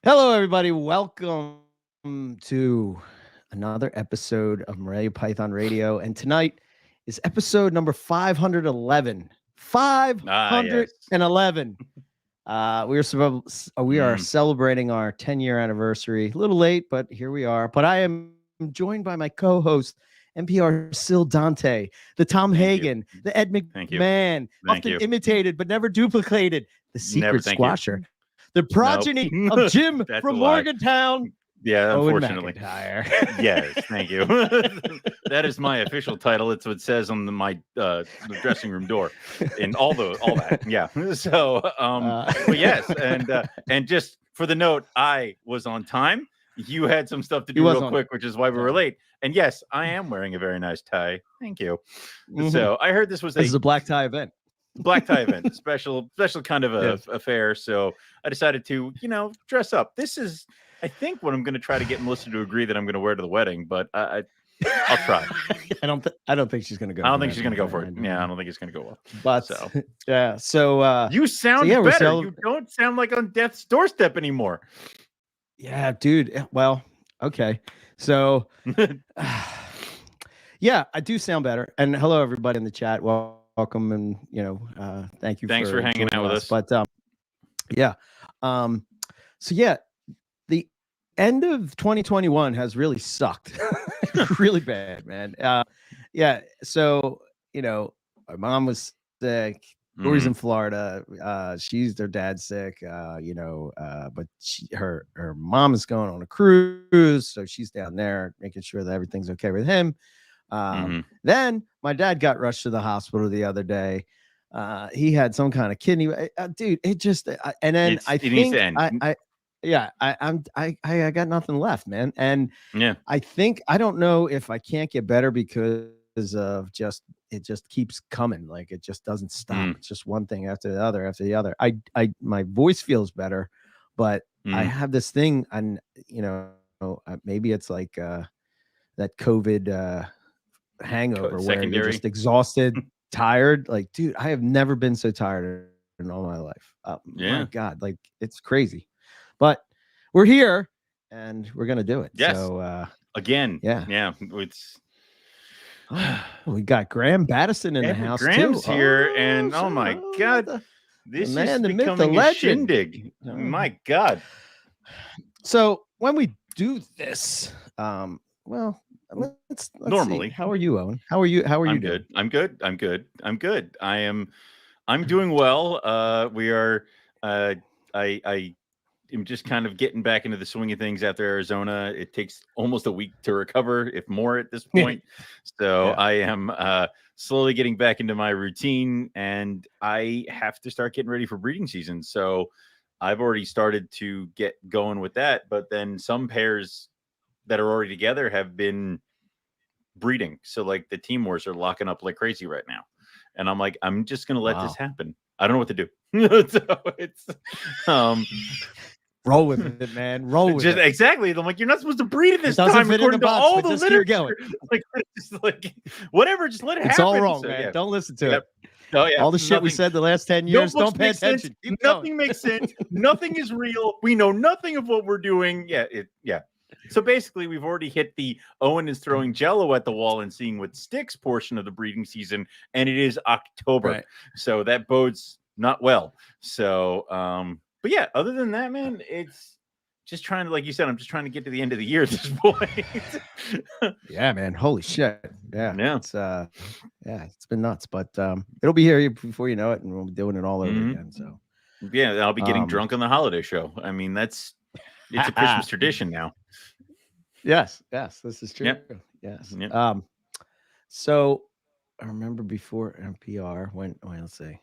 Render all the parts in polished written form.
Hello, everybody. Welcome to another episode of Omelette Python Radio. And tonight is episode number 511. Yes. 511. We are Mm, celebrating our 10-year anniversary. A little late, but here we are. But I am joined by my co-host, NPR Sil Dante, the Tom thank you. Hagen, the Ed Thank you. McMahon, Thank often you. imitated but never duplicated, the Never secret thank you. squasher, the Nope. progeny of Jim That's a from lie. Morgantown, Yeah, Owen unfortunately. McIntyre. Yes, thank you. That is my official title. It's what it says on my the dressing room door and all that. Yeah. So but yes, and just for the note, I was on time. You had some stuff to He do was real on quick, which is why we were time. late. And yes, I am wearing a very nice tie. Thank you. Mhm. So I heard this was This is a black tie event. black tie event, special kind of a affair. So I decided to, dress up. This is, I think, what I'm going to try to get Melissa to agree that I'm going to wear to the wedding. But I'll try. I don't think she's gonna go. I don't think she's going to go for it. Yeah, I don't think it's going to go well. But So yeah, so you sound yeah, better. You don't sound like on death's doorstep anymore. yeah, dude. Well, okay. So yeah, I do sound better. And hello, everybody in the chat. Welcome, and thank you. Thanks for hanging out with us. But yeah, so yeah, the end of 2021 has really sucked, really bad, man. Yeah, so my mom was sick. Lori's in Florida. Their dad's sick. But her mom is going on a cruise, so she's down there making sure that everything's okay with him. Then my dad got rushed to the hospital the other day. He had some kind of kidney, dude. It just, and then I think I got nothing left, man. And yeah, I don't know if I can't get better because of it just keeps coming. Like it just doesn't stop. It's just one thing after the other after the other. My voice feels better, but I have this thing, and maybe it's like that COVID hangover where you're just exhausted, tired. Like, dude, I have never been so tired in all my life. My God, like it's crazy. But we're here and we're gonna do it. Yes. So again, yeah. It's we got Graham Battison in the house. Graham's too. Here, and oh my God, this is becoming a shindig. My God. So when we do this, well, let's normally see. How are you, Owen? How are you? I'm good. I'm good. I'm doing well. We are. I am just kind of getting back into the swing of things after Arizona. It takes almost a week to recover, if more at this point. So I am slowly getting back into my routine, and I have to start getting ready for breeding season. So I've already started to get going with that. But then some pairs that are already together have been breeding. So like the team wars are locking up like crazy right now. And I'm like, I'm just going to let this happen. I don't know what to do. So it's, roll with it, man. Roll with it. Exactly. I'm like, you're not supposed to breed at this time according to all the literature. Like, whatever, just let it happen. It's all wrong, man. Don't listen to it. Oh, yeah. All the shit we said the last 10 years, don't pay attention. Nothing makes sense. Nothing is real. We know nothing of what we're doing. Yeah. So basically, we've already hit the Owen is throwing Jello at the wall and seeing what sticks portion of the breeding season, and it is October. Right. So that bodes not well. So, but yeah, other than that, man, it's just trying to, like you said, I'm just trying to get to the end of the year at this point. Yeah, man. Holy shit. Yeah. It's it's been nuts, but it'll be here before you know it, and we'll be doing it all over again. So yeah, I'll be getting drunk on the holiday show. I mean, it's a Christmas tradition now. Yes, this is true. Yep. Yes. Yep. So I remember before NPR let's see.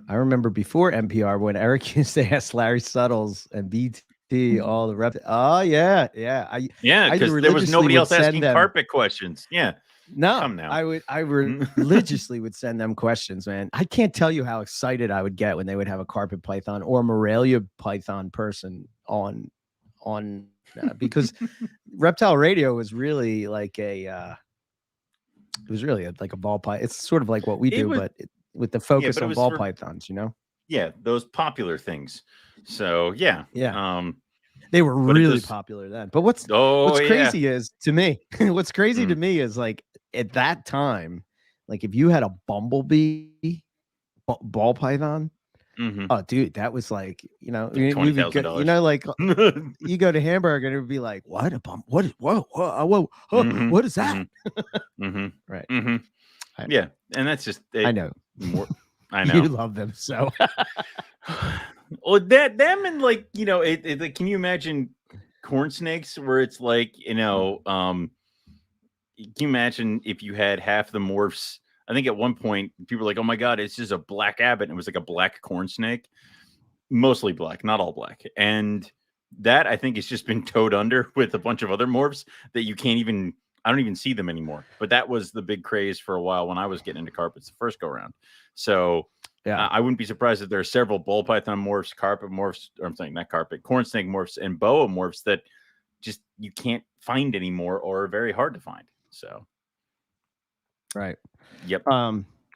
I remember before NPR when Eric used to ask Larry Suttles and BT all the rep. Oh yeah. Because there was nobody else asking carpet questions. Yeah. No, I religiously would send them questions, man. I can't tell you how excited I would get when they would have a carpet python or Morelia python person on because Reptile Radio was really like it was really like a ball python. It's sort of like what we do, but with the focus on ball pythons, those popular things. So yeah. They were but really popular then. But what's crazy is to me, what's crazy to me is like at that time, like if you had a bumblebee ball python, oh dude, that was like, you know, $20,000. You know, like you go to Hamburg and it would be like, what a bump, what is whoa, what is that? Right. Yeah, and that's just it. I know. I know you love them so. Well, them and like, you know, like, can you imagine corn snakes where it's like, you know, can you imagine if you had half the morphs? I think at one point people were like, oh my God, it's just a black abbot. And it was like a black corn snake, mostly black, not all black. And that I think has just been towed under with a bunch of other morphs that you can't even, I don't even see them anymore. But that was the big craze for a while when I was getting into carpets the first go around. So yeah, I wouldn't be surprised if there are several ball python morphs, carpet morphs, or I'm saying not carpet, corn snake morphs, and boa morphs that just you can't find anymore or are very hard to find. So, right. Yep.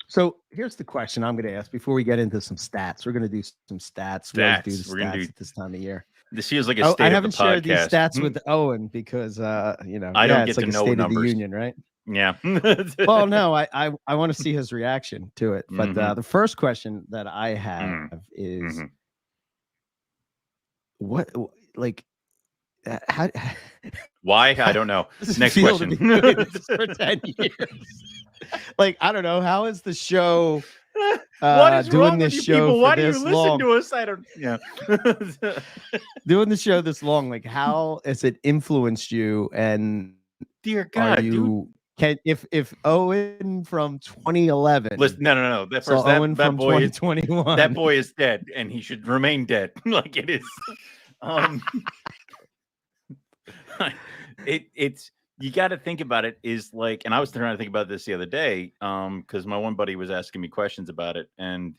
So here's the question I'm going to ask before we get into some stats. We're going to do some stats. We always do the stats at this time of year. This feels like a state I of haven't the shared podcast. these stats with Owen because you know, I don't get it's like to a know state numbers. of the union, right? Yeah. Well, no, I want to see his reaction to it. But the first question that I have is what, like, how? Why? I don't know. Next question. For 10 years. Like, I don't know. How is the show? What is doing wrong this with you show people? Why do you this listen long? to us? I don't. Yeah. Doing the show this long, like, how has it influenced you? And dear God, are you if Owen from 2011? Listen, no. That first Owen that from boy 2021. That boy is dead, and he should remain dead. Like it is. It's you got to think about it is like, and I was trying to think about this the other day, because my one buddy was asking me questions about it, and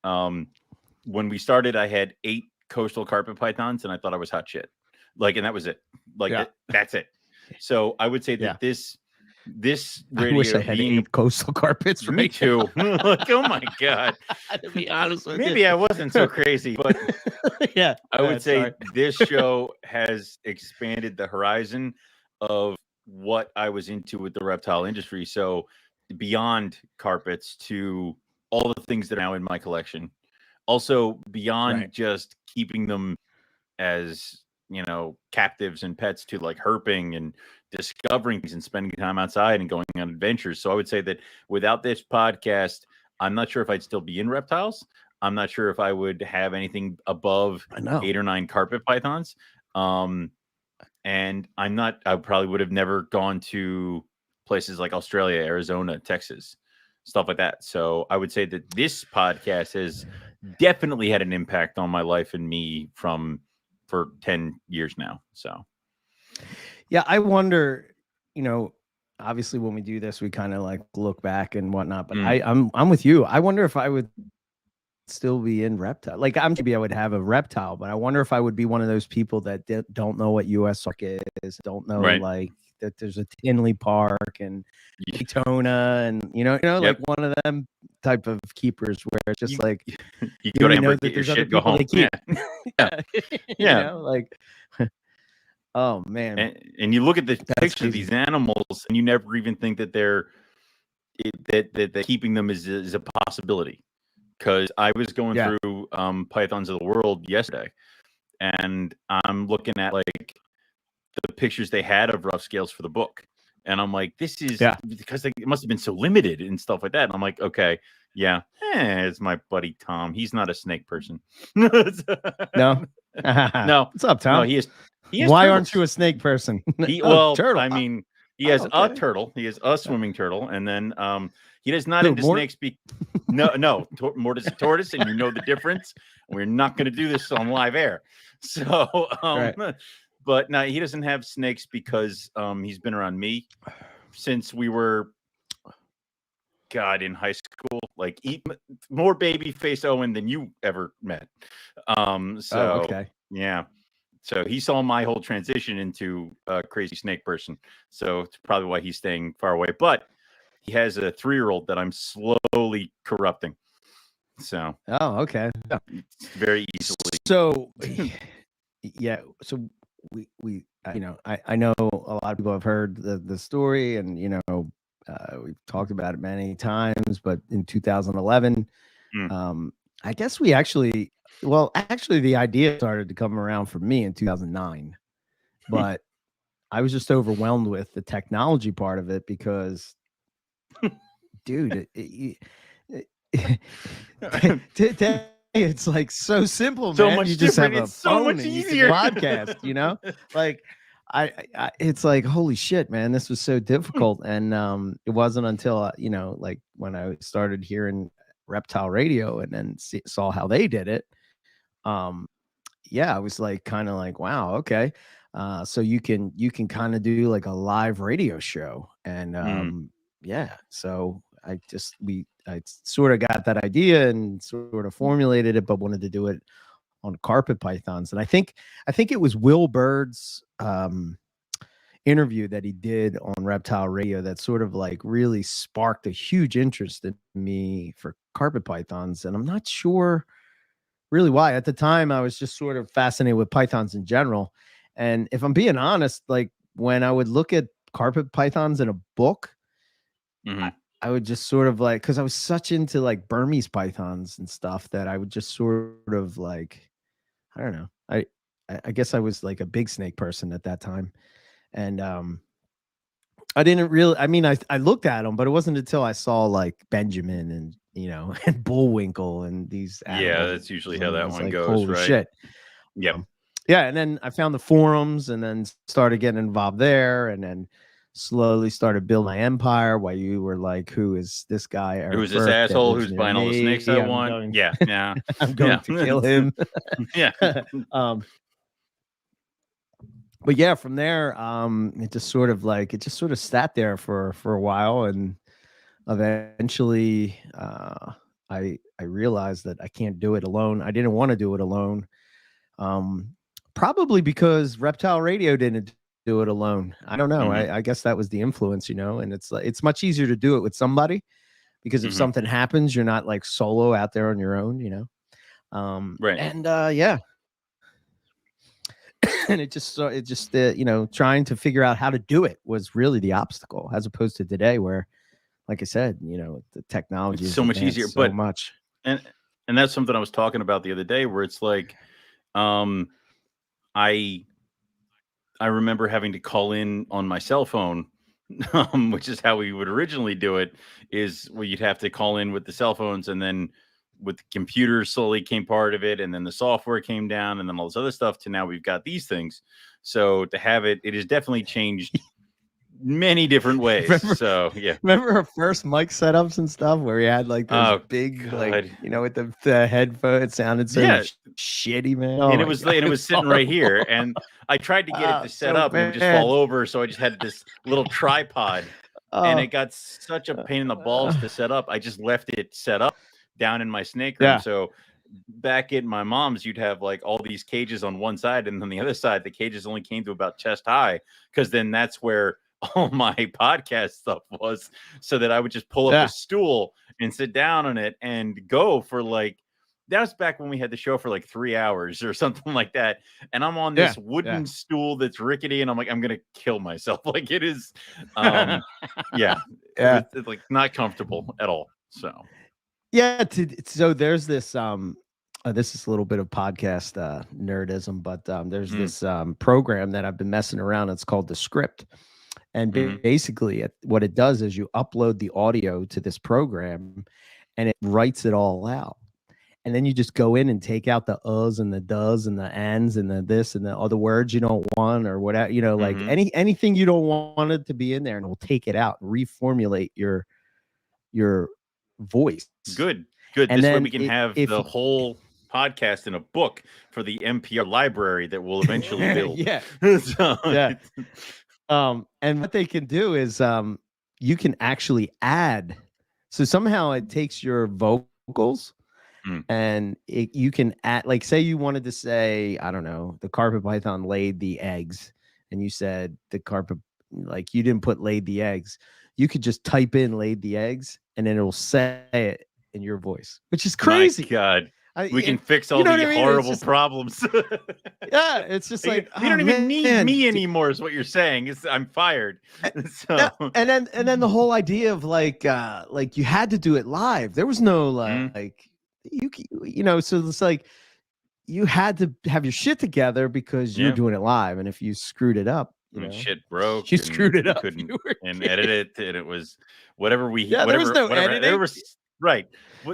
when we started, I had 8 coastal carpet pythons, and I thought I was hot shit, like, and that was it, like that's it. So I would say that this radio, I wish I had 8 coastal carpets. Me too. Like, oh my God. To be honest with maybe I wasn't so crazy, but yeah, I would say this show has expanded the horizon of what I was into with the reptile industry. So beyond carpets to all the things that are now in my collection, also beyond just keeping them as, you know, captives and pets, to like herping and discovering things and spending time outside and going on adventures. So I would say that without this podcast, I'm not sure if I'd still be in reptiles. I'm not sure if I would have anything above 8 or 9 carpet pythons. And I probably would have never gone to places like Australia, Arizona, Texas, stuff like that. So I would say that this podcast has definitely had an impact on my life and me for 10 years now. So, yeah, I wonder, you know, obviously when we do this, we kind of like look back and whatnot, but I'm with you. I wonder if I would still be in reptile. Like, maybe I would have a reptile, but I wonder if I would be one of those people that don't know what US is, don't know like that there's a Tinley Park and Daytona, and you know, like one of them type of keepers where it's just like you go to Hamburg, get your shit, go home. Yeah. You know, like, oh man. And you look at the picture of these animals, and you never even think that that keeping them is a possibility. Because I was going through Pythons of the World yesterday, and I'm looking at like the pictures they had of rough scales for the book, and I'm like, this is because it must have been so limited and stuff like that. And I'm like, okay, it's my buddy Tom. He's not a snake person. No. No. What's up, Tom? No, he is. Why aren't you a snake person? Turtle. I mean, he has a turtle. He has a swimming turtle, and then he does not into snakes. No, Mortis is a tortoise, and you know the difference. We're not going to do this on live air. So, but no, he doesn't have snakes because he's been around me since we were, in high school. Like, more baby face Owen than you ever met. Yeah. So he saw my whole transition into a crazy snake person. So it's probably why he's staying far away. But he has a 3-year-old that I'm slowly corrupting. So okay. Yeah. it's very easily. So yeah, so we I know a lot of people have heard the story, and we've talked about it many times, but in 2011, Mm. I guess we actually, well, actually the idea started to come around for me in 2009, but I was just overwhelmed with the technology part of it because, dude, it's like so simple, So man. much You just different. have a It's so phone much and you can easier. podcast, like it's like, holy shit, man, this was so difficult. And it wasn't until like when I started hearing Reptile Radio and then saw how they did it. Yeah, I was like kind of like, wow, okay. So you can kind of do like a live radio show. And yeah, so I sort of got that idea and sort of formulated it, but wanted to do it on carpet pythons. And I think it was Will Bird's interview that he did on Reptile Radio that sort of like really sparked a huge interest in me for carpet pythons. And I'm not sure really why. At the time, I was just sort of fascinated with pythons in general. And if I'm being honest, like when I would look at carpet pythons in a book, I would just sort of like, because I was such into like Burmese pythons and stuff that I would just sort of like, I don't know. I guess I was like a big snake person at that time. And I didn't really, I mean, I looked at them, but it wasn't until I saw like Benjamin and, and Bullwinkle and these Yeah, animals. that's usually how that was one like, goes, holy right? shit. Yep. Yeah. And then I found the forums and then started getting involved there, and then slowly started building my empire while you were like, who is this guy? Eric Who's this Burke, that asshole lives who's near buying all the me? snakes I I'm want? going, Yeah. I'm going to kill him. Yeah. But yeah, from there, it just sort of sat there for a while, and eventually, I realized that I can't do it alone. I didn't want to do it alone, probably because Reptile Radio didn't do it alone. I don't know. I guess that was the influence, and it's like it's much easier to do it with somebody, because if something happens, you're not like solo out there on your own, Right. And yeah. And trying to figure out how to do it was really the obstacle, as opposed to today where, like I said, the technology is so much easier, so but much. And that's something I was talking about the other day, where it's like, I remember having to call in on my cell phone, which is how we would originally do it, is where you'd have to call in with the cell phones, and then with the computers slowly came part of it, and then the software came down, and then all this other stuff, to now we've got these things. So to have it has definitely changed many different ways. Remember our first mic setups and stuff where we had like those big, God. like, with the headphone, it sounded so shitty, man. And it was sitting right here, and I tried to get it to set up, and it would just fall over. So I just had this little tripod, and it got such a pain in the balls to set up. I just left it set up down in my snake room. So back at my mom's, you'd have like all these cages on one side, and on the other side, the cages only came to about chest high, because then that's where all my podcast stuff was, so that I would just pull up a stool and sit down on it and go for like, that was back when we had the show for like 3 hours or something like that. And I'm on this wooden stool that's rickety, and I'm like, I'm going to kill myself. Like it is, it's like not comfortable at all. So, so there's this, this is a little bit of podcast nerdism, but there's this program that I've been messing around. It's called The Script. And basically what it does is you upload the audio to this program, and it writes it all out. And then you just go in and take out the uhs and the does and the ands and the this and the other words you don't want, or whatever, like anything you don't want it to be in there, and we'll take it out and reformulate your voice. Good. And this way we can have the whole podcast in a book for the NPR library that we'll eventually build. And what they can do is you can actually add. So somehow it takes your vocals and you can add, like, say you wanted to say, I don't know, the carpet python laid the eggs, and you said the carpet, you didn't put laid the eggs. You could just type in laid the eggs, and then it'll say it in your voice, which is crazy. My God. We can fix all the horrible problems. Yeah, it's just like we don't even need me anymore. Is what you're saying? I'm fired. So and then the whole idea of like you had to do it live. There was no like you know. So it's like you had to have your shit together because you're doing it live, and if you screwed it up, you know, shit broke. You screwed it up. Couldn't and edit it, and it was whatever we. Yeah, whatever, there was no whatever, editing. There was right.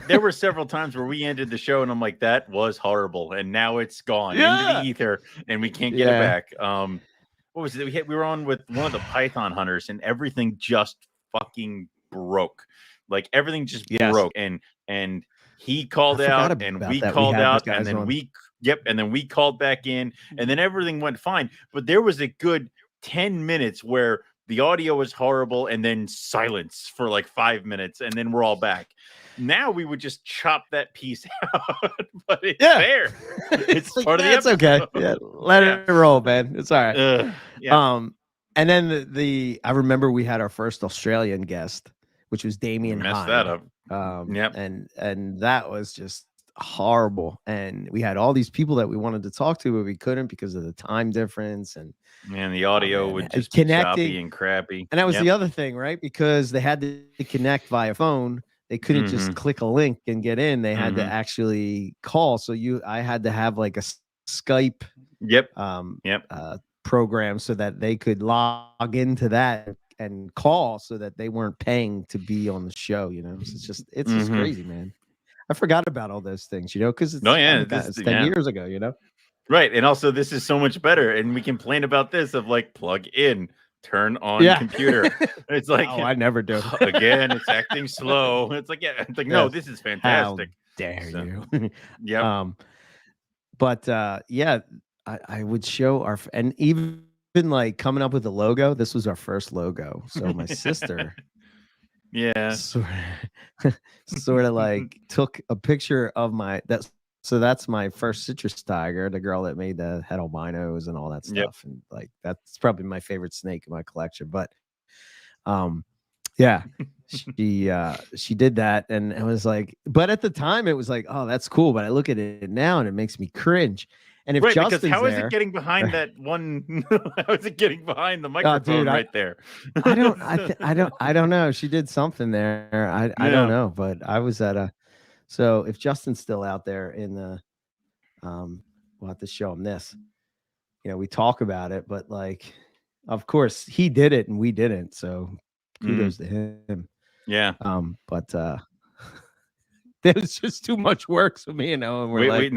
There were several times where we ended the show, and I'm like, "That was horrible," and now it's gone into the ether, and we can't get it back. What was it? We were on with one of the Python hunters, and everything just fucking broke. Like everything just broke, and he called out, and we called out, and then and then we called back in, and then everything went fine. But there was a good 10 minutes where the audio was horrible, and then silence for like 5 minutes, and then we're all back. Now we would just chop that piece out, but it's there. It's like, part of the episode. It's okay. Yeah, let it roll, man. It's all right. And then I remember we had our first Australian guest, which was Damien. Messed that up. And that was just horrible. And we had all these people that we wanted to talk to, but we couldn't because of the time difference and the audio would just be choppy and crappy. And that was the other thing, right? Because they had to connect via phone. They couldn't just click a link and get in. They had to actually call. So I had to have like a Skype program so that they could log into that and call so that they weren't paying to be on the show, you know. So it's just crazy, man. I forgot about all those things, you know, because it's 10 years ago, you know. Right. And also this is so much better. And we complain about this of like plug in, turn on computer. It's like I never do. Again, it's acting slow. It's like, no, this is fantastic. How dare you? But I would show and even like coming up with the logo. This was our first logo. So my sister sort of like took a picture of that's my first citrus tiger, the girl that made the head albinos and all that stuff. And like that's probably my favorite snake in my collection. But she did that, and it was like, but at the time it was like, oh, that's cool. But I look at it now and it makes me cringe. And if Justin's because how is it getting behind that one? How is it getting behind the microphone right there? I don't know. She did something there. I don't know, but I was at so if Justin's still out there in the we'll have to show him this. You know, we talk about it, but like, of course he did it and we didn't. So kudos to him. Yeah. But it was just too much work for me, you know. And we're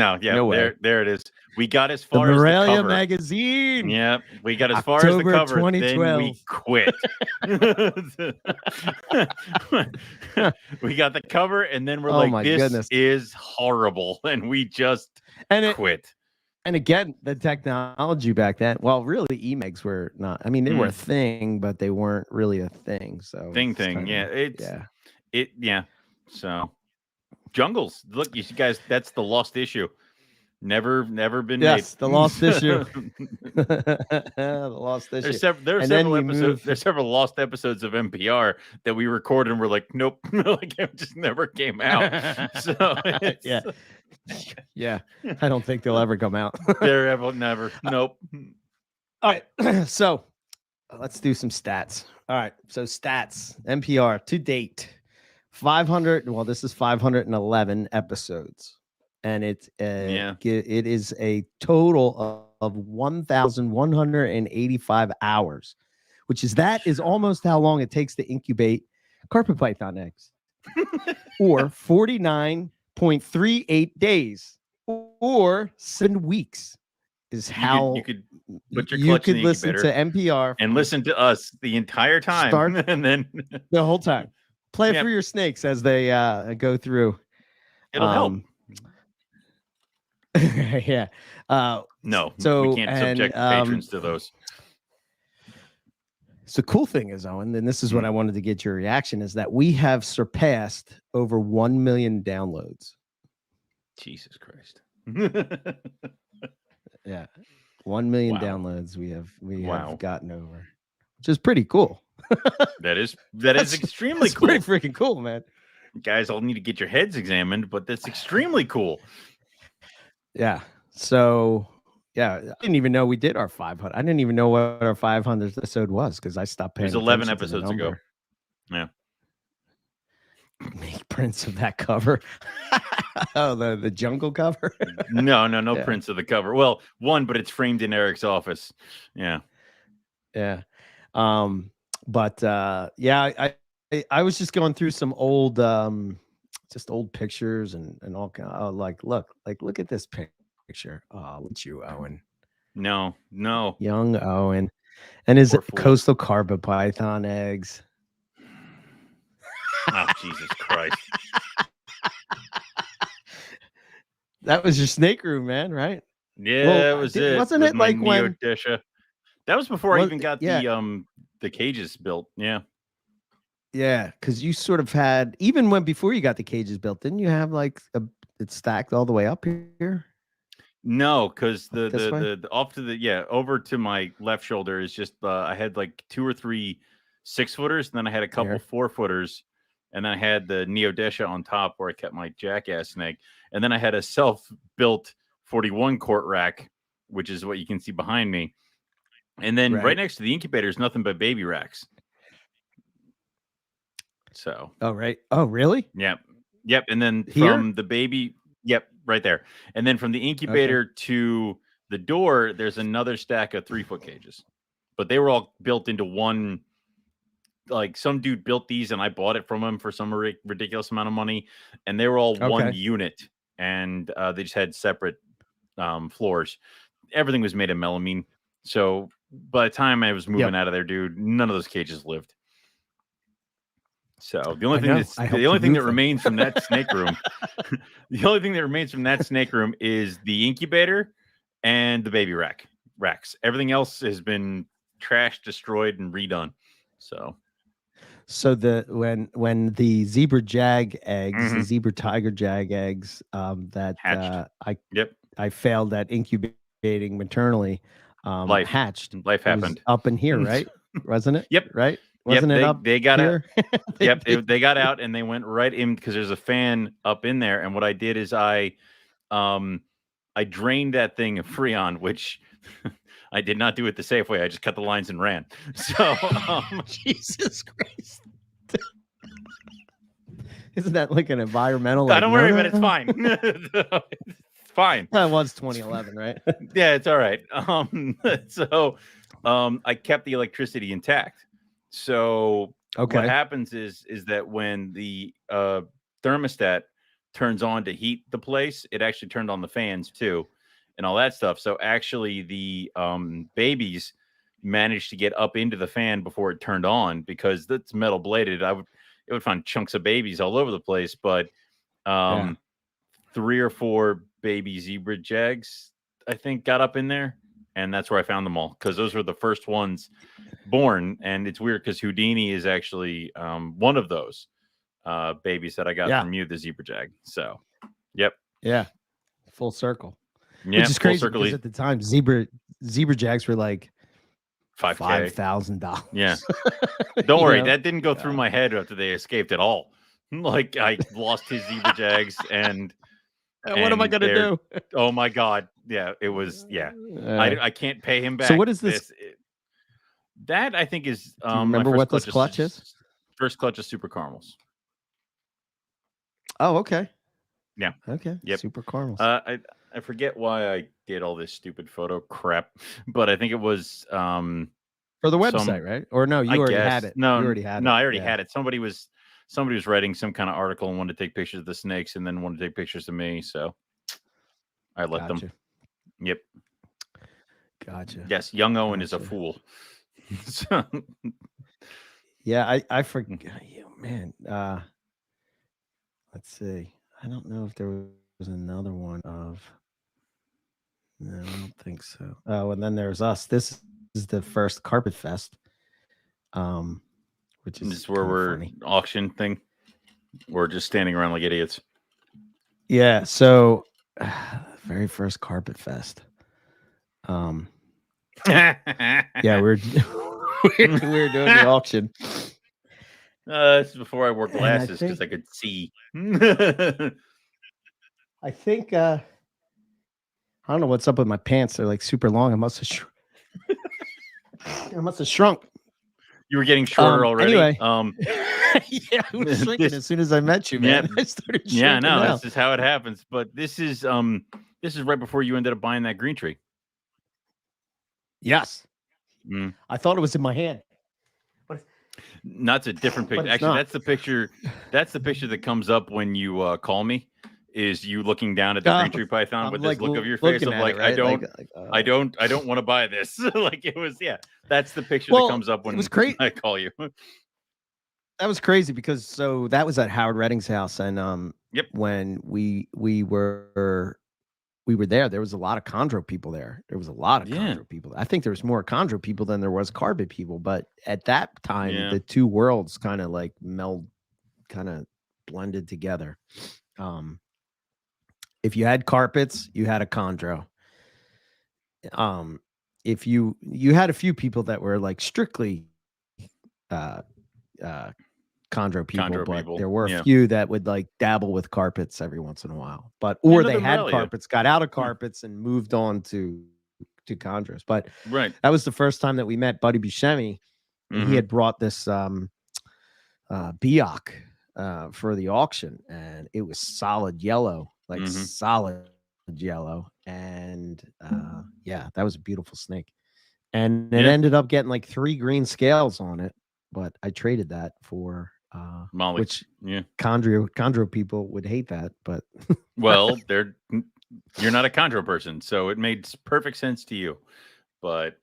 there it is. We got as far the as Morelia the cover. Magazine. Yeah, we got as October far as the cover. 2012. Then we quit. We got the cover, and then we're this is horrible, and we just quit. And again, the technology back then, well, really, eMegs were not. I mean, they were a thing, but they weren't really a thing. So So jungles. Look, you guys, that's the lost issue. Never been made. Yes, the lost issue. The lost issue. There's several lost episodes of NPR that we recorded and we're like, nope, like it just never came out. So yeah. I don't think they'll ever come out. They're never. Nope. All right. So let's do some stats. All right. So stats, NPR to date, 500. Well, this is 511 episodes. And it is a total of 1,185 hours, which is almost how long it takes to incubate carpet python eggs, or 49.38 days, or 7 weeks is how you could put your clutch in the listen to NPR and listen to us the entire time, and then the whole time. Play for your snakes as they go through. It'll help. Yeah. No, so we can't subject patrons to those. So cool thing is, Owen, and this is what I wanted to get your reaction, is that we have surpassed over 1 million downloads. Jesus Christ. Yeah. 1 million downloads we have gotten over, which is pretty cool. That is extremely cool. Pretty freaking cool, man. guys all need to get your heads examined, but that's extremely cool. Yeah. So yeah, I didn't even know we did our 500. I didn't even know what our 500th episode was because I stopped It paying was 11 attention to the episodes ago. number. Yeah. Make prints of that cover. Oh, the jungle cover. No Yeah. prints of the cover. Well, one, but it's framed in Eric's office. Yeah. Yeah. But yeah, I was just going through some old just old pictures and all kind of look at this picture. Oh, look at you, Owen. No. Young Owen. And his Poor fool. coastal carpet python eggs. Oh, Jesus Christ. That was your snake room, man, right? Yeah, Well, that was it. wasn't with it my like when Neodesha. That was before I Well, even got yeah. the cages built. Yeah. Yeah, because you sort of had even when before you got the cages built, didn't you have like it's stacked all the way up here? No, because this way? the off to the over to my left shoulder is just I had like 2 or 3 6-footers, and then I had a couple Here. 4-footers, and then I had the Neodesha on top where I kept my jackass snake, and then I had a self-built 41 quart rack, which is what you can see behind me, and then right next to the incubator is nothing but baby racks. So. Oh right. Oh really? Yep. And then Here? from the baby. Yep, right there. And then from the incubator to the door, there's another stack of 3-foot cages. But they were all built into one. Like some dude built these and I bought it from him for some ridiculous amount of money. And they were all one unit. And they just had separate floors. Everything was made of melamine. So by the time I was moving out of there, dude, none of those cages lived. So the only thing that remains from that snake room, is the incubator and the baby racks. Everything else has been trashed, destroyed, and redone. So when the zebra jag eggs, the zebra tiger jag eggs, that I failed at incubating maternally, hatched. Life happened up in here, right? Wasn't it? Yep. Right. Wasn't it up? They got here? Out. They got out and they went right in because there's a fan up in there. And what I did is I drained that thing of Freon, which I did not do it the safe way. I just cut the lines and ran. So Jesus Christ. Isn't that like an environmental? Don't worry about it. It's fine. It's fine. That was 2011, right? Yeah, it's all right. So I kept the electricity intact. So what happens is that when the thermostat turns on to heat the place, it actually turned on the fans too and all that stuff. So actually the babies managed to get up into the fan before it turned on because that's metal bladed. It would find chunks of babies all over the place, but 3 or 4 baby zebra jags, I think, got up in there. And that's where I found them all because those were the first ones born. And it's weird because Houdini is actually one of those babies that I got from you, the zebra jag. So, yep. Yeah. Full circle. Yeah. Which is crazy because at the time, zebra jags were like $5,000. Yeah. Don't worry. That didn't go through my head after they escaped at all. Like I lost his zebra jags and what am I going to do? Oh my God. Yeah, it was. Yeah. I can't pay him back. So what is this? That I think is, remember what this clutch is? First clutch of Super Caramels. Oh, okay. Yeah. Okay. Yep. Super Caramels. I forget why I did all this stupid photo crap, but I think it was, for the website, right? Or no, you already had it. No, you already had it. No, I already had it. Somebody was writing some kind of article and wanted to take pictures of the snakes and then wanted to take pictures of me. So I let them. Yep. Gotcha. Yes. Young Owen is a fool. So. Yeah. I forget man. Let's see. I don't know if there was another one of, no, I don't think so. Oh, and then there's us. This is the first Carpet Fest. Which is this where we're funny. Auction thing. We're just standing around like idiots. Yeah. So very first Carpet Fest. Yeah, we're doing the auction. This is before I wore And glasses because I could see. I think I don't know what's up with my pants. They're like super long. I must have I must have shrunk. You were getting shorter already. Anyway, yeah, I was shrinking as soon as I met you, man. I started shrinking. Yeah, no, now. this is how it happens. But this is right before you ended up buying that green tree. Yes, I thought it was in my hand. That's a different picture. Actually, that's the picture. That's the picture that comes up when you call me. Is you looking down at the green tree python with this look of your face of like, right? I don't want to buy this. Like it was, that's the picture that comes up when I call you. That was crazy because that was at Howard Redding's house, and when we were there was a lot of chondro people there. There was a lot of chondro people. I think there was more chondro people than there was carpet people, but at that time the two worlds kind of like blended together. If you had carpets, you had a chondro. If you had a few people that were like strictly chondro people, there were a few that would like dabble with carpets every once in a while. Or they had carpets, got out of carpets, and moved on to chondros. But that was the first time that we met Buddy Buscemi, and he had brought this Biak for the auction, and it was solid yellow, like solid yellow, and that was a beautiful snake. And it ended up getting like 3 green scales on it, but I traded that for Molly, which chondro people would hate that, but well, you're not a chondro person, so it made perfect sense to you. But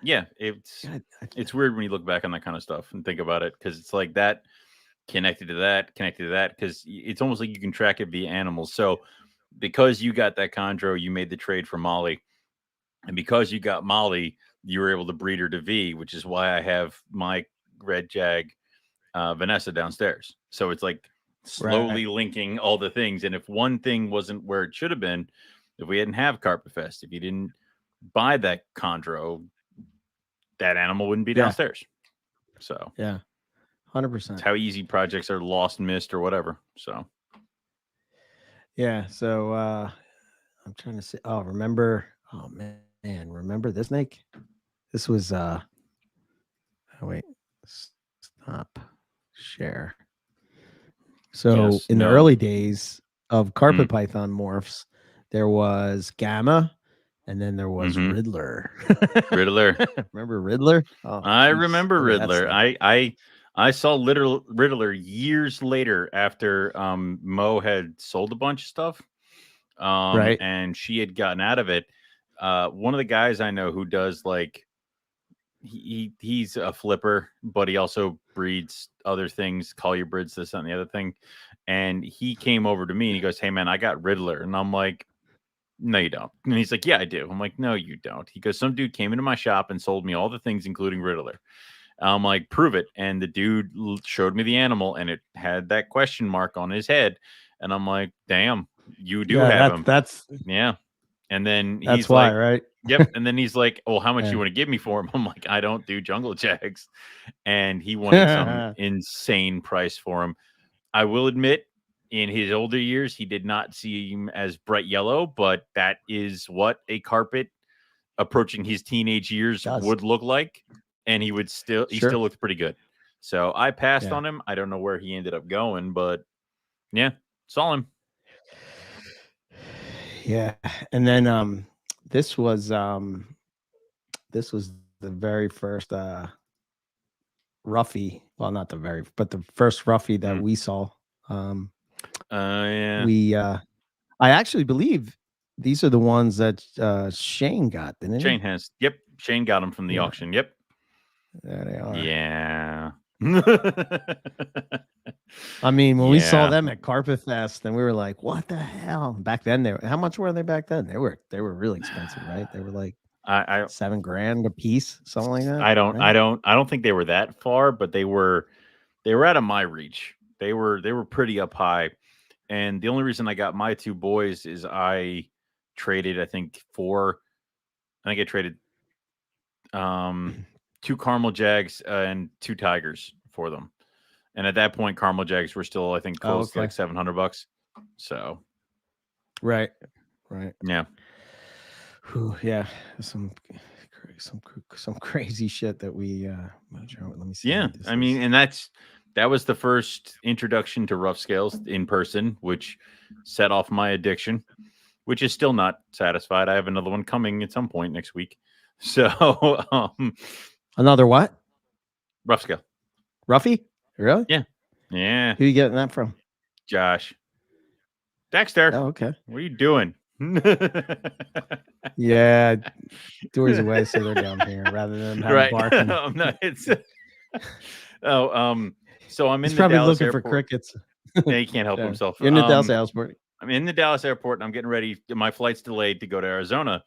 it's weird when you look back on that kind of stuff and think about it, because it's like that connected to that, because it's almost like you can track it via animals. So because you got that chondro, you made the trade for Molly, and because you got Molly, you were able to breed her to V, which is why I have my red jag Vanessa downstairs. So it's like slowly linking all the things. And if one thing wasn't where it should have been, if we didn't have Carpet Fest, if you didn't buy that chondro, that animal wouldn't be downstairs. So 100%. It's how easy projects are lost, missed, or whatever. So so I'm trying to say, remember this snake? This was stop share. So in the early days of carpet python morphs, there was Gamma, and then there was Riddler. Remember Riddler? I remember Riddler. I saw Riddler years later after Mo had sold a bunch of stuff, and she had gotten out of it. One of the guys I know who does like he's a flipper, but he also breeds other things, collier breeds, this and the other thing. And he came over to me and he goes, "Hey man, I got Riddler." And I'm like, "No, you don't." And he's like, "Yeah, I do." I'm like, "No, you don't." He goes, "Some dude came into my shop and sold me all the things, including Riddler." I'm like, "Prove it." And the dude showed me the animal, and it had that question mark on his head. And I'm like, "Damn, you do have him." And then he's like, right? Yep. And then he's like, "Oh, how much you want to give me for him?" I'm like, "I don't do jungle jags." And he wanted some insane price for him. I will admit, in his older years, he did not see him as bright yellow, but that is what a carpet approaching his teenage years would look like. And he would still looked pretty good. So I passed on him. I don't know where he ended up going, but saw him. Yeah. And then this was the very first Ruffy. Well, not the very, but the first Ruffy that we saw. I actually believe these are the ones that Shane got, didn't he? Shane has. Yep. Shane got them from the auction. Yep. There they are. Yeah. I mean, when we saw them at Carpet Fest, and we were like, "What the hell?" Back then, how much were they back then? They were really expensive, right? They were like $7,000 a piece, something like that. I don't think they were that far, but they were out of my reach. They were pretty up high. And the only reason I got my 2 boys is I traded, I think I traded 2 caramel jags and 2 tigers for them. And at that point, caramel jags were still, I think, close to like $700. So, right. Yeah. Yeah, some crazy shit that we. Let me see. Yeah, I mean, and that was the first introduction to rough scales in person, which set off my addiction, which is still not satisfied. I have another one coming at some point next week. So, another what? Rough scale. Ruffy? Really? Yeah. Who are you getting that from? Josh. Dexter. Oh, okay. What are you doing? Yeah, doors away, so they're down here rather than having barking. No, it's so I'm in He's the probably Dallas looking airport. for crickets. Yeah, he can't help himself. You're in the Dallas airport. I'm in the Dallas airport and I'm getting ready. My flight's delayed to go to Arizona.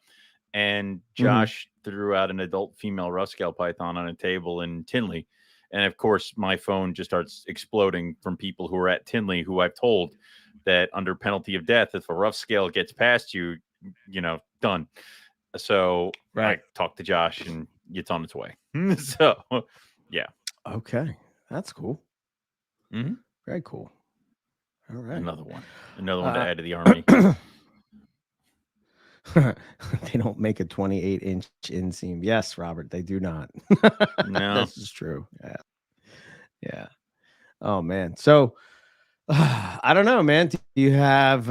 And Josh threw out an adult female rough scale python on a table in Tinley. And of course, my phone just starts exploding from people who are at Tinley, who I've told that under penalty of death, if a rough scale gets past you, done. So I talked to Josh and it's on its way. So, yeah. Okay. That's cool. Mm-hmm. Very cool. All right. Another one to add to the army. They don't make a 28-inch inseam. Yes, Robert, they do not. No, this is true. Yeah. Oh man. So I don't know, man. Do you have?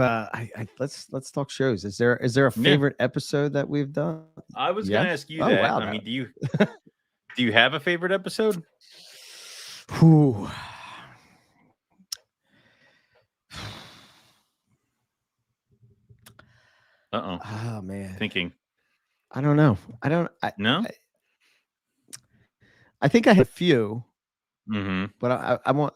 Let's talk shows. Is there a favorite episode that we've done? I was going to ask you that. Wow, I mean, do you have a favorite episode? Whew. Oh man. Thinking. I don't know. No. I think I had a few. Mm-hmm. But I want.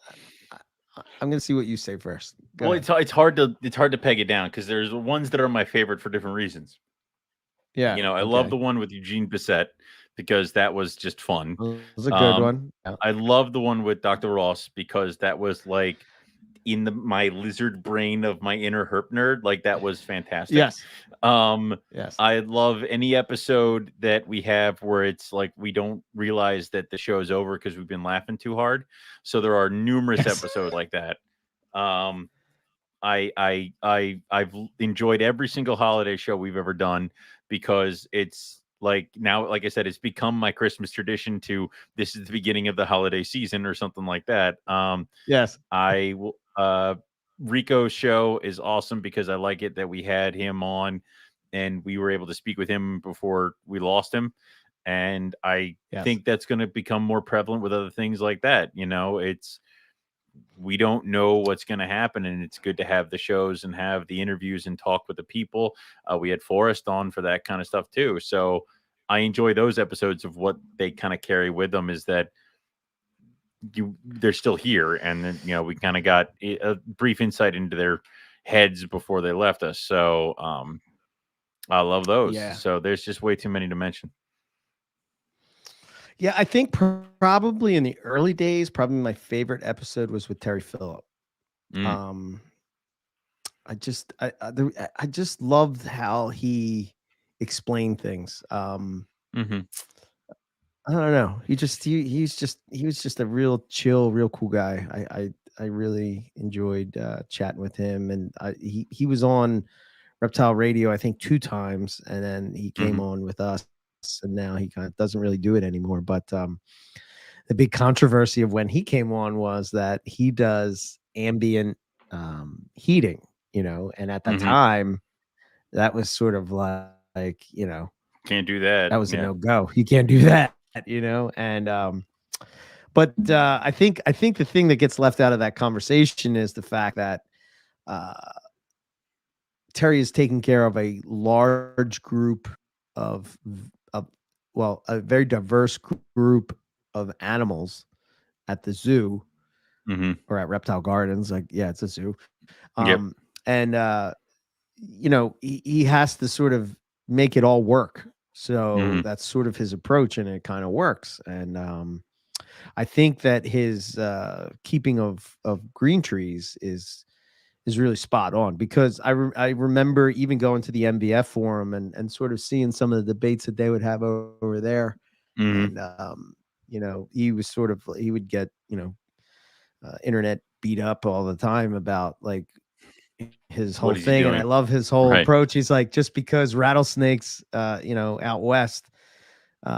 I'm going to see what you say first. Well, it's hard to peg it down because there's ones that are my favorite for different reasons. Yeah. I love the one with Eugene Bissett because that was just fun. It was a good one. Yeah. I love the one with Dr. Ross because that was like in my lizard brain of my inner herp nerd. Like that was fantastic. Yes. Yes. I love any episode that we have where it's like we don't realize that the show's over because we've been laughing too hard. So there are numerous episodes like that. I've enjoyed every single holiday show we've ever done because it's like now, like I said, it's become my Christmas tradition to this is the beginning of the holiday season or something like that. Yes. I will. Rico's show is awesome because I like it that we had him on and we were able to speak with him before we lost him. And I think that's going to become more prevalent with other things like that. We don't know what's going to happen, and it's good to have the shows and have the interviews and talk with the people. We had Forrest on for that kind of stuff too. So I enjoy those episodes of what they kind of carry with them is that they're still here. And then, we kind of got a brief insight into their heads before they left us. So I love those. Yeah. So there's just way too many to mention. Yeah, I think probably in the early days, probably my favorite episode was with Terry Phillip. I just loved how he explained things. I don't know. He was just a real chill, real cool guy. I really enjoyed chatting with him, and he was on Reptile Radio I think 2 times, and then he came on with us, and now he kind of doesn't really do it anymore. But the big controversy of when he came on was that he does ambient heating, and at that time, that was sort of like can't do that. That was a no-go. You can't do that. And but I think the thing that gets left out of that conversation is the fact that Terry is taking care of a large group of a very diverse group of animals at the zoo or at Reptile Gardens. Like, yeah, it's a zoo. And he has to sort of make it all work. So that's sort of his approach, and it kind of works. And I think that his keeping of green trees is really spot on, because I remember even going to the MVF forum and sort of seeing some of the debates that they would have over there. And he was he would get internet beat up all the time about like his whole What is he thing, and I doing? love his whole Right. approach. He's like, just because rattlesnakes, out west,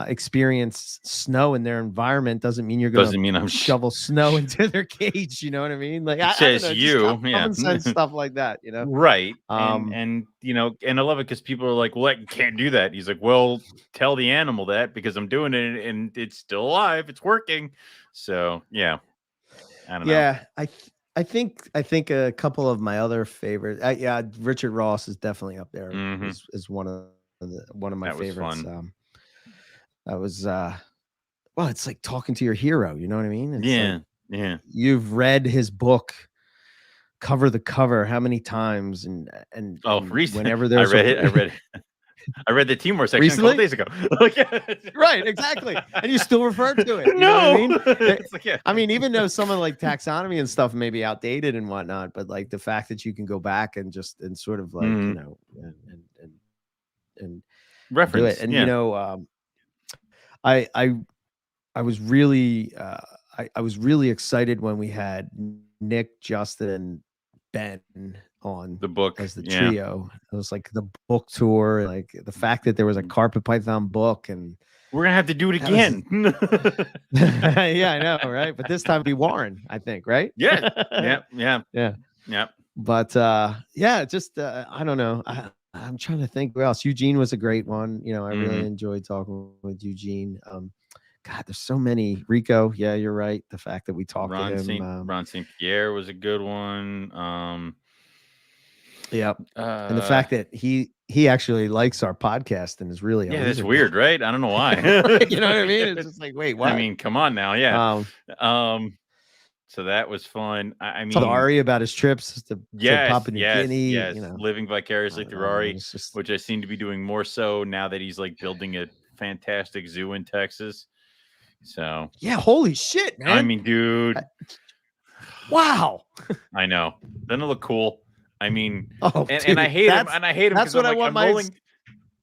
experience snow in their environment doesn't mean you're going Doesn't to mean I'm shovel snow into their cage. You know what I mean? Like, I don't says know, just you, common sense stuff like that. Right. Um, And and I love it because people are like, well, you can't do that. He's like, well, tell the animal that because I'm doing it and it's still alive. It's working. So yeah. I don't know. yeah, I think a couple of my other favorite, Richard Ross is definitely up there. Mhm. Is one of my That was favorites. fun. That was well, it's like talking to your hero. You know what I mean? It's Yeah. like Yeah. you've read his book cover to cover how many times, and Oh, and recent. whenever I there's read it. I read the teamwork section a couple Recently? days ago. Like, right, exactly, and you still refer to it. You know what I mean? It's like, yeah. I mean, even though some of like taxonomy and stuff may be outdated and whatnot, but like the fact that you can go back and just and sort of like Mhm. and do Reference. it, and Yeah. I was really I was really excited when we had Nick, Justin, and Ben on The book. as the Yeah. trio. It was like the book tour, like the fact that there was a carpet python book, and We're gonna have to do it that was again. yeah, I know, right? But this time it'd be Warren, I think, right? Yeah. Yeah. Yeah. Yeah. Yeah. But yeah, just I don't know. I'm trying to think who else. Eugene was a great one. I really Mhm. enjoyed talking with Eugene. God, there's so many. Rico, yeah, you're right. The fact that we talked to him. Ron St. Pierre was a good one. Yeah. And the fact that he actually likes our podcast and is really a yeah, that's leader weird, right? I don't know why. you know what I mean? It's just like, wait, what? I mean, come on now, yeah. Um, So that was fun. I told mean, Ari about his trips to Papua New yes, Guinea. yes. Living vicariously through Ari, it's just which I seem to be doing more so now that he's like building a fantastic zoo in Texas. So yeah, holy shit, man. I mean, dude. Wow. I know. Doesn't it look cool? I mean, Oh, and I hate him. And I hate him. That's what I want. I'm rolling.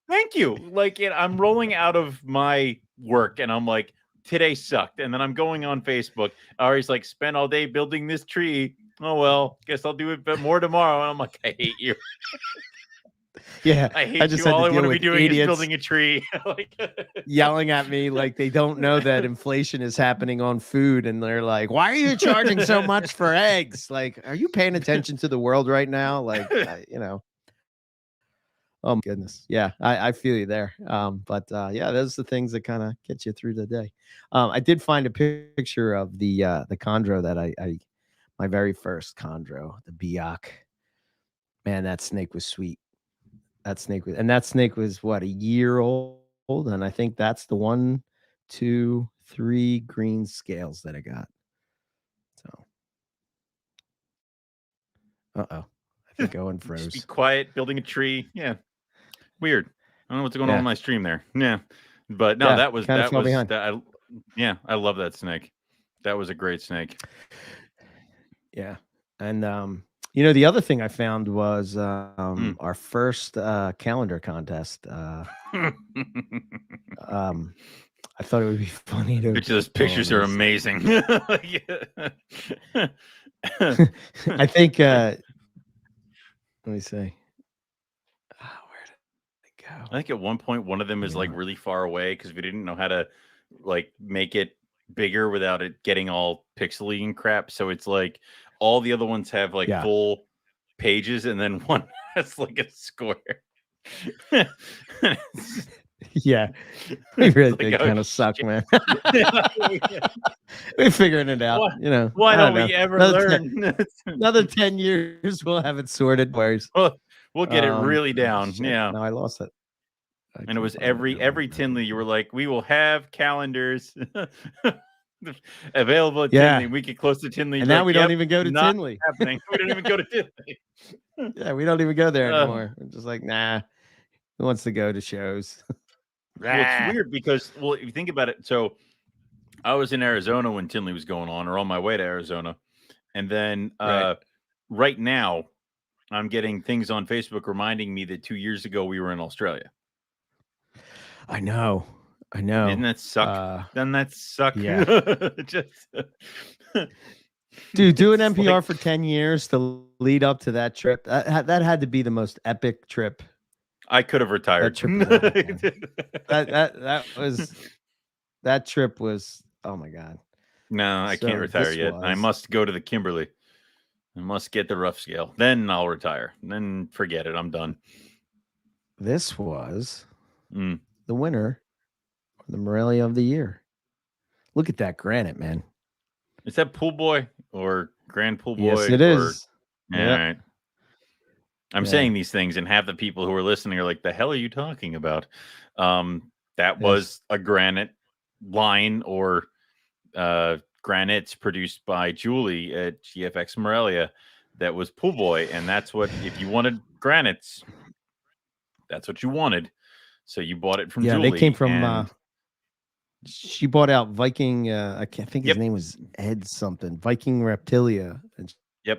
Thank you. Like, I'm rolling out of my work, and I'm like, today sucked. And then I'm going on Facebook. Ari's like, spent all day building this tree. Oh well, guess I'll do it more tomorrow. And I'm like, I hate you. Yeah, I hate just you. had All to I want deal to be with doing is idiots building a tree. Like, yelling at me like they don't know that inflation is happening on food, and they're like, "Why are you charging so much for eggs? Like, are you paying attention to the world right now?" Like, oh my goodness, yeah, I feel you there. But yeah, those are the things that kind of get you through the day. I did find a picture of the chondro that I my very first chondro, the Biak. Man, that snake was sweet. That snake was what, a year old, and I think that's the 1, 2, 3 green scales that I got. So, I think Owen froze. just be quiet, building a tree. Yeah, weird. I don't know what's going on in my stream there. Yeah, but no, Yeah, that was kinda fell behind. that. I love that snake. That was a great snake. Yeah, and the other thing I found was our first calendar contest. I thought it would be funny to. Those pictures are amazing. I think. Let me see. Where did it go? I think at one point one of them is like really far away because we didn't know how to like make it bigger without it getting all pixely and crap. So it's like all the other ones have like full pages, and then one has like a square. Yeah, we really did kind of suck, man. We're figuring it out. Why don't we ever learn? Another 10 years, we'll have it sorted. We'll get it really down. Shit. Yeah. No, I lost it. And it was every Tinley. You were like, we will have calendars available at Tinley. We get close to Tinley. And now we don't even go to Tinley. Happening. We don't even go to Tinley. Yeah, we don't even go there anymore. We're just like, nah. Who wants to go to shows? Well, it's weird because, if you think about it, so I was in Arizona when Tinley was going on, or on my way to Arizona. And then right now, I'm getting things on Facebook reminding me that 2 years ago we were in Australia. I know. Didn't that suck? Doesn't that suck? Yeah. Dude, doing It's NPR like- for 10 years to lead up to that trip. That had to be the most epic trip. I could have retired. That trip was, oh my God. No, I can't So retire this yet. I was- must go to the Kimberly. I must get the rough scale. Then I'll retire. Then forget it. I'm done. This was Mm. the winner of the Morelia of the Year. Look at that granite, man. Is that Pool Boy or Grand Pool Boy? Yes, it is. All Yep. right. I'm Yeah. saying these things, and half the people who are listening are like, "The hell are you talking about?" That was a granite line or granites produced by Julie at GFX Morelia. That was Pool Boy, and that's what, if you wanted granites, that's what you wanted. So you bought it from Julie. They came from. She bought out Viking. I can't think his name was Ed something. Viking Reptilia. And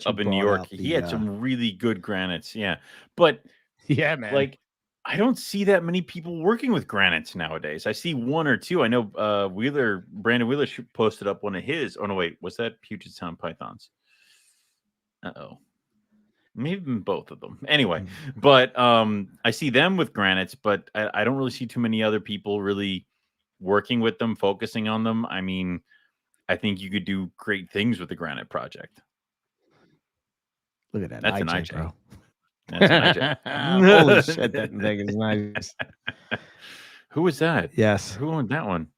up in New York. He had some really good granites. Yeah, but yeah, man. Like, I don't see that many people working with granites nowadays. I see one or two. I know Brandon Wheeler posted up one of his. Oh no, wait, was that Puget Sound Pythons? Maybe both of them. Anyway, but I see them with granites, but I don't really see too many other people really working with them, focusing on them. I mean, I think you could do great things with the granite project. Look at that. That's IJ, an IJ. bro. That's an IJ. Holy shit, that thing is nice. Who was that? Yes. Who owned that one?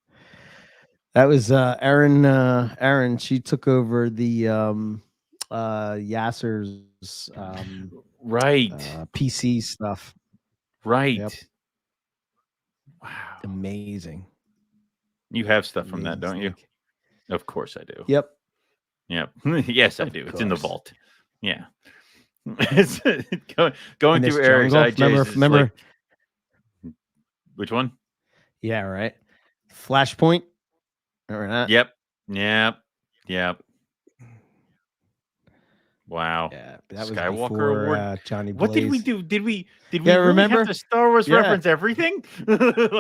That was Erin. Erin, she took over the Yasser's right PC stuff. Right. Yep. Wow. Amazing. You have stuff from that, don't you? Of course I do. Yep. Yep. Yes, I do. It's in the vault. Yeah. It's going through Eric's IJs. Remember like, which one? Yeah, right. Flashpoint. Remember that? Yep. Wow. Yeah, that was Skywalker before, Award. Johnny What Blaze. did we do? Did we really remember? have to Star Wars reference everything?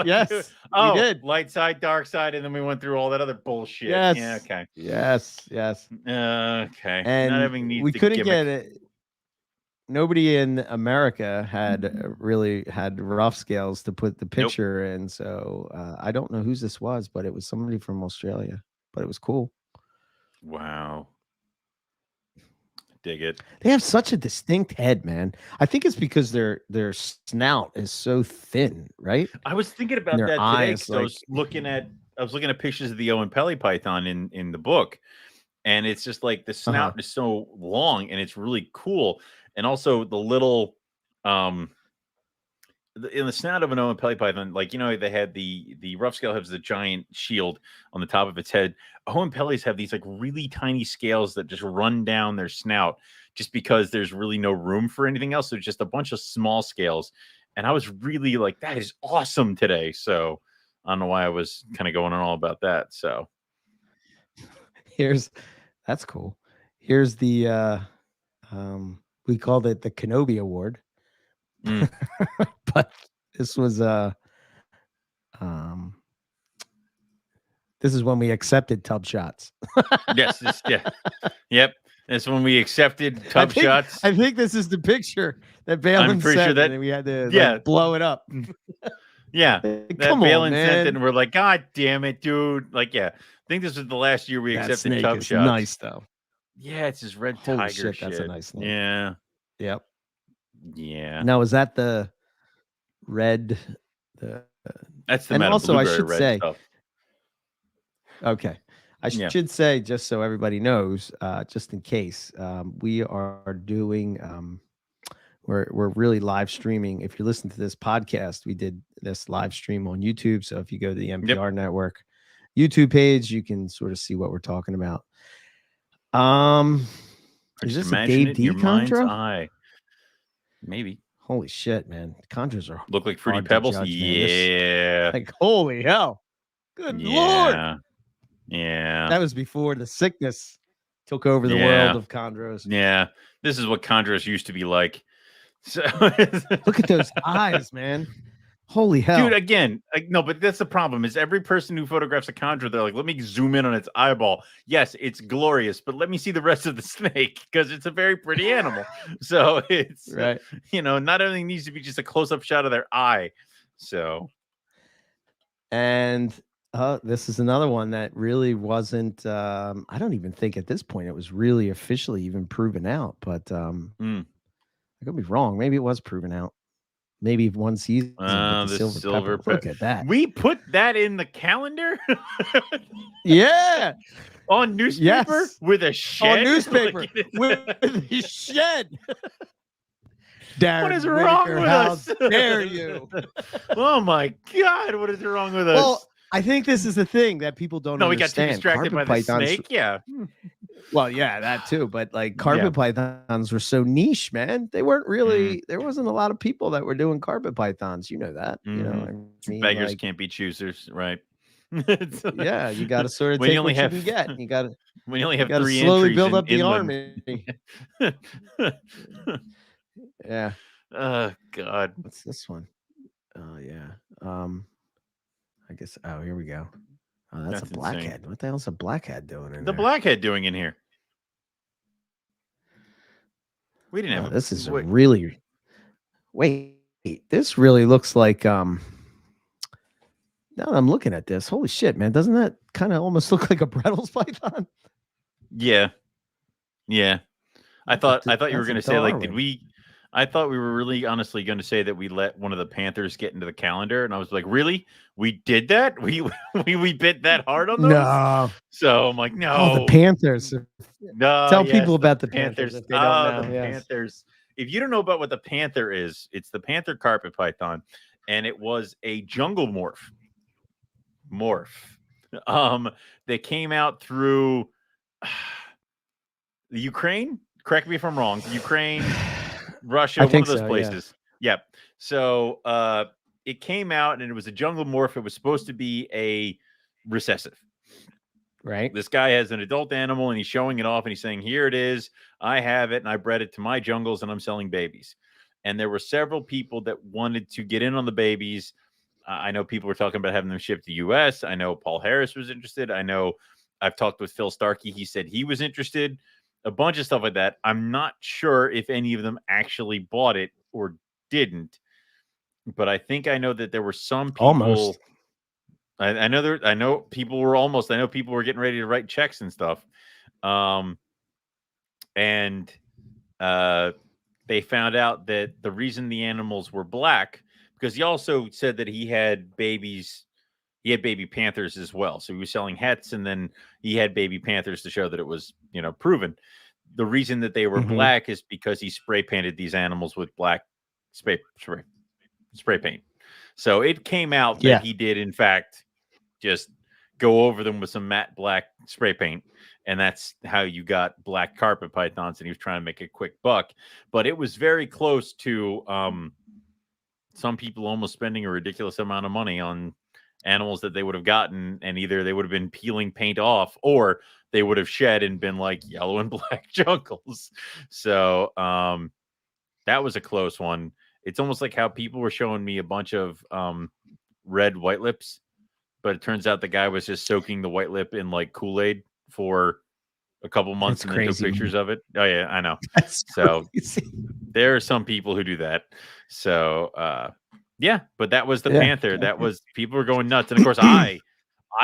Yes. Oh, we did. light side, dark side, and then we went through all that other bullshit. Yes. Yeah, okay. Yes. Okay. And not having needs we to couldn't gimmick. get it. Nobody in America had really had rough scales to put the picture in. So I don't know whose this was, but it was somebody from Australia. But it was cool. Wow. Dig it. They have such a distinct head, man. I think it's because their snout is so thin, right? I was thinking about that today because I was looking at pictures of the Omelette Python in the book, and it's just like the snout is so long and it's really cool. And also the little in the snout of an Omelette Python, like, you know, they had the rough scale has the giant shield on the top of its head. Omelets have these like really tiny scales that just run down their snout just because there's really no room for anything else. So just a bunch of small scales. And I was really like, that is awesome today. So I don't know why I was kind of going on all about that. So that's cool. Here's the we called it the Kenobi Award. But this was this is when we accepted tub shots. Yes, yep. That's when we accepted tub shots. I think this is the picture that Balin sent, sure that, and we had to like, blow it up. Yeah, that Balin sent it, and we're like, God damn it, dude! Like, yeah, I think this was the last year we accepted tub shots. Nice though. Yeah, it's his red Holy tiger shit. shit. That's a nice name. Yeah. Yep. Yeah. Now, is that the red? That's the and also I should red say. stuff. Okay, I should say, just so everybody knows, just in case, we are doing. We're really live streaming. If you listen to this podcast, we did this live stream on YouTube. So if you go to the NPR Network YouTube page, you can sort of see what we're talking about. Is this a Dave D Kondra? Maybe. Holy shit, man! Kondras are look like Fruity Pebbles. Yeah. Like holy hell! Good Lord. Yeah. That was before the sickness took over the world of chondros. Yeah. This is what chondros used to be like. So look at those eyes, man. Holy hell. Dude, again, no, but that's the problem is every person who photographs a chondra, they're like, let me zoom in on its eyeball. Yes, it's glorious, but let me see the rest of the snake because it's a very pretty animal. So it's, right. Not everything needs to be just a close-up shot of their eye. So. And this is another one that really wasn't, I don't even think at this point it was really officially even proven out, but I could be wrong. Maybe it was proven out. Maybe one season, but the silver pepper. Look at that. We put that in the calendar? Yeah. On newspaper? Yes. With a shed? On newspaper. With a shed. Darren what is wrong with us? How dare you? Oh my God. What is wrong with us? Well, I think this is the thing that people don't understand. We got too distracted by the snake? Yeah. Well, yeah, that too. But like carpet pythons were so niche, man. They weren't really, there wasn't a lot of people that were doing carpet pythons. You know that. You know, I mean, beggars can't be choosers, right? Yeah, you got to sort of take what you can get. You got to, when you only have three slowly build up the army. Yeah. Oh God. What's this one? Oh yeah. I guess. Oh, here we go. Oh, that's a blackhead. Insane. What the hell's a blackhead doing in there? Blackhead doing in here? We didn't have. This is really. Wait, this really looks like. Now that I'm looking at this, holy shit, man! Doesn't that kind of almost look like a Brettles python? Yeah, yeah. I thought you were going to say like, did we? I thought we were really honestly going to say that we let one of the Panthers get into the calendar, and I was like, really? We did that? We bit that hard on those? No. So I'm like, no. Oh, the Panthers. No. Tell people about the Panthers. If they don't know. The Panthers. If you don't know about what the Panther is, it's the Panther carpet python, and it was a jungle morph. They came out through the Ukraine. Correct me if I'm wrong. Ukraine. Russia, one of those places. Yeah. Yep. So it came out and it was a jungle morph. It was supposed to be a recessive. Right. This guy has an adult animal and he's showing it off and he's saying, here it is. I have it and I bred it to my jungles and I'm selling babies. And there were several people that wanted to get in on the babies. I know people were talking about having them shipped to the US. I know Paul Harris was interested. I know I've talked with Phil Starkey. He said he was interested. A bunch of stuff like that. I'm not sure if any of them actually bought it or didn't, but I think I know that there were some people. Almost. I know people were almost. I know people were getting ready to write checks and stuff, and they found out that the reason the animals were black because he also said that he had babies. He had baby panthers as well. So he was selling hets and then he had baby panthers to show that it was, proven. The reason that they were black is because he spray painted these animals with black spray paint. So it came out that he did, in fact, just go over them with some matte black spray paint. And that's how you got black carpet pythons. And he was trying to make a quick buck. But it was very close to some people almost spending a ridiculous amount of money on animals that they would have gotten, and either they would have been peeling paint off or they would have shed and been like yellow and black jungles. So that was a close one. It's almost like how people were showing me a bunch of red white lips, but it turns out the guy was just soaking the white lip in like Kool-Aid for a couple months and then took pictures of it. Oh yeah, I know. That's so crazy. There are some people who do that. So yeah, but that was the Panther. That was, people were going nuts. And of course, I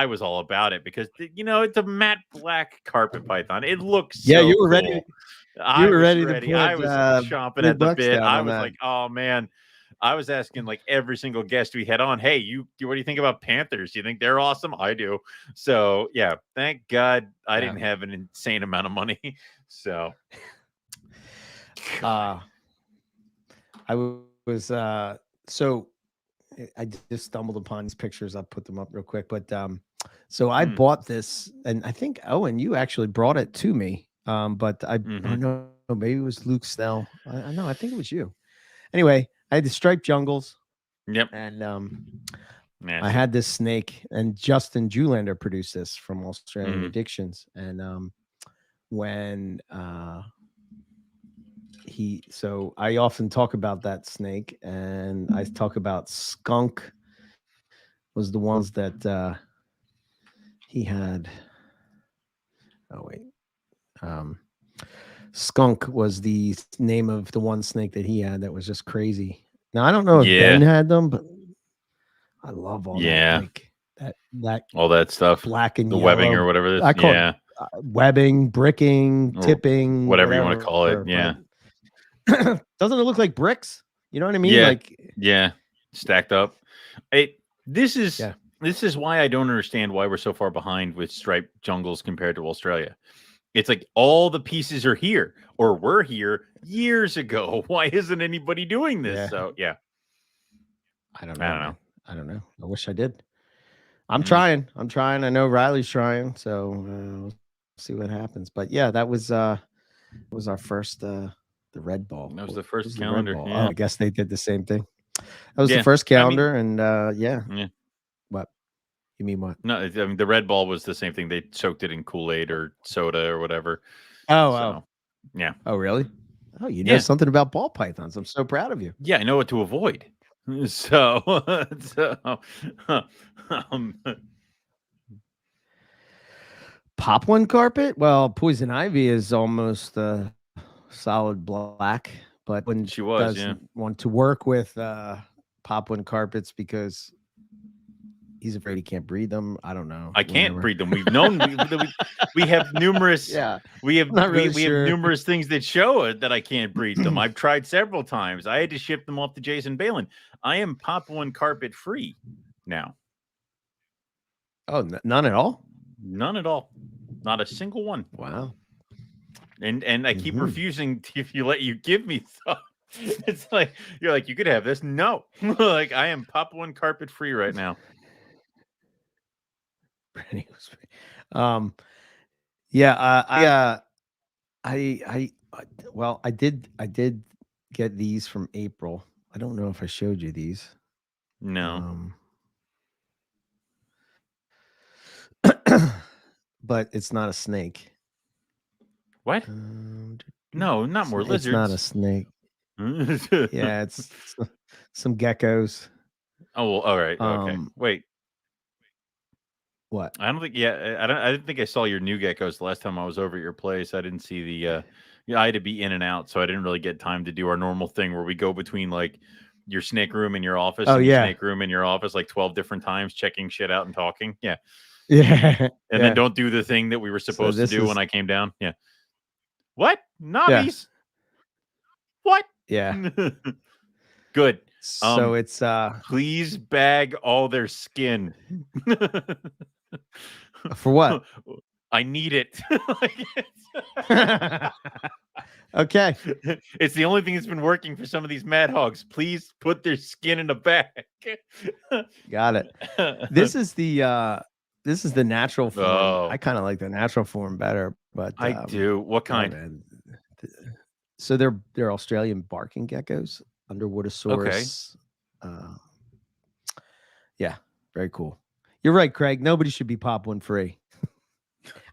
was all about it because, it's a matte black carpet python. It looks so you were cool. ready. You were ready to put, I was chomping at the bit. I was like, oh man. I was asking like every single guest we had on, hey, what do you think about Panthers? Do you think they're awesome? I do. So yeah, thank God I didn't have an insane amount of money. So I was so I just stumbled upon these pictures. I'll put them up real quick. But so I bought this, and I think Owen, you actually brought it to me. But I don't know, maybe it was Luke Snell. I think it was you. Anyway, I had the striped jungles. Yep. And I had this snake, and Justin Julander produced this from Australian Addictions. And when so I often talk about that snake, and I talk about skunk was the ones that he had. Oh wait, um, skunk was the name of the one snake that he had that was just crazy. Now I don't know if Ben had them, but I love all that, like that all that stuff, black and the yellow webbing or whatever. I call it webbing, bricking, or tipping, whatever you want to call it. Yeah. Doesn't it look like bricks? You know what I mean? Yeah. Like stacked up. This is why I don't understand why we're so far behind with striped jungles compared to Australia. It's like all the pieces are here or were here years ago. Why isn't anybody doing this? So I don't know. I wish I did. I'm trying. I know Riley's trying, so we'll see what happens. But yeah, that was our first the red ball. That was the first calendar. Oh, I guess they did the same thing. That was the first calendar, and What? You mean what? No, I mean the red ball was the same thing. They soaked it in Kool-Aid or soda or whatever. Oh. Oh, really? Oh, you know something about ball pythons. I'm so proud of you. Yeah, I know what to avoid. So pop one carpet. Well, poison ivy is almost solid black, but when she was, doesn't want to work with pop one carpets because he's afraid he can't breed them. I don't know. I can't breed them. We've known we have numerous. We have numerous things that show that I can't breed them. I've tried several times. I had to ship them off to Jason Balin. I am pop one carpet free now. Oh, none at all. None at all. Not a single one. Wow. And I keep refusing to let you give me stuff. It's like you're like you could have this. No, like I am pop one carpet free right now. I did get these from April. I don't know if I showed you these. No. But it's not a snake. What? No, not more lizards. It's not a snake. Yeah, it's some geckos. Oh, well, all right. Okay. Wait. What? I don't think. Yeah, I didn't think I saw your new geckos the last time I was over at your place. I didn't see the. I had to be in and out, so I didn't really get time to do our normal thing where we go between like your snake room and your office. Your snake room and your office like 12 different times, checking shit out and talking. Yeah. Yeah. And then don't do the thing that we were supposed to do when I came down. Yeah. What? Nobbies? What? Yeah. Good. So it's please bag all their skin. For what? I need it. Okay. It's the only thing that's been working for some of these mad hogs. Please put their skin in a bag. Got it. This is the natural form. Oh. I kind of like the natural form better, but I do. What kind? So they're Australian barking geckos, Underwoodosaurus. Okay. Yeah, very cool. You're right, Craig. Nobody should be pop one free.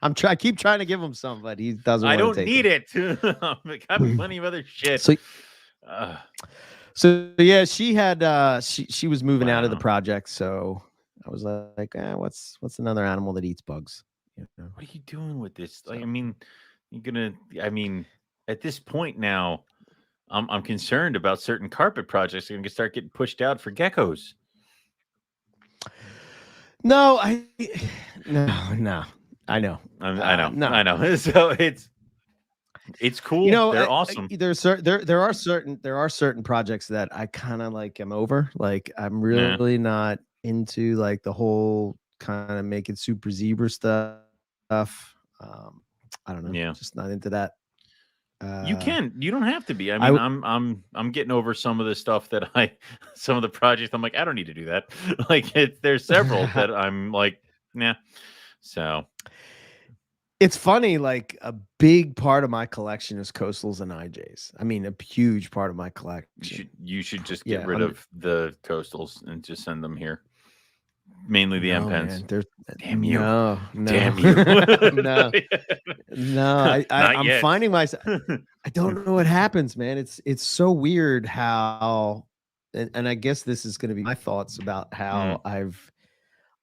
I keep trying to give him some, but he doesn't. I don't need it. I got plenty of other shit. So yeah, she had she was moving out of the project, so I was like, what's another animal that eats bugs? You know? What are you doing with this? Like, I mean, at this point now, I'm concerned about certain carpet projects that are going to start getting pushed out for geckos. No, I know. I know. So it's cool. You know, they're awesome. There are certain projects that I kind of like am over. Like I'm really not into like the whole kind of make it super zebra stuff. I don't know. Yeah, just not into that. You don't have to be. I mean, I'm getting over some of the stuff that some of the projects I'm like, I don't need to do that. Like there's several that I'm like, nah. So it's funny, like a big part of my collection is coastals and IJs. I mean, a huge part of my collection. You should just get rid of the coastals and just send them here. mainly the M No, pens. man. There's Damn you. no. Damn you. No. No, Not I'm yet. finding myself. I don't know what happens, man. It's so weird how, and I guess this is going to be my thoughts about how I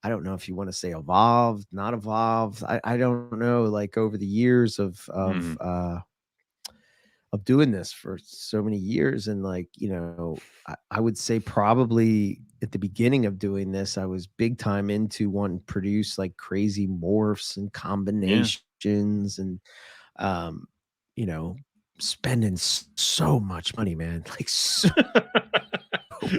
don't know if you want to say evolved, not evolved. I don't know. Like over the years of doing this for so many years, and like I would say probably at the beginning of doing this, I was big time into wanting to produce like crazy morphs and combinations and um, you know, spending so much money, man. Like so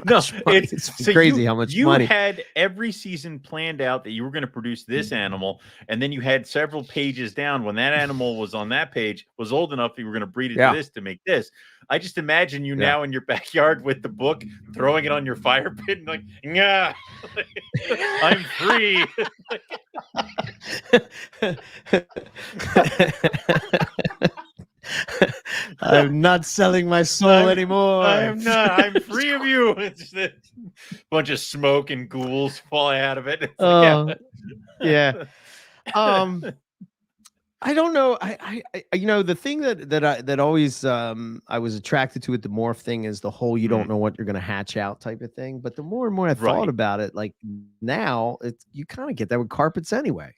No, much money. It's so crazy how much you money. had every season planned out that you were going to produce this animal, and then you had several pages down when that animal was on that page was old enough you were going to breed it to this to make this. I just imagine you now in your backyard with the book, throwing it on your fire pit, and like, yeah, I'm free. I'm not selling my soul anymore. I am not. I'm free of you. It's just a bunch of smoke and ghouls falling out of it. It's like, yeah. I don't know. I the thing that always I was attracted to with the morph thing is the whole you don't know what you're gonna hatch out type of thing. But the more and more I thought about it, like now it's you kind of get that with carpets anyway.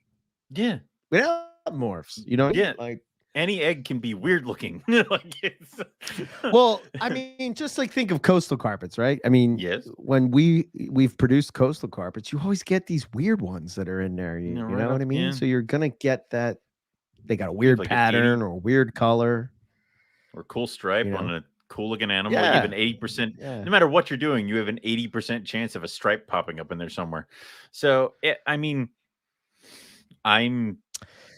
Yeah. Without morphs, Yeah. like any egg can be weird looking. Well, I mean, just like think of coastal carpets, right? I mean, yes. When we've produced coastal carpets, you always get these weird ones that are in there. You know what I mean? So you're gonna get that they got a weird pattern or a weird color or cool stripe on a cool looking animal. Yeah. You have an 80%. No matter what you're doing, you have an 80% chance of a stripe popping up in there somewhere. So I mean, I'm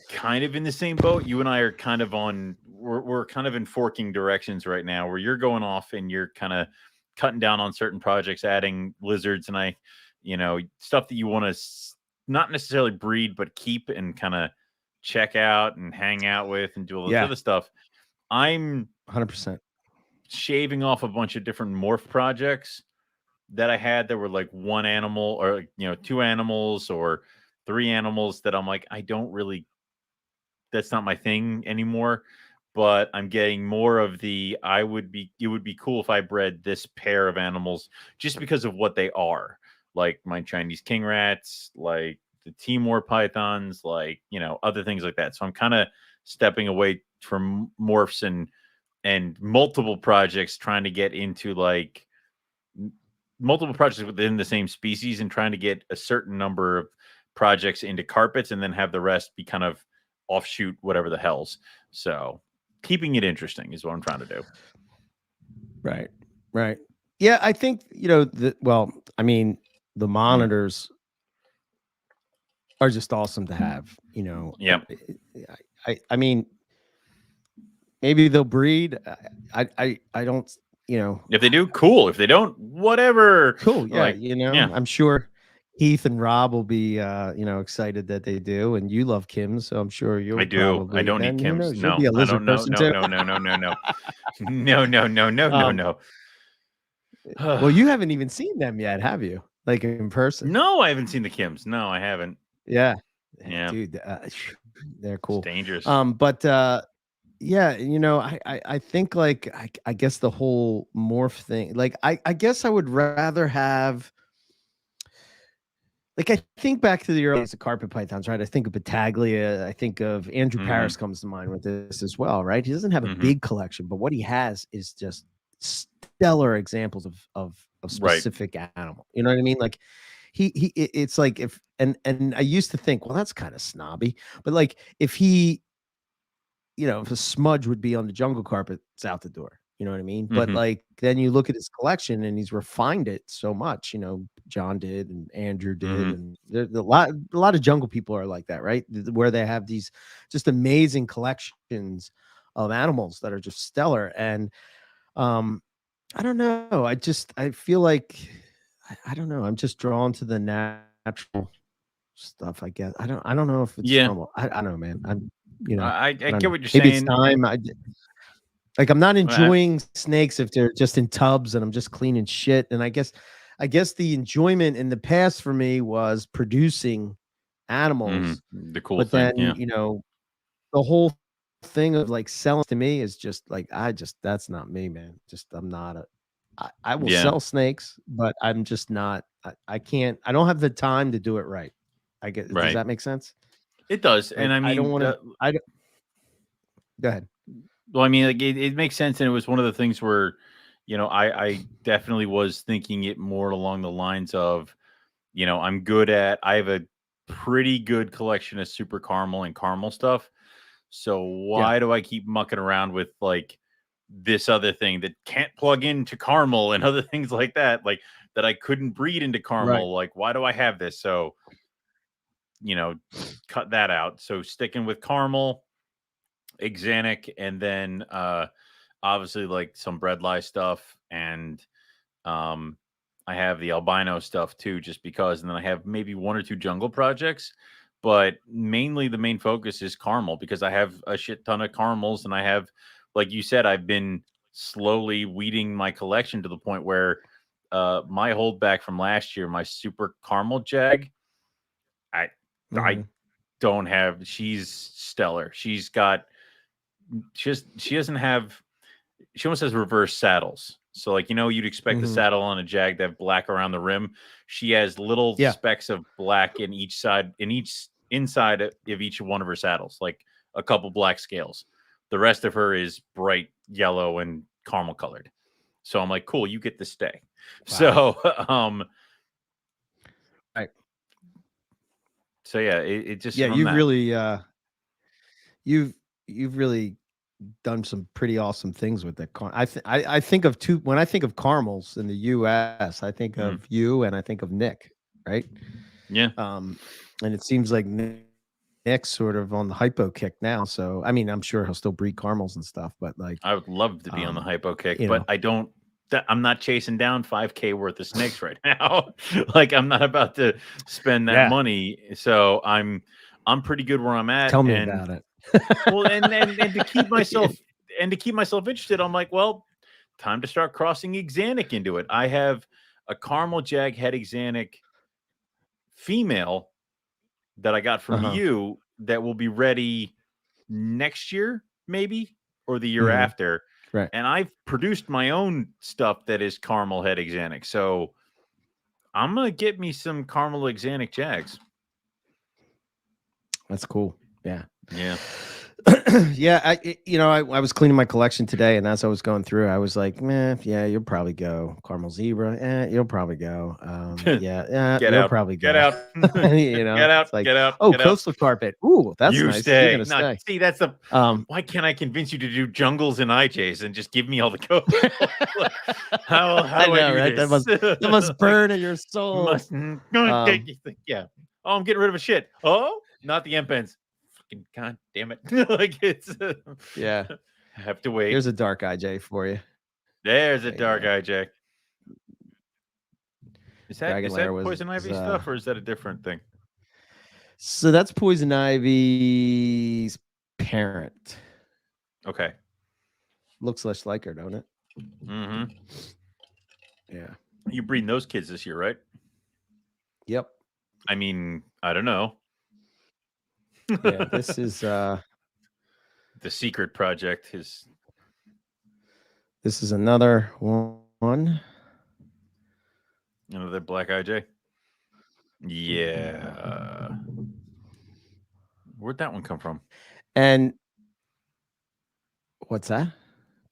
kind of in the same boat. You and I are kind of we're kind of in forking directions right now, where you're going off and you're kind of cutting down on certain projects, adding lizards and stuff that you want to not necessarily breed but keep and kind of check out and hang out with and do all this other stuff. I'm 100% shaving off a bunch of different morph projects that I had that were like one animal or two animals or three animals that I'm like, that's not my thing anymore. But I'm getting more of it would be cool if I bred this pair of animals just because of what they are. Like my Chinese king rats, like the Timor pythons, like, other things like that. So I'm kind of stepping away from morphs and multiple projects, trying to get into like multiple projects within the same species and trying to get a certain number of projects into carpets and then have the rest be kind of offshoot whatever the hell's. So keeping it interesting is what I'm trying to do. Right. Yeah, I think the monitors are just awesome to have. Yeah. I mean, maybe they'll breed. I don't. If they do, cool. If they don't, whatever. Cool. Yeah. I'm sure Heath and Rob will be, excited that they do, and you love Kim's, so I'm sure you'll. I do. Probably, I don't eat Kim's. No, be a lizard I person don't. too. No. Well, you haven't even seen them yet, have you? Like in person? No, I haven't seen the Kims. No, I haven't. Yeah, dude, they're cool. It's dangerous. But yeah, I think like I guess the whole morph thing, like I guess I would rather have. Like, I think back to the early days of carpet pythons, right? I think of Battaglia. I think of Andrew Paris comes to mind with this as well, right? He doesn't have a big collection, but what he has is just stellar examples of specific animal. You know what I mean? Like it's like if and I used to think, well, that's kind of snobby, but like if he, if a smudge would be on the jungle carpet, it's out the door. You know what I mean? But like then you look at his collection and he's refined it so much. John did and Andrew did, and there's a lot of jungle people are like that, right? Where they have these just amazing collections of animals that are just stellar. And I don't know. I feel like I don't know. I'm just drawn to the natural stuff, I guess. I don't know if it's normal. I don't know, man. I get what you're Maybe saying. It's time. I'm not enjoying snakes if they're just in tubs and I'm just cleaning shit. And I guess I guess the enjoyment in the past for me was producing animals, The cool but thing, then the whole thing of like selling to me is just like that's not me, man. Just I'm not a. I will yeah. sell snakes, but I'm just not. I can't. I don't have the time to do it right. I get. Does Right. that make sense? It does, and Like I I don't mean, want to. I don't. Go ahead. well, I mean, like it makes sense, and it was one of the things where, I definitely was thinking it more along the lines of, I have a pretty good collection of super caramel and caramel stuff. So Yeah. why do I keep mucking around with like this other thing that can't plug into caramel and other things like that that I couldn't breed into Right. caramel? Like, why do I have this? So, cut that out. So sticking with caramel, Exanic, and then obviously like some breadlie stuff, and I have the albino stuff too, just because, and then I have maybe one or two jungle projects, but mainly the main focus is caramel because I have a shit ton of caramels, and I have, like you said, I've been slowly weeding my collection to the point where my holdback from last year, my super caramel jag, I Mhm. don't have. She's stellar. She doesn't have. She almost has reverse saddles. So like, you'd expect the Mhm. saddle on a jag to have black around the rim. She has little Yeah. specks of black in each side, in each inside of each one of her saddles, like a couple black scales. The rest of her is bright yellow and caramel colored. So I'm like, cool, you get to stay. Wow. So Right. so yeah, it just Yeah. from You've that. really you've you've really done some pretty awesome things with that. I think of two when I think of caramels in the U.S. I think Mm, of you and I think of Nick, right? yeah. And it seems like Nick's sort of on the hypo kick now. So I mean, I'm sure he'll still breed caramels and stuff, but like, I would love to be on the hypo kick, you but know, I don't. I'm not chasing down 5K worth of snakes right now. Like I'm not about to spend that yeah. money. So I'm pretty good where I'm at. Tell me And about it. well, and to keep myself interested, I'm like, well, time to start crossing Exanic into it. I have a caramel jag head Exanic female that I got from Uh-huh. you that will be ready next year, maybe, or the year Hmm. after. Right. And I've produced my own stuff that is caramel head Exanic. So I'm gonna get me some caramel Exanic jags. That's cool. Yeah. Yeah. Yeah, I was cleaning my collection today, and as I was going through, I was like, "Man, yeah, you'll probably go caramel zebra. You'll probably go. Yeah, Get you'll out. probably Get go. out. Get out. It's like, Get out. oh, Get out. coastal carpet. Ooh, that's You nice. You're stay. gonna Not stay. see, that's the Um, why can't I convince you to do jungles and IJs and just give me all the coastal? Like, how I do I know, do right? this? That must Like, burn in your soul. yeah. Oh, I'm getting rid of a shit. Oh, not the M pens. Fucking god damn it. Like it's Yeah. have to wait. Here's a dark IJ for you. There's a There you dark go. IJ. Is Dragon Lair that was poison ivy stuff or is that a different thing? so that's poison ivy's parent. Okay. Looks less like her, don't it? Mm-hmm. Yeah. You're breeding those kids this year, right? Yep. I mean, I don't know. Yeah, this is the secret project is another one. another black IJ. Yeah. Where'd that one come from? And what's that?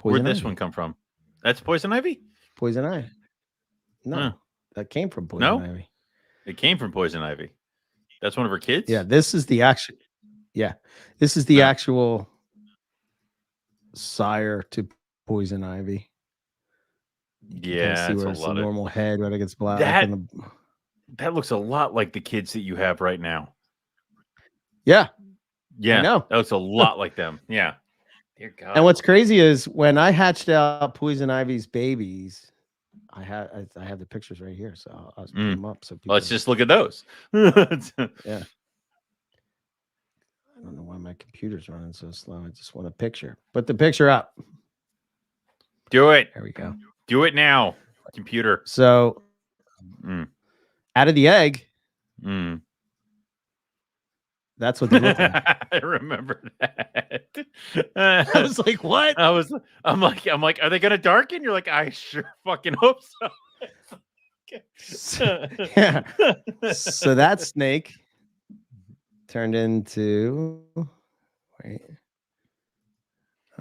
Where'd this one come from? That's poison ivy? Poison ivy. No, Huh. that came from poison ivy. It came from poison ivy. That's one of her kids? Yeah, this is the actual. Yeah, this is the actual sire to poison ivy. You Yeah, can see where it's a normal head, where it gets black. That looks a lot like the kids that you have right now. Yeah. Yeah. I know. That looks a lot like them. Yeah. Dear God. And what's crazy is when I hatched out poison ivy's babies, I have the pictures right here, so I'll put them up. So people, let's just look at those. Yeah. I don't know why my computer's running so slow. I just want a picture. Put the picture up. Do it. There we go. Do it now, computer. So Out of the egg. Mm. That's what they look like. I remember that. I was like, what? I'm like, are they gonna darken? You're like, I sure fucking hope so. Yeah. So that snake turned into wait.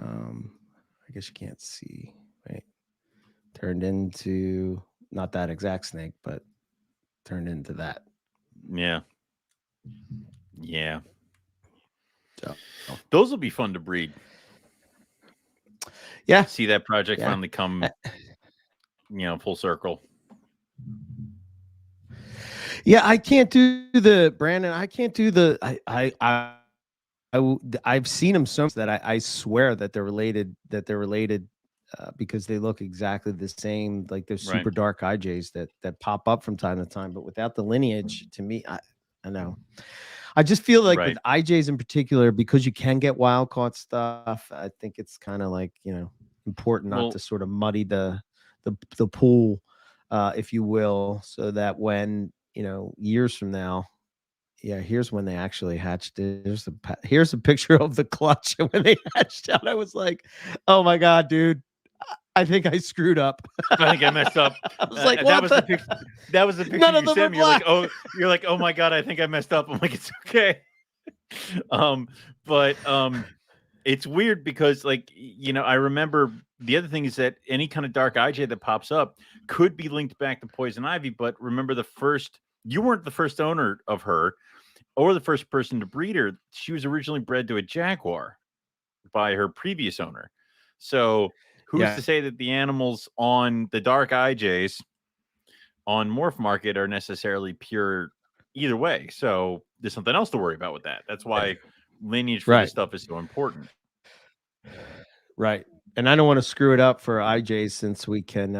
I guess you can't see. Wait. Turned into not that exact snake, but turned into that. Yeah. Yeah. So, those will be fun to breed. Yeah. See that project finally come, full circle. Yeah, I can't do the Brandon. I can't do the. I've seen them so much that I swear that they're related. Because they look exactly the same. Like they're super dark IJs that pop up from time to time, but without the lineage, to me, I know. I just feel like with IJs in particular, because you can get wild caught stuff. I think it's kind of like important not to sort of muddy the pool, if you will, so that when years from now. Yeah, here's when they actually hatched. Here's a picture of the clutch when they hatched out. I was like, "Oh my god, dude! I think I screwed up. I think I messed up." I was like, "What?" That was the picture None of you them sent me. black. You're like, "Oh my god, I think I messed up." I'm like, "It's okay." But it's weird because, I remember the other thing is that any kind of dark IJ that pops up could be linked back to poison ivy. But remember, you weren't the first owner of her or the first person to breed her. She was originally bred to a jaguar by her previous owner. So who's to say that the animals on the dark IJs on Morph Market are necessarily pure either way? So there's something else to worry about with that. That's why lineage for this stuff is so important. Right. And I don't want to screw it up for IJs since we can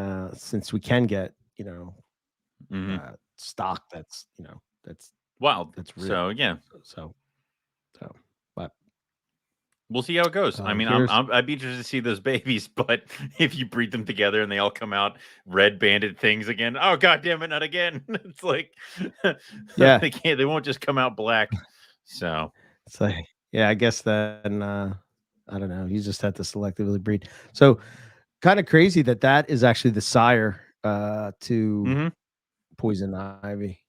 get, stock that's wild. That's real. So yeah. So but we'll see how it goes. I mean, I'd be interested to see those babies, but if you breed them together and they all come out red banded things again, oh god damn it, not again. It's like they won't just come out black. So it's like, I guess then I don't know. You just have to selectively breed. So kind of crazy that is actually the sire to poison ivy.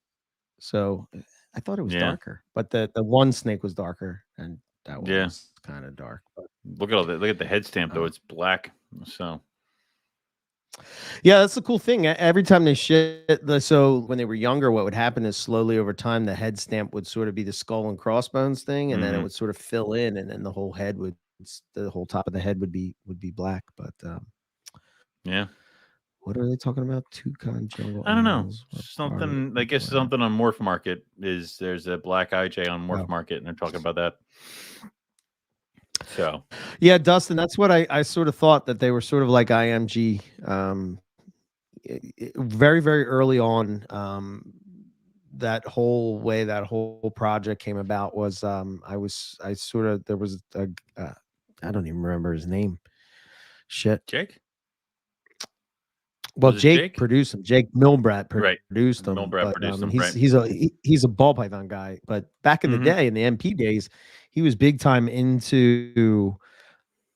So I thought it was darker, but the one snake was darker, and that one was kind of dark. But look at all that. Look at the head stamp though; it's black. So yeah, that's the cool thing. Every time they so when they were younger, what would happen is slowly over time, the head stamp would sort of be the skull and crossbones thing, and then it would sort of fill in, and then the whole top of the head would be black. But what are they talking about? Toucan jungle. I don't know. Something. I guess something on Morph Market is there's a black IJ on Morph Market, and they're talking about that. So yeah, Dustin, that's what I sort of thought, that they were sort of like IMG. Very, very early on, that whole project came about was there was I don't even remember his name. Shit. Jake? Well, Jake produced him. Jake Milbrat produced him. Milbrat produced him. He's a ball python guy. But back in the day, in the MP days, he was big time into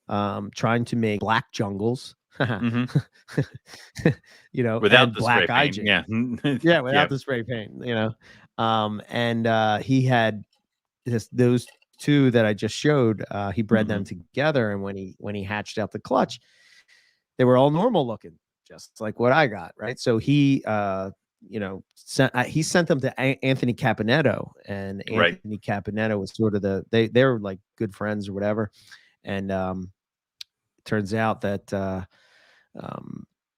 trying to make black jungles. Without and the black spray paint. Yeah, without the spray paint. And he had those two that I just showed. He bred them together, and when he hatched out the clutch, they were all normal looking, just like what I got, right? So he sent them to Anthony Caponetto, and Anthony Caponetto was sort of they were like good friends or whatever. And turns out that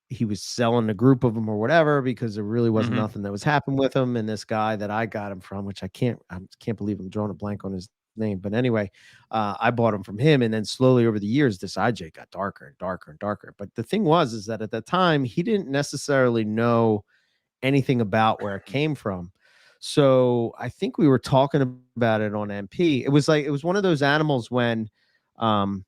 he was selling a group of them or whatever, because there really wasn't nothing that was happening with him. And this guy that I got him from, which I can't believe I'm drawing a blank on his name, but anyway, I bought him from him, and then slowly over the years, this IJ got darker and darker and darker. But the thing is that at the time, he didn't necessarily know anything about where it came from. So I think we were talking about it on MP. It was one of those animals when I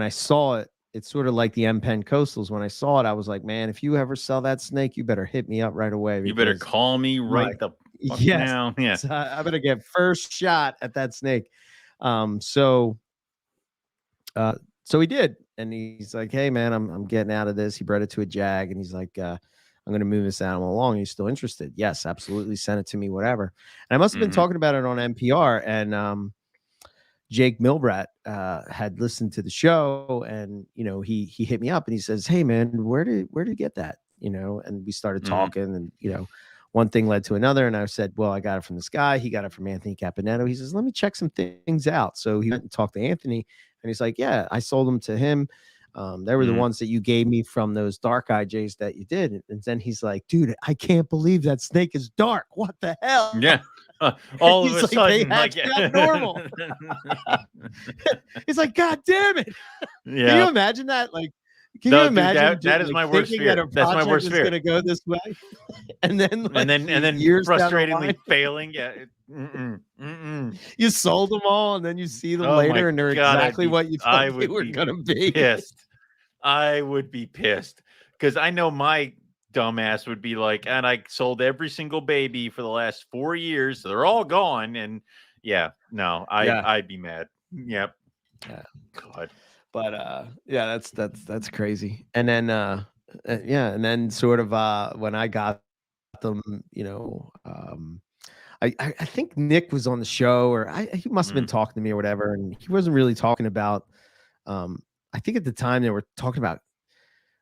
saw it, it's sort of like the M Pen coastals. When I saw it, I was like, man, if you ever sell that snake, you better hit me up right away. You better call me right the fuck now. Yeah. So I better get first shot at that snake. So he did, and he's like, hey man, I'm getting out of this. He bred it to a jag, and he's like, I'm going to move this animal along. Are you still interested? Yes, absolutely. Send it to me, whatever. And I must have been talking about it on NPR, and Jake Milbrat had listened to the show, and he hit me up and he says, hey man, where did you get that? And we started talking, and one thing led to another, and I said, well, I got it from this guy. He got it from Anthony Caponetto. He says, let me check some things out. So he went and talked to Anthony, and he's like, yeah, I sold them to him. They were the ones that you gave me from those dark IJs that you did. And then he's like, dude, I can't believe that snake is dark. What the hell? Yeah. All of a sudden, like, normal. He's like, God damn it. Yeah. Can you imagine that? Like, can you imagine that is my worst fear. That's my worst fear. Going to go this way, and then years frustratingly failing. Yeah. You sold them all, and then you see them later, and they're exactly what you thought they were going to be. Pissed. I would be pissed because I know my dumbass would be like, and I sold every single baby for the last 4 years. So they're all gone, and I'd be mad. Yep. Yeah. God. But that's crazy. And then and then sort of when I got them, I think Nick was on the show, or he must have been talking to me or whatever, and he wasn't really talking about I think at the time they were talking about,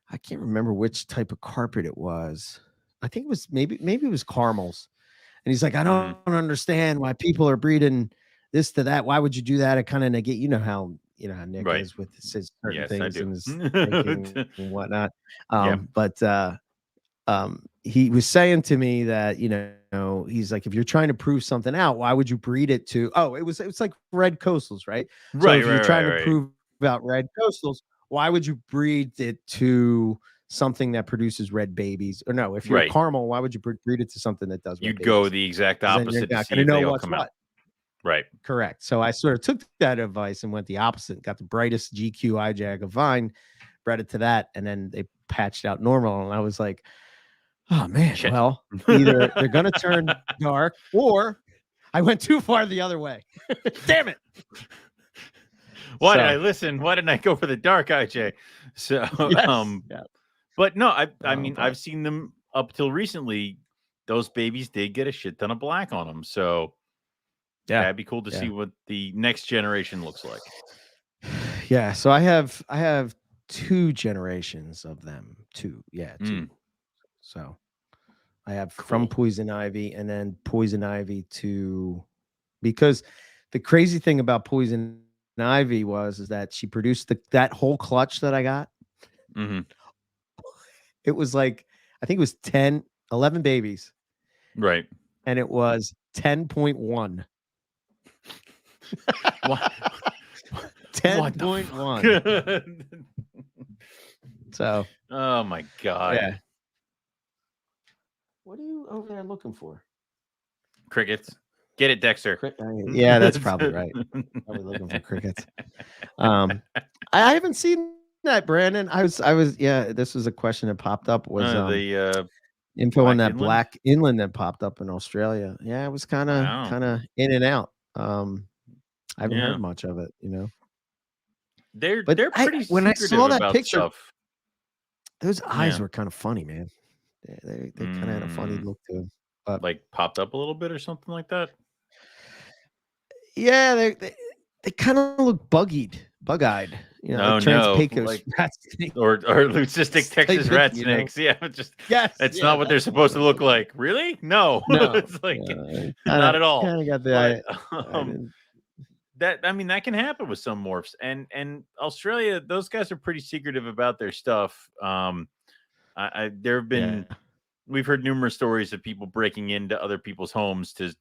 I can't remember which type of carpet it was. I think it was maybe it was caramels. And he's like, I don't understand why people are breeding this to that. Why would you do that? It kind of negate, how Nick is with his certain things and his thinking and whatnot. But he was saying to me that, he's like, if you're trying to prove something out, why would you breed it to? Oh, it's like red coastals, right? So if you're trying to prove about red coastals, why would you breed it to something that produces red babies? Or no, if you're caramel, why would you breed it to something that does red You'd babies? go the exact opposite to see if they all come out. Right. Correct. So I sort of took that advice and went the opposite. Got the brightest GQ IJAG of Vine, bred it to that, and then they patched out normal. And I was like, oh man, well, either they're gonna turn dark, or I went too far the other way. Damn it. Why did I listen? Why didn't I go for the dark IJ? So but no, I mean, I've seen them up till recently. Those babies did get a shit ton of black on them. So that'd be cool to see what the next generation looks like. Yeah, so I have 2 generations of them. 2. So I have from Poison Ivy, and then Poison Ivy to, because the crazy thing about Poison Ivy is that she produced that whole clutch that I got. It was like, I think it was 11 babies. Right. And it was 10.1. 10.1. So, oh my God. Yeah. What are you over there looking for? Crickets. Get it, Dexter. Yeah, that's probably right. Probably looking for crickets. I haven't seen that, Brandon. I was this was a question that popped up, was the info on that black inland that popped up in Australia. Yeah, it was kind of in and out. I haven't heard much of it, They're pretty when I saw that picture, stuff. Those eyes were kind of funny, man. They kind of had a funny look to them. But like popped up a little bit or something like that. Yeah, they kind of look bug-eyed. Pecos like rat snake. or leucistic Texas rat snakes. Yeah, that's not what they're supposed to look like. Really? No. It's like not at all. Kind of got the that can happen with some morphs, and Australia, those guys are pretty secretive about their stuff. There have been we've heard numerous stories of people breaking into other people's homes to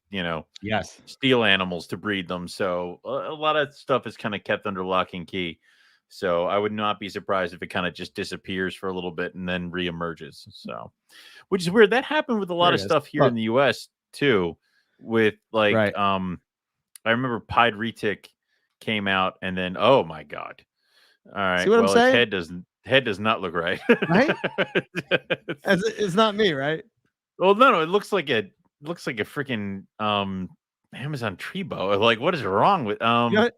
steal animals to breed them. So a lot of stuff is kind of kept under lock and key. So I would not be surprised if it kind of just disappears for a little bit and then reemerges. So, which is weird. That happened with a lot of stuff here in the U.S. too. With like, I remember Pied Retic came out, and then oh my god, All right. See what I'm Well, its saying? head does not look right. Right? It's not me, right? Well, no, it looks like a freaking Amazon tree boa. Like, what is wrong with You know,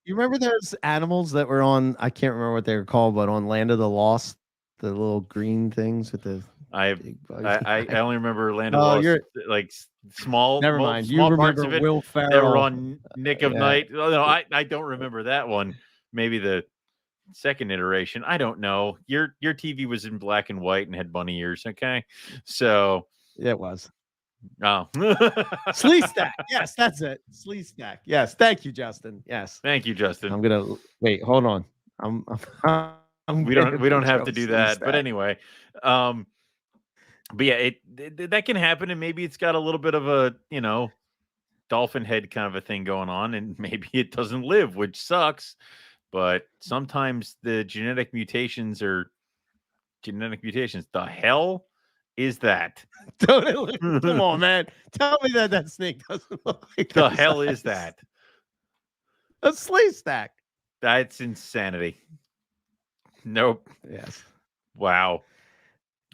you remember those animals that were on? I can't remember what they were called, but on Land of the Lost, the little green things with the big bugs. I only remember Land of Oh, Lost, you're like small never mind. You small parts remember of it Will that were Ferrell? on Nick of Yeah. Night. Oh, no, I don't remember that one. Maybe the second iteration. I don't know. Your TV was in black and white and had bunny ears. Okay, so It was oh, Slee Stack. Yes, that's it. Slee Stack. Yes, thank you, Justin. Yes, thank you, Justin. I'm gonna wait. Hold on. We don't have to do that. But anyway, but yeah, that can happen, and maybe it's got a little bit of a dolphin head kind of a thing going on, and maybe it doesn't live, which sucks. But sometimes the genetic mutations are genetic mutations. The hell is that? Come on, man. Tell me that snake doesn't look like the hell is that? A Slee Stack. That's insanity. Nope. Yes. Wow.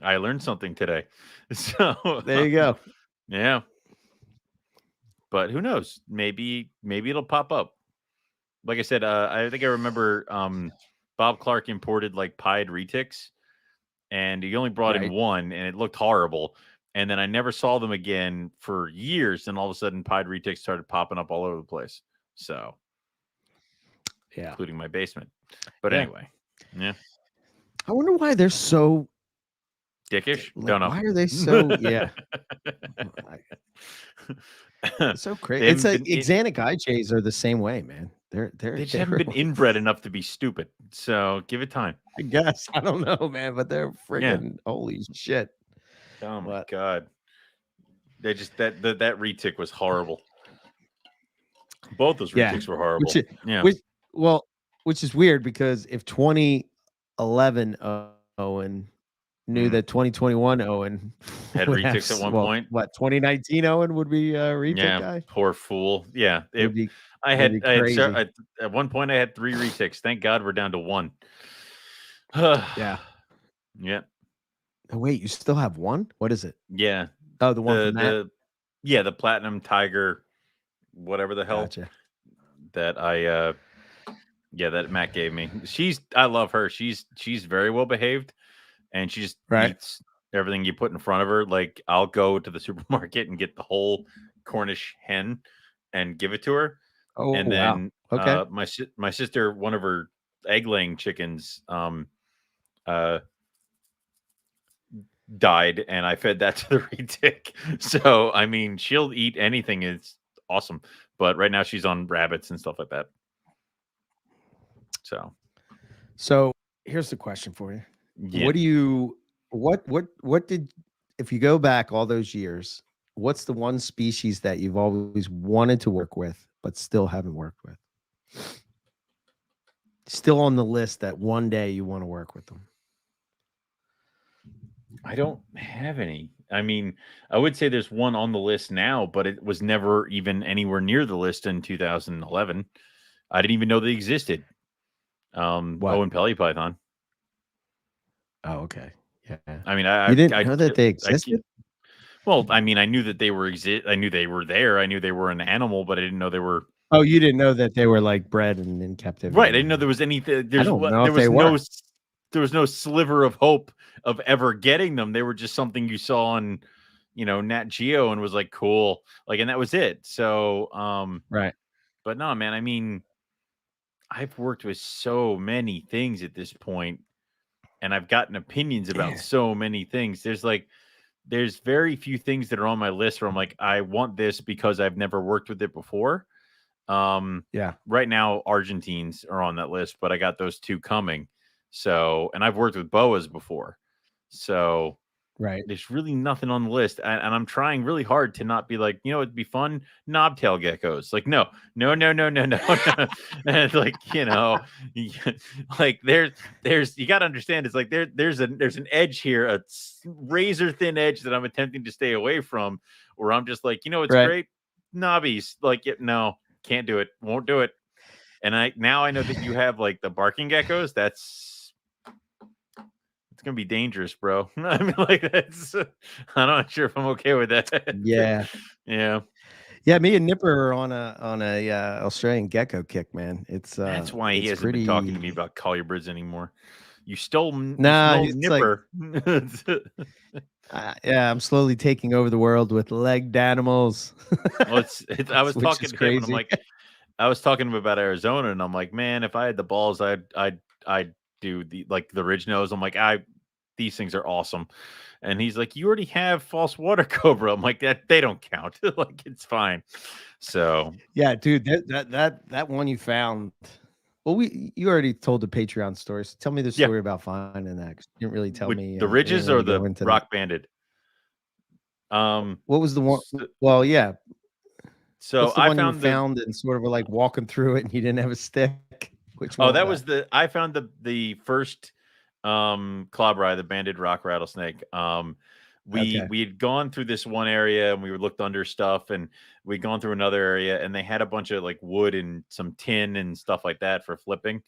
I learned something today. So there you go. Yeah. But who knows? Maybe it'll pop up. Like I said, I think I remember Bob Clark imported like pied retics, and he only brought in one, and it looked horrible. And then I never saw them again for years. And all of a sudden, pied retics started popping up all over the place. So, yeah, including my basement. But anyway, yeah. I wonder why they're so dickish. Like, Don't know. Why are they so? Yeah. It's so crazy. It's like Xanic IJs are the same way, man. They just haven't been inbred enough to be stupid. So give it time. I guess. I don't know, man, but they're freaking holy shit. Oh my god. They just that retic was horrible. Both those retics were horrible. Which is weird because if 2011 Owen knew that 2021 Owen had retics at one point. What 2019 Owen would be a retic guy? Poor fool. Yeah, at one point I had 3 retics. Thank God we're down to 1. Yeah. Yeah. Oh, wait, you still have one? What is it? Yeah. Oh, the one from the platinum tiger, whatever the hell that that Matt gave me. I love her. She's very well behaved. And she just eats everything you put in front of her. Like, I'll go to the supermarket and get the whole Cornish hen and give it to her. Oh, and then okay. My sister, one of her egg-laying chickens, died, and I fed that to the retic. So, I mean, she'll eat anything. It's awesome. But right now she's on rabbits and stuff like that. So here's the question for you. Yeah. What did, if you go back all those years, what's the one species that you've always wanted to work with but still haven't worked with? Still on the list that one day you want to work with them. I don't have any. I mean, I would say there's one on the list now, but it was never even anywhere near the list in 2011. I didn't even know they existed. Omelette Python. Oh, okay. Yeah. I mean, you didn't know that they existed? Well, I mean, I knew that they were I knew they were there. I knew they were an animal, but I didn't know they were. Oh, you didn't know that they were like bred and in captivity. Right. I didn't know there was anything. There was no sliver of hope of ever getting them. They were just something you saw on, Nat Geo and was like, cool. Like, and that was it. So, right. But no, man, I mean, I've worked with so many things at this point, and I've gotten opinions about so many things. There's very few things that are on my list where I'm like, I want this because I've never worked with it before. Right now, Argentines are on that list, but I got those 2 coming. So, and I've worked with boas before. So, there's really nothing on the list. And I'm trying really hard to not be like, it'd be fun. Knobtail geckos. Like, no. And like, like there's, you got to understand, it's like there's an edge here, a razor thin edge that I'm attempting to stay away from, where I'm just like, it's great. Knobbies. Like, no, can't do it. Won't do it. And I know that you have like the barking geckos. It's gonna be dangerous, bro. I mean, like I'm not sure if I'm okay with that. Yeah. Yeah. Yeah, me and Nipper are on a Australian gecko kick, man. That's why he It's hasn't been talking to me pretty. about colibrids anymore. You stole Nah, it's like Nipper. yeah, I'm slowly taking over the world with legged animals. Well, I was Which talking is to him and I'm crazy. like, I was talking to him about Arizona and I'm like, man, if I had the balls, I'd do the ridge nose. I'm like, these things are awesome. And he's like, you already have false water cobra. I'm like, that they don't count. Like it's fine. So Yeah, dude, that one you found. Well, you already told the Patreon story. So tell me the yeah, story about finding that. 'Cause you didn't really tell with me. the You didn't ridges or really the go into that. rock banded. Um, What was the one? so, Well, yeah. so What's the I one you found the found and sort of were like walking through it and you didn't have a stick? Which one was that that? was I found the first clobri, the banded rock rattlesnake. Okay. We had gone through this one area and we looked under stuff and we'd gone through another area and they had a bunch of like wood and some tin and stuff like that for flipping.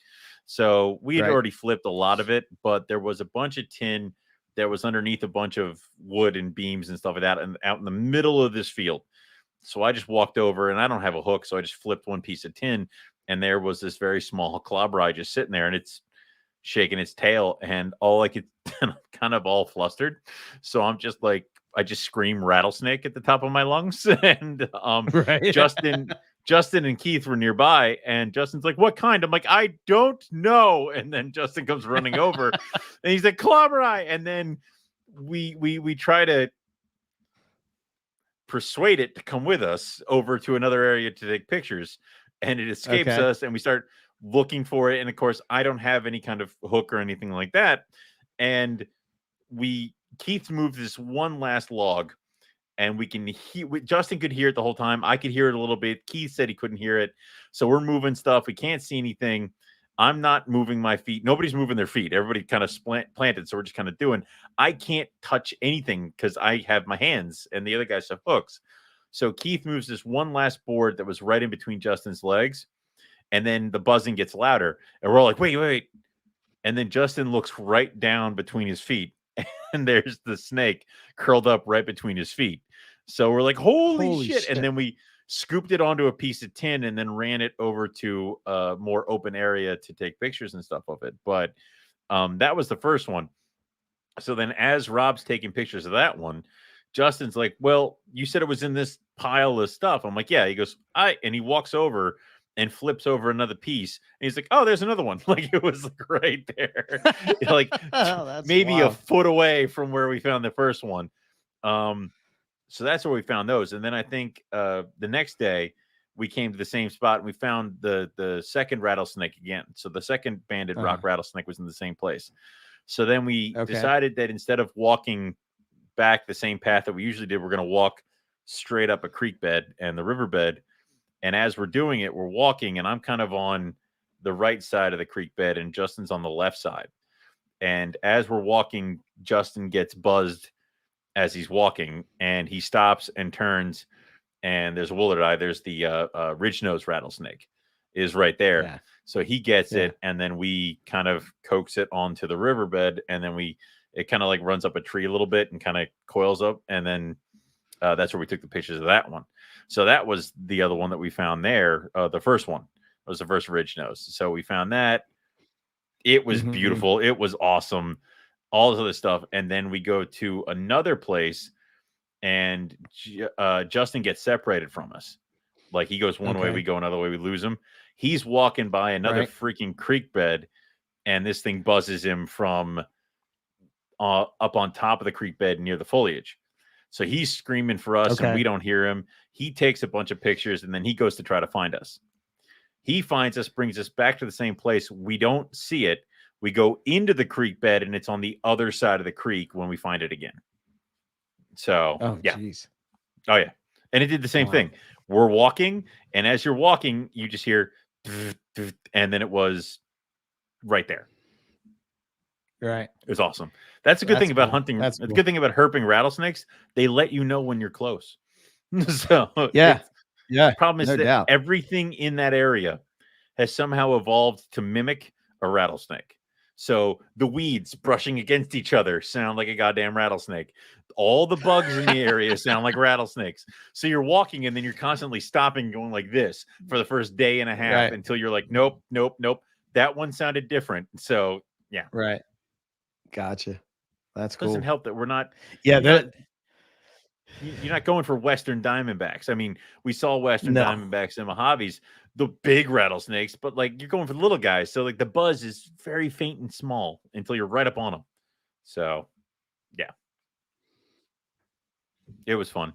So we had Right. already flipped a lot of it, but there was a bunch of tin that was underneath a bunch of wood and beams and stuff like that and out in the middle of this field. So I just walked over and I don't have a hook, so I just flipped one piece of tin and there was this very small clobri just sitting there and it's shaking its tail and all I could kind of all flustered. So I'm just like I just scream rattlesnake at the top of my lungs and Right. Justin and Keith were nearby and Justin's like, what kind? I'm like, I don't know. And then Justin comes running over and he's like, clobri. And then we try to persuade it to come with us over to another area to take pictures and it escapes Okay. us and we start looking for it and of course I don't have any kind of hook or anything like that and Keith moved this one last log and we can Justin could hear it the whole time. I could hear it a little bit. Keith said he couldn't hear it. So we're moving stuff. We can't see anything. I'm not moving my feet. Nobody's moving their feet. Everybody kind of planted. So we're just kind of doing. I can't touch anything because I have my hands and the other guys have hooks. So Keith moves this one last board that was right in between Justin's legs. And then the buzzing gets louder. And we're all like, wait. And then Justin looks right down between his feet. And there's the snake curled up right between his feet. So we're like, holy shit. And then we scooped it onto a piece of tin and then ran it over to a more open area to take pictures and stuff of it. But that was the first one. So then as Rob's taking pictures of that one, Justin's like, well, you said it was in this pile of stuff. I'm like, yeah. He goes, and he walks over and flips over another piece. And he's like, oh, there's another one. Like it was like right there. Like maybe wild. a foot away from where we found the first one. So that's where we found those. And then I think the next day we came to the same spot and we found the second rattlesnake again. So the second banded rock rattlesnake was in the same place. So then we decided that instead of walking back the same path that we usually did, we're going to walk straight up a creek bed and the riverbed. And as we're doing it, we're walking and I'm kind of on the right side of the creek bed and Justin's on the left side. And as we're walking, Justin gets buzzed as he's walking and he stops and turns and there's a willet eye. There's the ridge nose rattlesnake is right there. Yeah. So he gets it and then we kind of coax it onto the riverbed and then it kind of like runs up a tree a little bit and kind of coils up. And then that's where we took the pictures of that one. So that was the other one that we found there. The first one was the first ridge nose. So we found that. It was beautiful. It was awesome. All this other stuff. And then we go to another place and Justin gets separated from us. Like he goes one way, we go another way, we lose him. He's walking by another freaking creek bed and this thing buzzes him from up on top of the creek bed near the foliage. So he's screaming for us and we don't hear him. He takes a bunch of pictures and then he goes to try to find us. He finds us, brings us back to the same place. We don't see it. We go into the creek bed and it's on the other side of the creek when we find it again. So, geez. Oh, yeah. And it did the same thing. We're walking and as you're walking, you just hear and then it was right there. Right. It was awesome. That's a good thing about hunting. That's the good thing about herping rattlesnakes. They let you know when you're close. So yeah. The problem is no that doubt. everything in that area has somehow evolved to mimic a rattlesnake. So the weeds brushing against each other sound like a goddamn rattlesnake. All the bugs in the area sound like rattlesnakes. So you're walking and then you're constantly stopping, going like this for the first day and a half until you're like, nope, nope, nope. That one sounded different. So yeah. Right. Gotcha. That's cool. Doesn't help that we're not. Yeah, you're not going for Western Diamondbacks. I mean, we saw Western Diamondbacks in Mojaves, the big rattlesnakes, but like you're going for the little guys. So like the buzz is very faint and small until you're right up on them. So yeah, it was fun.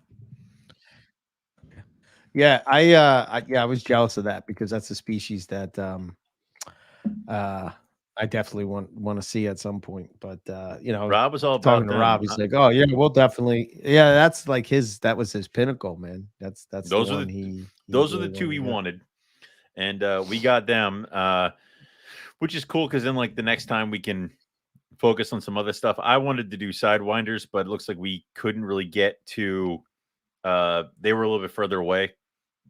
Yeah, I was jealous of that because that's a species that I definitely want to see at some point. But Rob was all talking about to Rob. He's like, "Oh yeah, we'll definitely." Yeah, that's like that was his pinnacle, man. That's those are the two he wanted, and we got them, which is cool because then like the next time we can focus on some other stuff. I wanted to do Sidewinders, but it looks like we couldn't really get to. They were a little bit further away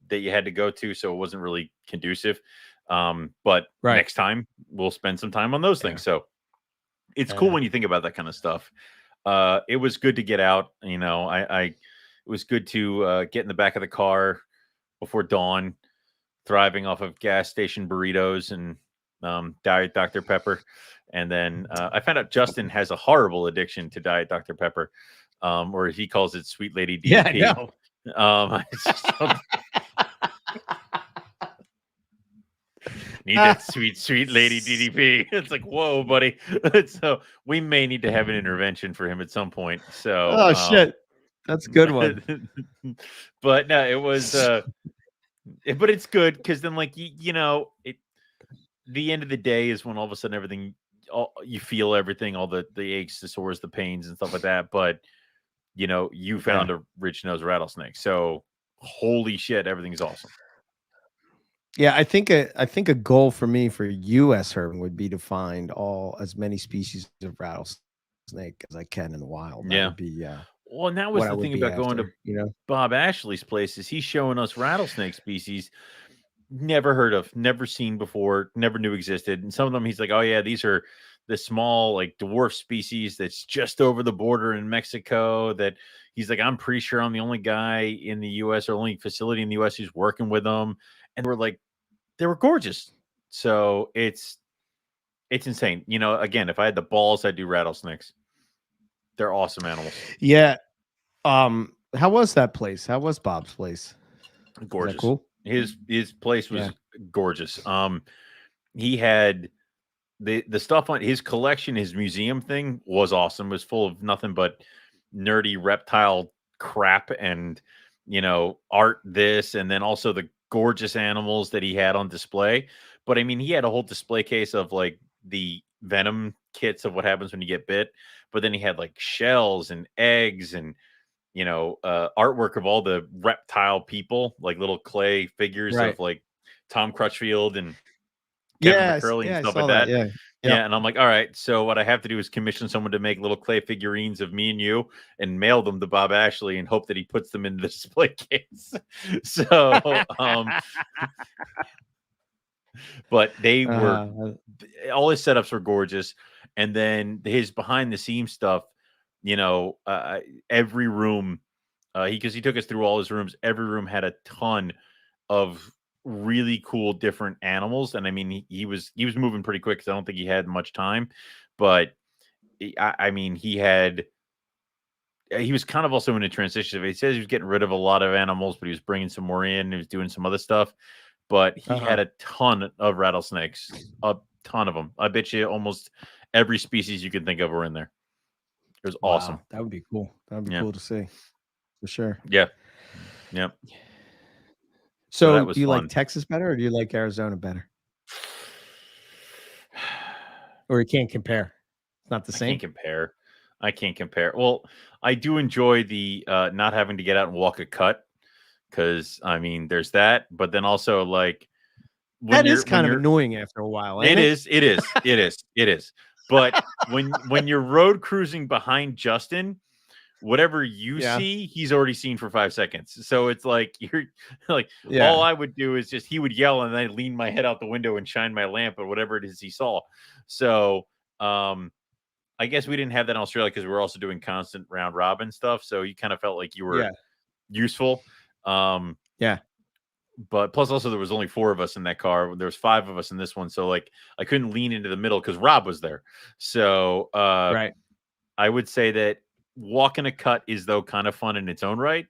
that you had to go to, so it wasn't really conducive. But next time we'll spend some time on those things. So it's cool when you think about that kind of stuff. It was good to get out. It was good to get in the back of the car before dawn, thriving off of gas station burritos and Diet Dr. Pepper. And then I found out Justin has a horrible addiction to Diet Dr. Pepper, or he calls it Sweet Lady DDP. Yeah, I know. Need that sweet lady DDP. It's like, whoa, buddy. So we may need to have an intervention for him at some point. So shit, that's a good one. But no, it was but it's good because then like the end of the day is when all of a sudden everything you feel everything, all the aches, the sores, the pains and stuff like that. But you found a rich-nosed rattlesnake. So holy shit, everything's awesome. Yeah, I think a goal for me for U.S. herping would be to find as many species of rattlesnake as I can in the wild. That would be well, and that was the thing about going to Bob Ashley's place is he's showing us rattlesnake species never heard of, never seen before, never knew existed. And some of them he's like, oh yeah, these are the small like dwarf species that's just over the border in Mexico. That he's like, I'm pretty sure I'm the only guy in the U.S. or only facility in the U.S. who's working with them. And we're like, they were gorgeous. So it's insane. Again, if I had the balls, I'd do rattlesnakes. They're awesome animals. Yeah. How was that place? How was Bob's place? Gorgeous. Cool. His place was gorgeous. He had the stuff on his collection, his museum thing was awesome. It was full of nothing but nerdy reptile crap and art this, and then also the gorgeous animals that he had on display. But I mean, he had a whole display case of like the venom kits of what happens when you get bit, but then he had like shells and eggs and artwork of all the reptile people, like little clay figures of like Tom Crutchfield and Kevin McCurley and stuff like that. Yeah. And I'm like, all right, so what I have to do is commission someone to make little clay figurines of me and you and mail them to Bob Ashley and hope that he puts them in the display case. So, but they were, all his setups were gorgeous. And then his behind the scenes stuff, every room, because he took us through all his rooms, every room had a ton of really cool different animals. And I mean, he was moving pretty quick because I don't think he had much time, but I mean, he was kind of also in a transition. He says he was getting rid of a lot of animals, but he was bringing some more in. He was doing some other stuff, but he had a ton of rattlesnakes, a ton of them. I bet you almost every species you can think of were in there. It was awesome. That would be cool. That would be cool to see for sure. Yeah. Yep. So do you like Texas better or do you like Arizona better? Or you can't compare? It's not the same? I can't compare. Well, I do enjoy the not having to get out and walk a cut because, I mean, there's that. But then also, like... That is kind of annoying after a while. It is. But when you're road cruising behind Justin, whatever you Yeah. see, he's already seen for 5 seconds. So it's like you're like Yeah. all I would do is just he would yell and then I'd lean my head out the window and shine my lamp or whatever it is he saw. So I guess we didn't have that in Australia because we were also doing constant round robin stuff. So you kind of felt like you were useful. Yeah. But plus also there was only 4 of us in that car. There was 5 of us in this one. So like I couldn't lean into the middle because Rob was there. So Right. I would say that walking a cut is though kind of fun in its own right.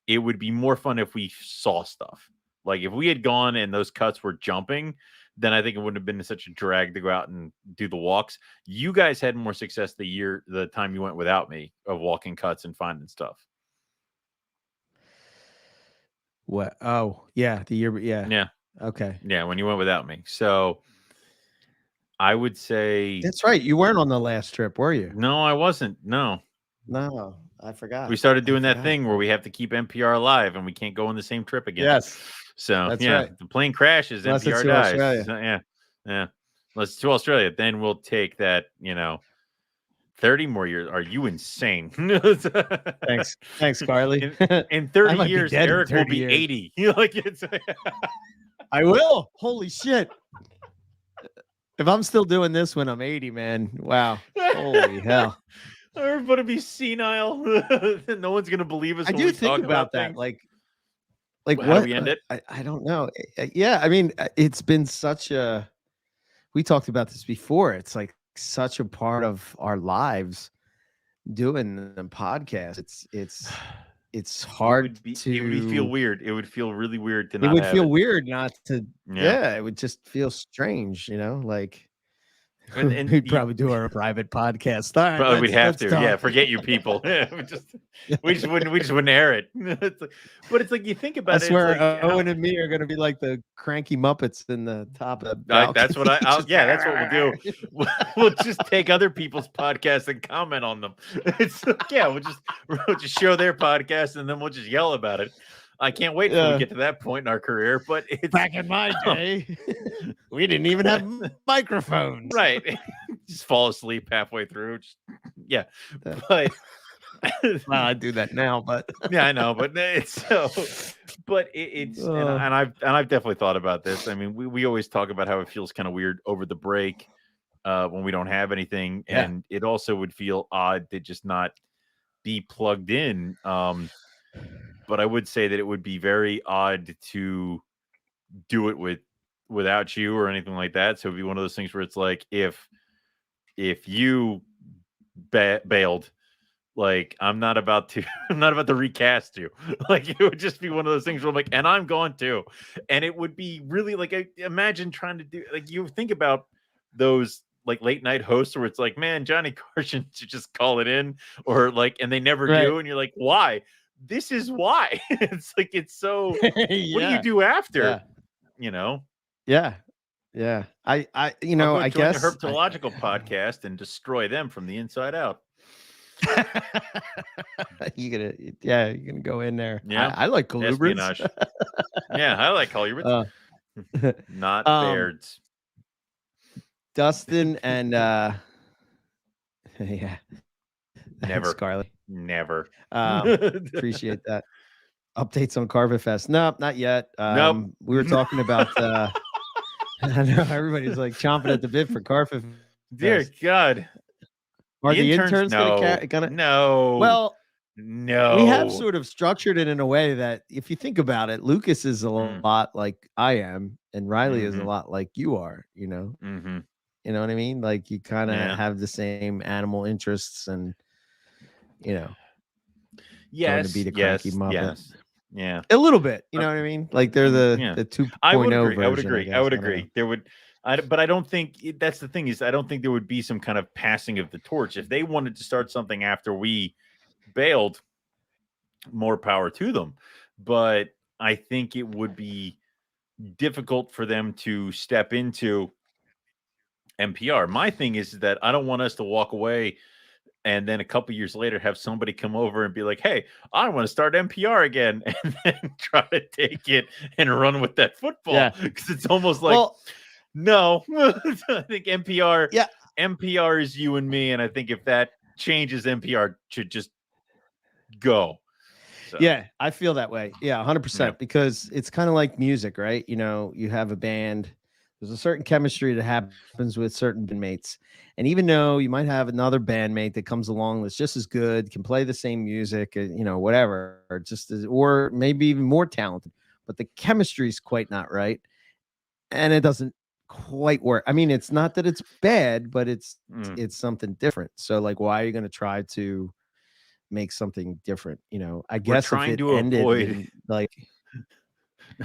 It would be more fun if we saw stuff. Like if we had gone and those cuts were jumping, then I think it wouldn't have been such a drag to go out and do the walks. You guys had more success the time you went without me of walking cuts and finding stuff. What? Oh, yeah. The year. Yeah. Yeah. Okay. Yeah. When you went without me. So I would say That's right. You weren't on the last trip, were you? no, I wasn't. No. No, I forgot. We started doing that thing where we have to keep NPR alive and we can't go on the same trip again. Yes. So That's yeah, right. the plane crashes, Unless NPR it's to dies. Australia. So, yeah. Unless it's to Australia, then we'll take that, 30 more years. Are you insane? Thanks, Carly. In 30 years, Eric will be 80. I will. Holy shit. If I'm still doing this when I'm 80, man, wow. Holy hell. Everybody be senile. No one's gonna believe us. I when do we think talk about that. things. Like how what? do we end it? I don't know. Yeah, I mean, it's been such a. We talked about this before. It's like such a part of our lives doing the podcast. It's hard to. It would feel weird. It would feel really weird to not. It would have feel it. weird not to. Yeah. It would just feel strange, like. And we'd probably do our private podcast. All right, probably we'd have to. talk. Yeah, forget you people. Yeah, we just wouldn't air it. But it's like you think about it. I swear, like, Owen and me are going to be like the cranky Muppets in the top of the balcony. That's what that's what we'll do. We'll just take other people's podcasts and comment on them. It's we'll just show their podcast and then we'll just yell about it. I can't wait till we get to that point in our career. But it's back in my day, we didn't even have microphones. Right. Just fall asleep halfway through. But I do that now, but yeah, I know. But it's and I've definitely thought about this. I mean, we always talk about how it feels kind of weird over the break when we don't have anything, and it also would feel odd to just not be plugged in. But I would say that it would be very odd to do it without you or anything like that. So it'd be one of those things where it's like if you bailed, like I'm not about to recast you. Like it would just be one of those things where I'm like, and I'm going to, and it would be really like imagine trying to do like you think about those like late night hosts where it's like, man, Johnny Carson should just call it in, or like, and they never do, and you're like, why? This is why. It's like it's so. What do you do after? Yeah. I I guess the herpetological podcast and destroy them from the inside out. You're gonna go in there. Yeah, I like colubrids. Yeah, I like colubrids. Not beards. Dustin and never Scarlett. Never. Appreciate that. Updates on Carver Fest. Nope, not yet. Nope. We were talking about I know everybody's like chomping at the bit for Carver Fest. Dear God. Are the interns gonna no. Well, no. We have sort of structured it in a way that if you think about it, Lucas is a lot like I am, and Riley is a lot like you are, Mm-hmm. You know what I mean? Like you kind of have the same animal interests and yes, to be the cranky Muppet. Yes. Yeah. A little bit, you know what I mean? Like they're the 2.0 I would agree. version. I would agree. There would but I don't think that's the thing is I don't think there would be some kind of passing of the torch. If they wanted to start something after we bailed, more power to them. But I think it would be difficult for them to step into NPR. My thing is that I don't want us to walk away and then a couple years later have somebody come over and be like, hey, I want to start NPR again, and then try to take it and run with that football. Because it's almost like, no, I think NPR is you and me. And I think if that changes, NPR should just go. So. Yeah, I feel that way. Yeah, 100%. Yeah. Because it's kind of like music, right? You know, you have a band, there's a certain chemistry that happens with certain bandmates. And even though you might have another bandmate that comes along that's just as good, can play the same music, you know, whatever, or maybe even more talented, but the chemistry is quite not right. And it doesn't quite work. I mean, it's not that it's bad, but it's something different. So like, why are you going to try to make something different? You know, I guess trying if it to ended avoid in, like,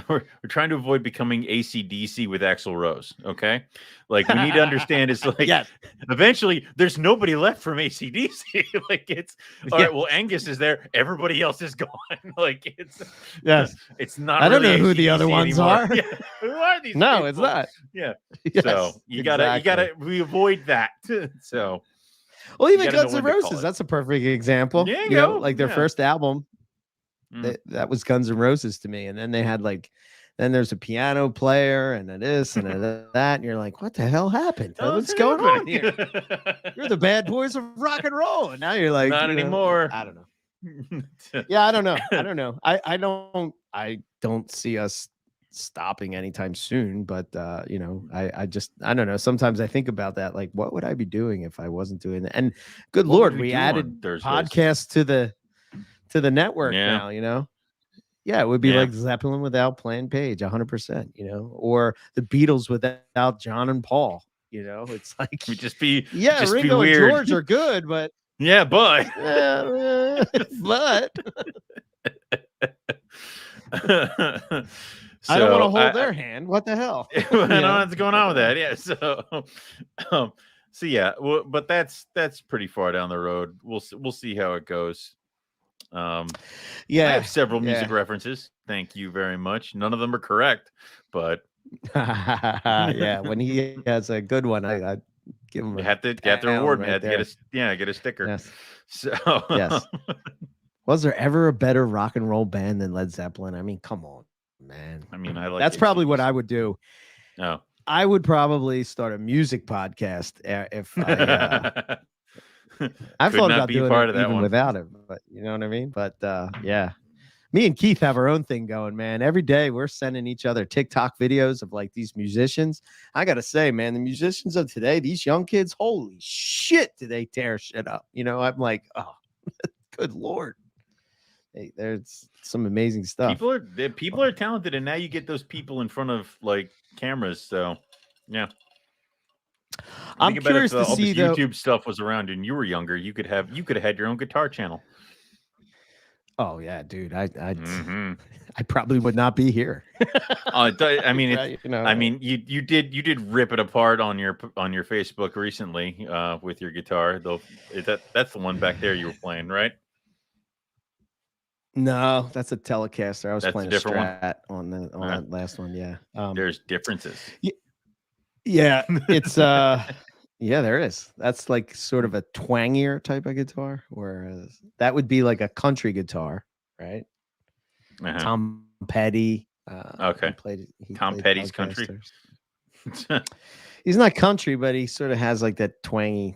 we're trying to avoid becoming AC/DC with Axl Rose. Okay, like we need to understand is like yes, eventually there's nobody left from AC/DC. Like it's all right. Well, Angus is there. Everybody else is gone. Like it's yes. It's not. I don't really know who the AC/DC other ones anymore. are. Yeah. Who are these? No, people? it's not. Yeah. Yes, so you exactly. gotta we avoid that. So well, even gotta know Guns N' when to call Roses, it. that's a perfect example. Yeah, you know, like their first album, Mm. that was Guns N' Roses to me. And then they had like, then there's a piano player and a this and a that. And you're like, what the hell happened? What's going on here? You're the bad boys of rock and roll. And now you're like, Not you know, anymore. I don't know. Yeah, I don't know. I don't know. I don't see us stopping anytime soon, but you know, I don't know. Sometimes I think about that, like, what would I be doing if I wasn't doing that? And good What would Lord, we we do added on Thursdays? podcasts to the network Yeah. now, you know. Yeah, it would be like Zeppelin without Plan Page, 100%, you know, or the Beatles without John and Paul, you know. It's like It'd just be Ringo be and weird. George are good, but yeah, but but so, I don't want to hold their hand. What the hell? I don't know what's going on with that. Yeah, so yeah, well, but that's pretty far down the road. We'll see how it goes. I have several music references. Thank you very much. None of them are correct, but yeah, when he has a good one, I give him. You have to reward me. I have to get a sticker. Yes. So yes. Was there ever a better rock and roll band than Led Zeppelin? I mean, come on, man. I mean, I like that's probably what I would do. Oh, I would probably start a music podcast if I. I've thought about doing it even without it, but you know what I mean? But yeah, me and Keith have our own thing going, man. Every day we're sending each other TikTok videos of like these musicians. I got to say, man, the musicians of today, these young kids, holy shit, do they tear shit up? You know, I'm like, oh, good Lord. Hey, there's some amazing stuff. People are talented, and now you get those people in front of like cameras. So yeah. I'm curious to see though. YouTube stuff was around and you were younger. You could have had your own guitar channel. Oh yeah, dude. I probably would not be here. I mean, you know, I mean, you did rip it apart on your Facebook recently with your guitar. Though that's the one back there you were playing, right? No, that's a Telecaster. I was that's playing a different Strat on that last one. Yeah. There's differences. Yeah, it's yeah, there is. That's like sort of a twangier type of guitar, whereas that would be like a country guitar, right? Tom Petty. Okay. Tom Petty's country. He's not country, but he sort of has like that twangy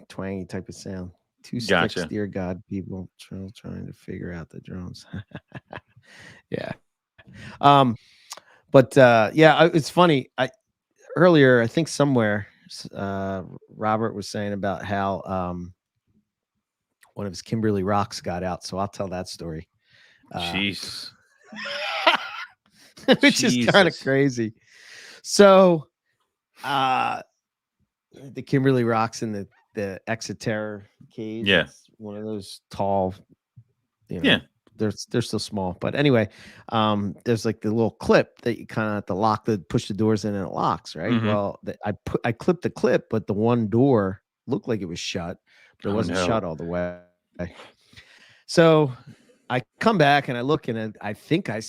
type of sound. Two sticks, dear God, people trying to figure out the drums. Yeah. But yeah, it's funny. Earlier, I think somewhere, Robert was saying about how one of his Kimberly Rocks got out. So I'll tell that story. Jeez. Which is kind of crazy. So the Kimberly Rocks in the Exeter cage. Yeah. It's one of those tall, you know, yeah. They're still small, but anyway, there's like the little clip that you kind of have to lock push the doors in and it locks, right? Mm-hmm. Well, I clipped the clip, but the one door looked like it was shut, but it wasn't shut all the way. So I come back and I look and I think I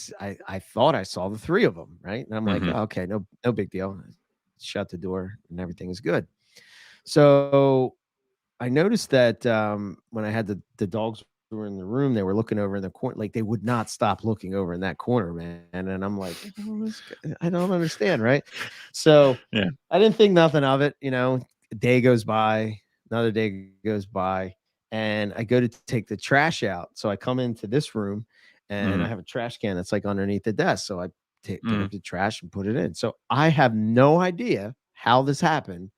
thought I saw the three of them, right? And I'm like, oh, okay, no big deal. Shut the door and everything is good. So I noticed that when I had the dogs were in the room, they were looking over in the corner, like they would not stop looking over in that corner, man. And I'm like, I don't understand, right? So yeah, I didn't think nothing of it. You know, a day goes by, another day goes by, and I go to take the trash out. So I come into this room, and I Mhm. have a trash can that's like underneath the desk. So I get Mm. up the trash and put it in. So I have no idea how this happened,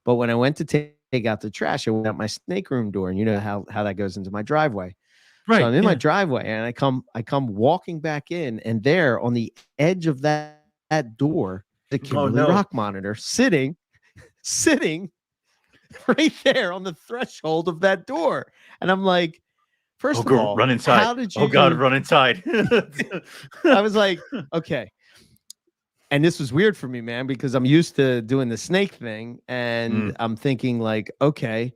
but when I went to take out the trash, I went out my snake room door, and you know how that goes into my driveway. So Right. I'm in my Yeah. driveway, and I come walking back in, and there on the edge of that door, the Oh Kimberly no. Rock monitor sitting right there on the threshold of that door. And I'm like, Oh, first of go all, run inside. how did Oh God, you? run inside. I was like, okay. And this was weird for me, man, because I'm used to doing the snake thing. And Mm. I'm thinking, like, okay,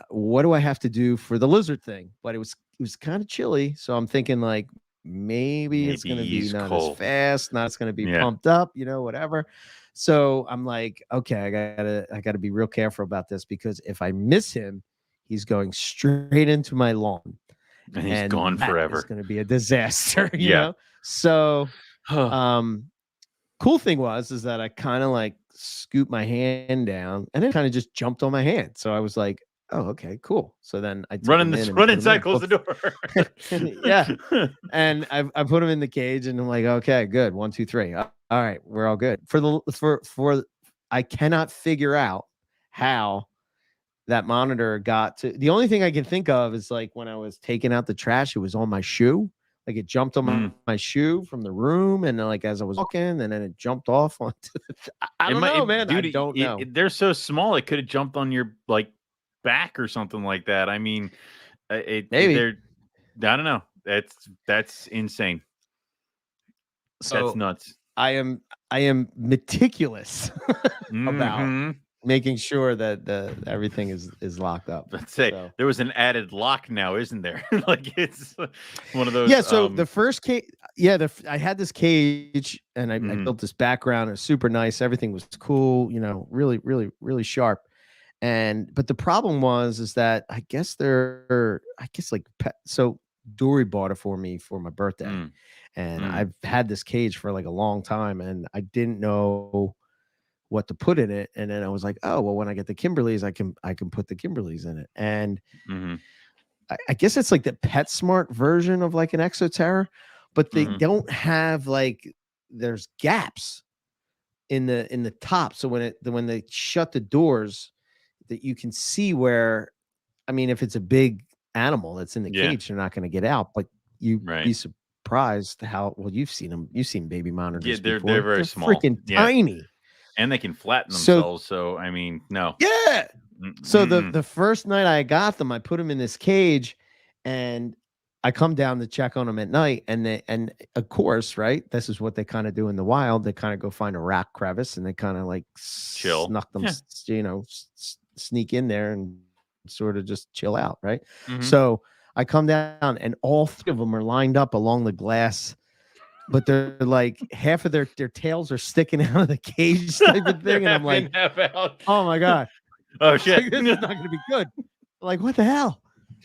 what do I have to do for the lizard thing? But it was kind of chilly. So I'm thinking, like, maybe it's Maybe going to be he's not as cold. fast, not it's going to be Yeah. pumped up, whatever. So I'm like, okay, I gotta be real careful about this, because if I miss him, he's going straight into my lawn, And he's and gone that is forever. going to be a disaster, Yeah. So, um, cool thing is that I kind of like scooped my hand down, and it kind of just jumped on my hand. So I was like, oh, okay, cool. So then I took him in and Run put him inside, in. close the door. Yeah. And I put him in the cage, and I'm like, okay, good. 1, 2, 3. All right, we're all good. For I cannot figure out how that monitor got to. The only thing I can think of is like when I was taking out the trash, it was on my shoe. Like it jumped on Mm. my shoe from the room, and then, like, as I was walking, and then it jumped off onto. I don't know, man. I Dude, don't know. they're so small. It could have jumped on your like back or something like that. I mean, Maybe. they're. I don't know. That's insane. That's So nuts. I am meticulous about Hmm. making sure that everything is locked up. Let's say So there was an added lock now, isn't there? Like it's one of those. yeah, so the first cage, yeah, I had this cage, and I Mhm. built this background. It was super nice. Everything was cool, really, really, really sharp. But the problem is that I guess like so Dory bought it for me for my birthday, Mm. and Mm. I've had this cage for like a long time, and I didn't know what to put in it. And then I was like, oh well, when I get the Kimberleys, I can put the Kimberleys in it. And Mhm. I guess it's like the PetSmart version of like an Exoterra, but they Mhm. don't have like there's gaps in the top. So when they shut the doors, that you can see where, I mean, if it's a big animal that's in the Yeah. cage, they're not going to get out. But you'd Right. be surprised how well you've seen them. You've seen baby Yeah, monitors they're before. very They're small. freaking Yeah, tiny. and they can flatten So themselves. So I mean, no. yeah. So Mm-mm. the first night I got them, I put them in this cage, and I come down to check on them at night, and of course, right, this is what they kind of do in the wild. They kind of go find a rock crevice, and they kind of like Chill. snuck them, Yeah. sneak in there and sort of just chill out, right? Mhm. So I come down, and all 3 of them are lined up along the glass, but they're like half of their tails are sticking out of the cage type of They're thing, and I'm half in, like, half out. oh my god. Oh Like, shit. this is not going to be good. Like, what the hell?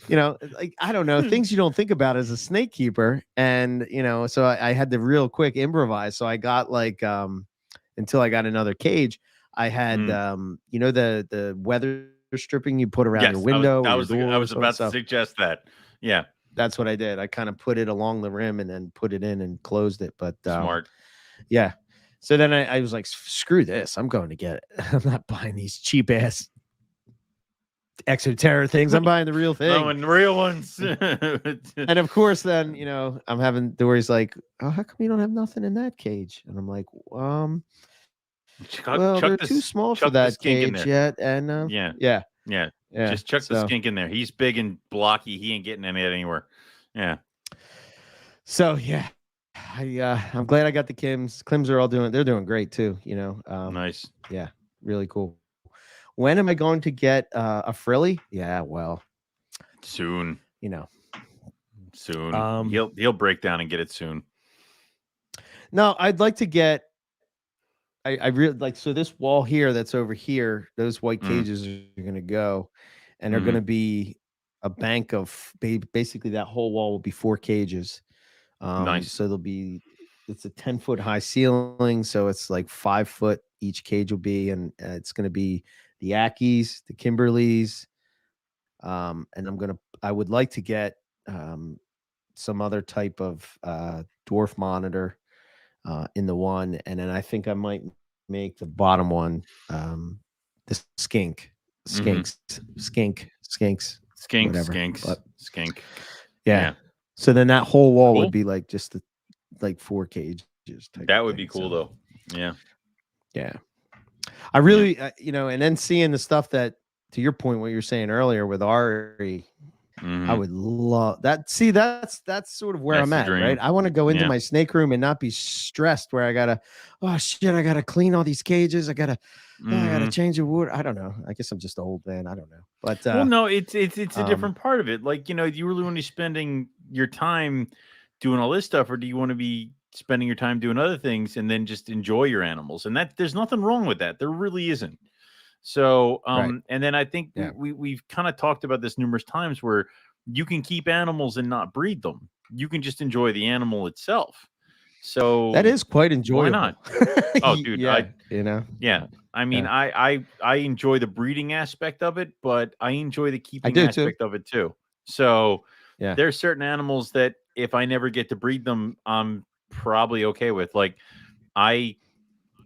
Like, I don't know, things you don't think about as a snake keeper. And, so I had to real quick improvise. So I got like, until I got another cage, I had, Mm. the weather stripping you put around your Yes, window or I your was door I or was something. about to So suggest that. Yeah, that's what I did. I kind of put it along the rim and then put it in and closed it. But smart. yeah. So then I was like, screw this. I'm going to get it. I'm not buying these cheap ass Exoterra things. I'm buying the real thing. Oh, and the real ones. And of course, then, I'm having Dory's like, oh, how come you don't have nothing in that cage? And I'm like, well, they're too small for chuck the that skink in cage there. yet. And Yeah, yeah. yeah. Just chuck the So skink in there. He's big and blocky. He ain't getting any of it anywhere. Yeah. So yeah, I'm glad I got the Kims. Kims are they're doing great too. Nice. Yeah, really cool. When am I going to get a frilly? Yeah, well, Soon. Um, He'll break down and get it soon. No, I'd like to get. I really like, so this wall here that's over here, those white cages are going to go, and they're going to be a bank of basically that whole wall will be 4 cages. Nice. So it's a 10-foot high ceiling, so it's like 5 foot each cage will be, and it's going to be the Ackies, the Kimberleys, And I would like to get some other type of dwarf monitor in the one, and then I think I might make the bottom one the skinks, whatever. But skink. yeah. So then that whole wall Cool. would be like just like 4 cages. That would be cool though. Yeah. Yeah. I really, and then seeing the stuff that, to your point, what you're saying earlier with Ari, I would love that. See, that's sort of where I'm at, right? I want to go into my snake room and not be stressed where I gotta clean all these cages. I gotta change the wood. I don't know. I guess I'm just old, man. I don't know. But well, no, it's a different part of it. Like, do you really want to be spending your time doing all this stuff, or do you want to be spending your time doing other things and then just enjoy your animals? And that there's nothing wrong with that. There really isn't. So, and then I think we've kind of talked about this numerous times where you can keep animals and not breed them. You can just enjoy the animal itself. So that is quite enjoyable. Why not? Oh, dude, yeah. I mean, I enjoy the breeding aspect of it, but I enjoy the keeping aspect of it too. So there's certain animals that if I never get to breed them, I'm probably okay with. Like, I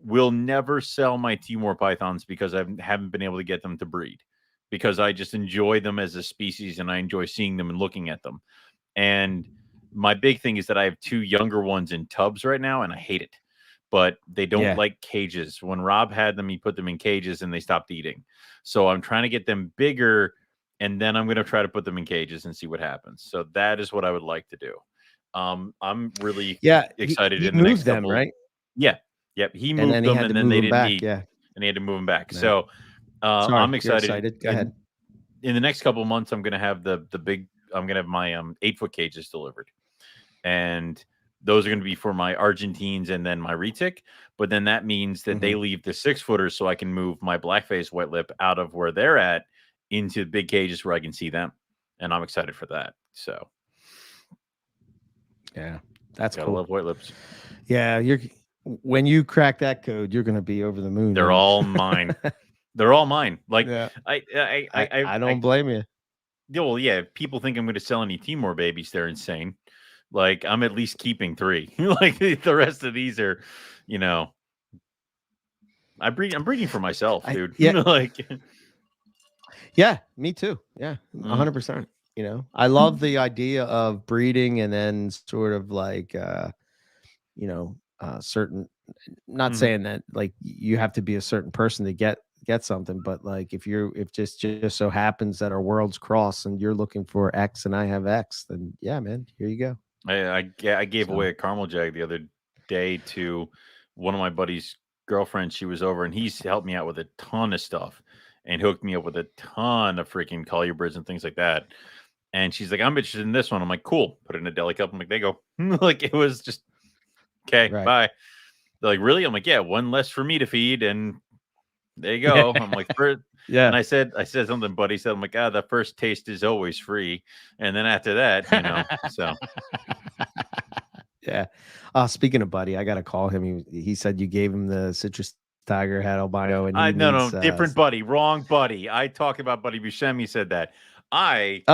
will never sell my Timor pythons because I haven't been able to get them to breed, because I just enjoy them as a species and I enjoy seeing them and looking at them. And my big thing is that I have 2 younger ones in tubs right now, and I hate it. But they don't like cages. When Rob had them, he put them in cages and they stopped eating. So I'm trying to get them bigger, and then I'm going to try to put them in cages and see what happens. So that is what I would like to do. I'm really excited he in the next them, couple. Right? Yeah. Yep. He moved them, and then they didn't eat. Yeah. And he had to move them back. Right. So I'm excited. Go ahead. In the next couple of months, I'm going to have the big. I'm going to have my 8-foot cages delivered, and those are going to be for my Argentines and then my retic. But then that means that they leave the 6-footers, so I can move my black-faced white lip out of where they're at into big cages where I can see them, and I'm excited for that. So yeah, that's gotta cool. love white lips. Yeah, when you crack that code, you're going to be over the moon. They're all mine. They're all mine. Like, I don't blame you. Yeah, well, yeah. If people think I'm going to sell any Timor babies, they're insane. Like, I'm at least keeping 3. Like, the rest of these are, I'm breeding for myself, dude. Yeah, me too. Yeah, 100%. I love the idea of breeding and then sort of like, certain. Not saying that like you have to be a certain person to get something, but like if just so happens that our worlds cross and you're looking for X and I have X, then yeah, man, here you go. I gave away a caramel jag the other day to one of my buddy's girlfriends. She was over and he's helped me out with a ton of stuff and hooked me up with a ton of freaking colubrids and things like that. And she's like, I'm interested in this one. I'm like, cool. Put it in a deli cup. I'm like, there you go. Like, it was just okay. Right. Bye. They're like, really? I'm like, yeah, one less for me to feed, and there you go. I'm like, yeah. And I said something, buddy. Said, I'm like, the first taste is always free, and then after that, so. Yeah. Speaking of Buddy, I gotta call him. He said you gave him the citrus tiger hat albino, and no, different Buddy, wrong Buddy. I talked about Buddy Buscemi. Said that. I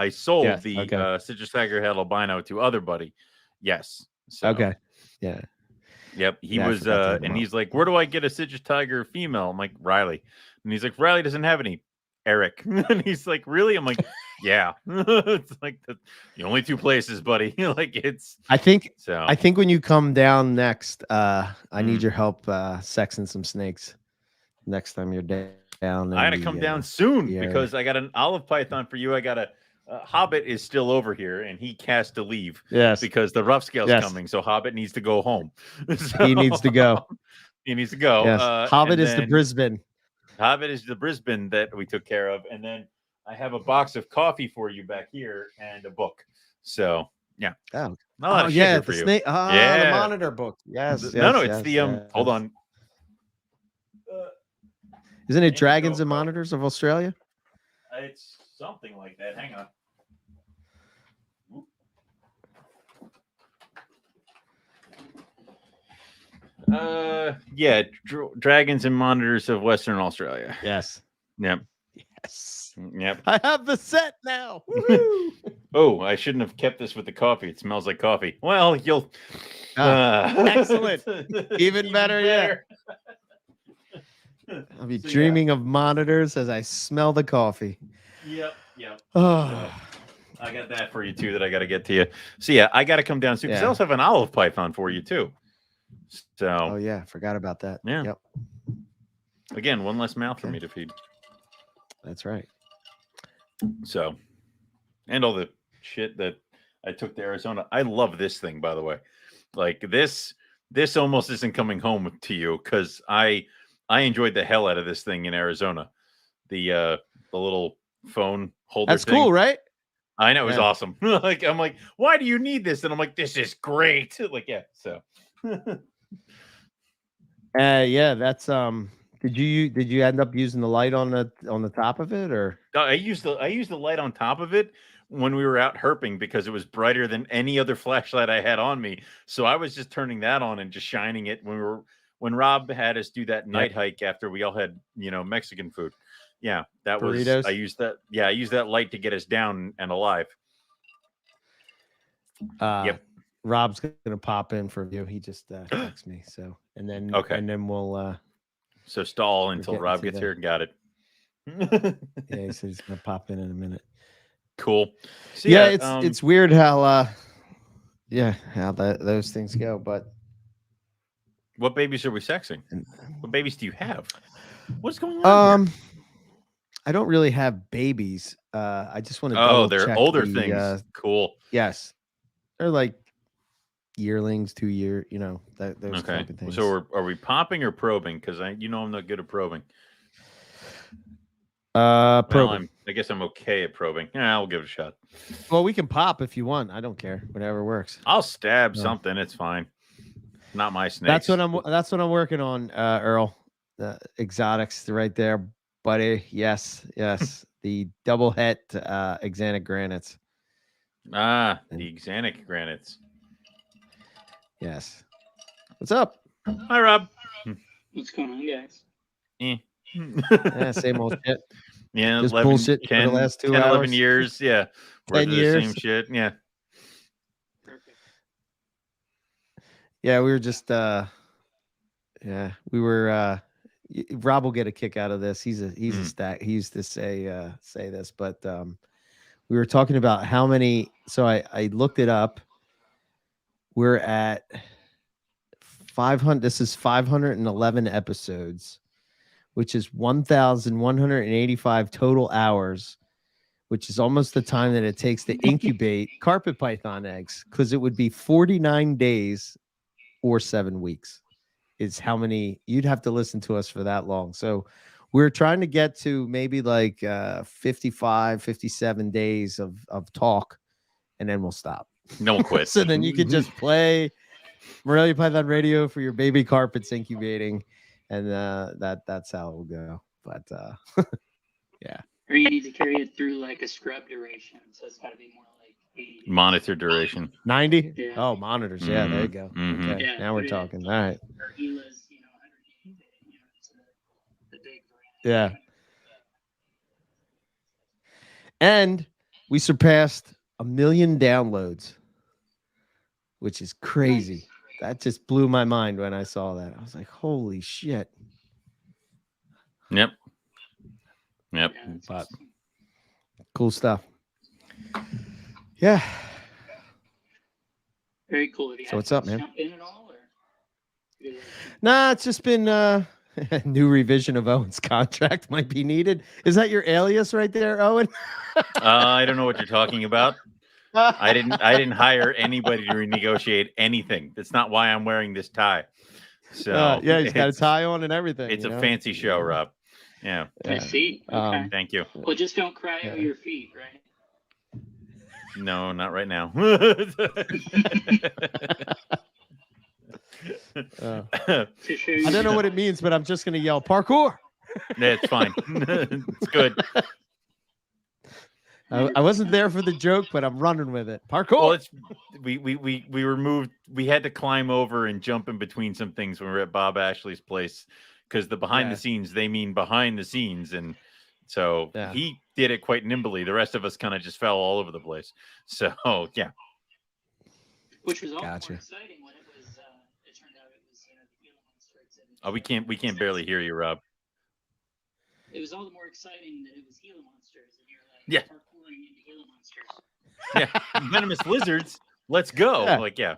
sold the citrus tiger hat albino to other Buddy. Yes. So. Okay. Yeah. Yep. He was and he's like, where do I get a citrus tiger female? I'm like, Riley. And he's like, Riley doesn't have any. Eric. And he's like, really? I'm like, yeah. It's like the only 2 places, buddy. Like, it's I think when you come down next, I need your help sexing some snakes next time you're down. I gotta come down soon because I got an olive python for you. I got a Hobbit is still over here and he has to leave. Yes. Because the rough scale's coming. So Hobbit needs to go home. So, he needs to go. He needs to go. Yes. Hobbit is the Brisbane. Hobbit is the Brisbane that we took care of. And then I have a box of coffee for you back here and a book. So, yeah. Oh, yeah. The snake. The monitor book. Yes. It's the, hold on. Isn't it Dragons and Monitors of Australia? It's something like that. Hang on. Dragons and Monitors of Western Australia. Yes. Yep. Yes. Yep. I have the set now. Oh, I shouldn't have kept this with the coffee. It smells like coffee. Well, you'll. Excellent. Even better yet. I'll be dreaming of monitors as I smell the coffee. Yep. Oh. I got that for you too that I got to get to you. So yeah, I got to come down soon because I also have an olive python for you too. So. Oh yeah, forgot about that. Yeah. Yep. Again, one less mouth for me to feed. That's right. So, and all the shit that I took to Arizona. I love this thing, by the way. Like this almost isn't coming home to you because I enjoyed the hell out of this thing in Arizona. The little phone holder. That's cool, right? I know, it was awesome. Like I'm like, why do you need this? And I'm like, this is great. Like, yeah. So. Yeah, that's Did you end up using the light on the top of it, or? I used the light on top of it when we were out herping because it was brighter than any other flashlight I had on me. So I was just turning that on and just shining it when Rob had us do that night hike after we all had Mexican food. Yeah, that burritos. Was I used that. Yeah, I used that light to get us down and alive. Yep. Rob's gonna pop in for a view. He just texted me. So and then we'll. So stall until Rob gets here. Got it. Yeah, he said he's gonna pop in a minute. Cool. So, it's weird how those things go. But what babies are we sexing? What babies do you have? What's going on? Here? I don't really have babies. I just want to. Oh, they're older things. Cool. Yes, they're like yearlings, 2 year. Those type of things. So are we popping or probing? Because I'm not good at probing. Probing. I guess I'm okay at probing. Yeah, I'll give it a shot. Well, we can pop if you want. I don't care. Whatever works. I'll stab something. It's fine. Not my snakes. That's what I'm working on, Earl. The exotics right there, buddy. Yes. The double het axanthic granites. The axanthic granites. Yes. What's up? Hi, Rob. What's going on, guys? Yeah, same old shit. Yeah, just bullshit 10, for the last 2 10, hours. 11 years. Yeah. 10 years. The same shit. Yeah. Perfect. Yeah, we were just Rob will get a kick out of this. He's a stack. He used to say this, but we were talking about how many. So I looked it up. We're at 500. This is 511 episodes, which is 1,185 total hours, which is almost the time that it takes to incubate carpet python eggs, because it would be 49 days or 7 weeks is how many you'd have to listen to us for that long. So we're trying to get to maybe like 55, 57 days of talk, and then we'll stop. No one quit. So then you can just play Omelette Python Radio for your baby carpets incubating, and that's how it will go. But yeah. Or you need to carry it through like a scrub duration, so it's got to be more like 80. Monitor duration. 90? Yeah. Oh, monitors. Yeah, there you go. Mm-hmm. Okay, Yeah, now we're talking. All right. Or ELA's, 180 day, it's the big brand. Yeah. And we surpassed 1 million downloads, which is crazy. Nice. That just blew my mind when I saw that. I was like, holy shit. Yep. Yeah, But awesome. cool stuff. Yeah. Very cool. Have you So what's up, man? jump in at all, or? Nah, it's just been a new revision of Owen's contract might be needed. Is that your alias right there, Owen? I don't know what you're talking about. I didn't hire anybody to renegotiate anything. That's not why I'm wearing this tie. So yeah, he's got a tie on and everything. It's a fancy show, Rob. Yeah. I see. Okay. Thank you. Well, just don't cry over your feet, right? No, not right now. I don't know what it means, but I'm just going to yell parkour. Yeah, it's fine. It's good. I wasn't there for the joke, but I'm running with it. Parkour. Well, we were moved. We had to climb over and jump in between some things when we were at Bob Ashley's place, because the behind the scenes, they mean behind the scenes, and So Yeah. he did it quite nimbly. The rest of us kind of just fell all over the place. So yeah. Which was all Gotcha. more exciting when it was. It turned out it was the Gila monsters. Oh, we can't barely hear you, Rob. It was all the more exciting that it was Gila monsters, and you're like Yeah. parkouring into Gila monsters. Yeah, venomous lizards. Let's go. Yeah. Like, yeah.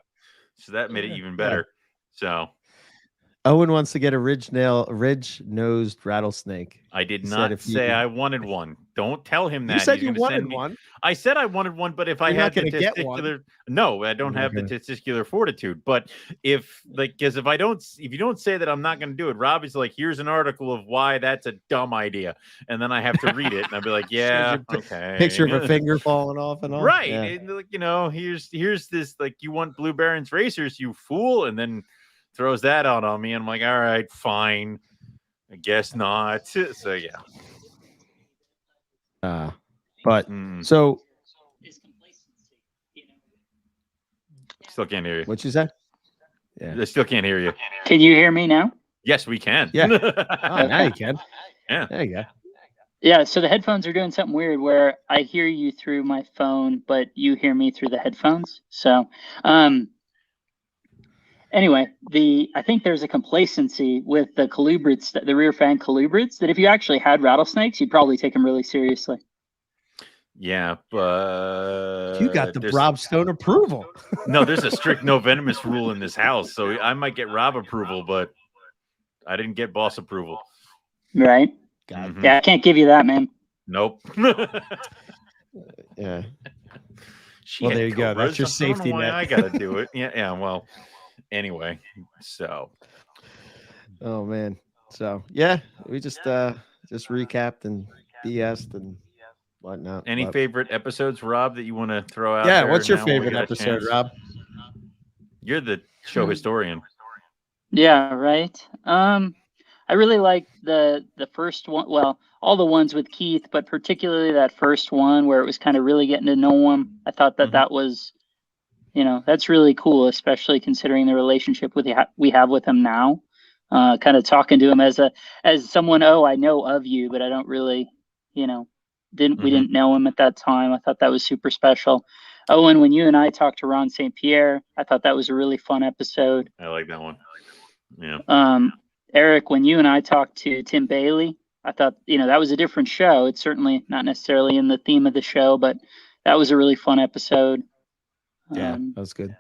So that made it even better. So Owen wants to get a ridge-nosed rattlesnake. I did He said not if say you- I wanted one. Don't tell him that. You said He's you gonna wanted send me- one. I said I wanted one, but if I You're had not the gonna get one. testicular, no, I don't You're have not the testicular fortitude. But if you don't say that I'm not going to do it, Robbie's like, here's an article of why that's a dumb idea, and then I have to read it, and I'll be like, yeah, okay. Picture of a finger falling off and all. Right, Yeah. and like, here's this, like, you want Blue Barons racers, you fool, and then throws that out on me, and I'm like, all right, fine, I guess not. So yeah. But Mm, so Is complacency, still can't hear you. what you said? Yeah. I still can't hear you. Can you hear me now? Yes, we can. Yeah. Oh, now you can. Yeah. There you go. Yeah, so the headphones are doing something weird where I hear you through my phone, but you hear me through the headphones. So, anyway, I think there's a complacency with the colubrids, the rear fang colubrids, that if you actually had rattlesnakes, you'd probably take them really seriously. Yeah, but You got the there's- Rob Stone approval. No, there's a strict no venomous rule in this house, so I might get Rob approval, but I didn't get boss approval. Right? God. Mhm. Yeah, I can't give you that, man. Nope. Yeah. She Well, had there you go. That's cobras. your I don't safety know why net. I gotta do it. Yeah. Well, anyway, so Oh man. So yeah, we just recapped and BS'd and whatnot. any but- favorite episodes, Rob, that you want to throw out? Yeah. there What's your now while we favorite got a episode, chance? Rob? You're the show historian. Yeah, right. I really like the first one. Well, all the ones with Keith, but particularly that first one where it was kind of really getting to know him. I thought that Mhm. that was, that's really cool, especially considering the relationship we have with him now. Kind of talking to him as someone. Oh, I know of you, but I don't really, we didn't know him at that time. I thought that was super special. Owen, when you and I talked to Ron St. Pierre, I thought that was a really fun episode. I like that one. Yeah. Eric, when you and I talked to Tim Bailey, I thought, that was a different show. It's certainly not necessarily in the theme of the show, but that was a really fun episode. Yeah, that was good.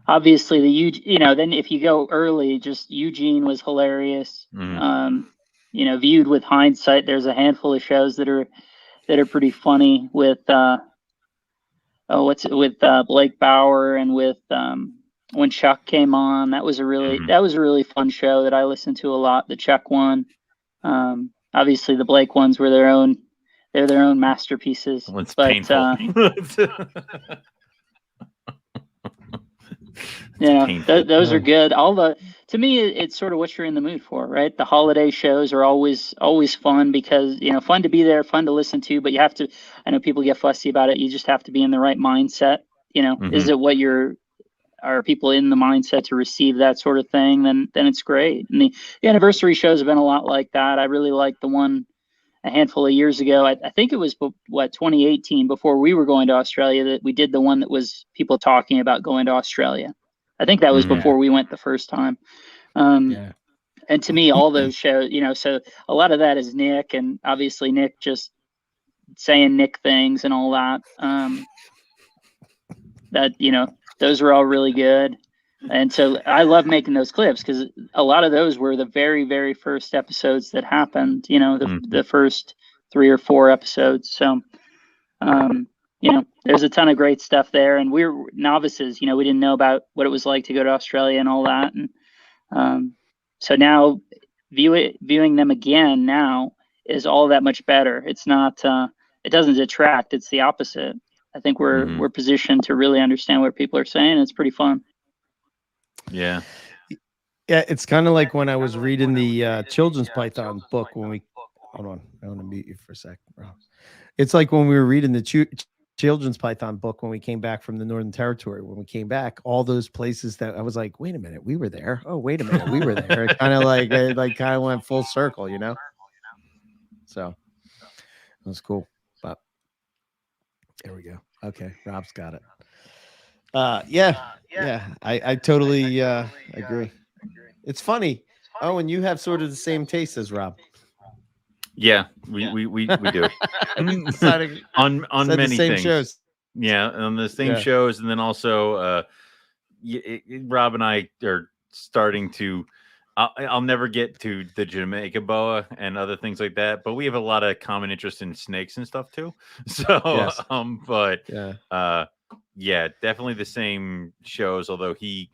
Obviously, then if you go early, just Eugene was hilarious. Mhm. Viewed with hindsight, there's a handful of shows that are pretty funny with Blake Bauer and with when Chuck came on. That was a really fun show that I listened to a lot. The Chuck one, obviously the Blake ones were their own masterpieces. It's but painful. Painful. those are good. To me, it's sort of what you're in the mood for, right? The holiday shows are always fun because fun to be there, fun to listen to, but you have to. I know people get fussy about it. You just have to be in the right mindset. Is it what are people in the mindset to receive that sort of thing? Then it's great. And the anniversary shows have been a lot like that. I really liked the one a handful of years ago. I think it was 2018, before we were going to Australia, that we did the one that was people talking about going to Australia. I think that was before we went the first time. Yeah. And to me, all those shows, so a lot of that is Nick, and obviously Nick just saying Nick things and all that. Those were all really good. And so I love making those clips because a lot of those were the very, very first episodes that happened, the first 3 or 4 episodes. So, there's a ton of great stuff there. And we're novices, we didn't know about what it was like to go to Australia and all that. And so now viewing them again now is all that much better. It's not, it doesn't detract. It's the opposite. I think we're positioned to really understand what people are saying. It's pretty fun. Yeah. Yeah, it's kind of like when I was reading the Children's Python book when we. Hold on, I want to mute you for a second, bro. It's like when we were reading the Children's Python book when we came back from the Northern Territory. When we came back, all those places that I was like, wait a minute, we were there. Oh, wait a minute, we were there. It kind of like kind of went full circle, So it was cool. But there we go. Okay, Rob's got it. Yeah. I totally agree. It's funny. Oh, and you have sort of the same taste as Rob. Yeah, we do. Decided, on said many the same things. shows. Yeah, on the same Yeah. shows, and then also Rob and I are starting to. I'll never get to the Jamaica boa and other things like that, but we have a lot of common interest in snakes and stuff too. So, Yes. but Yeah. yeah, definitely the same shows. Although he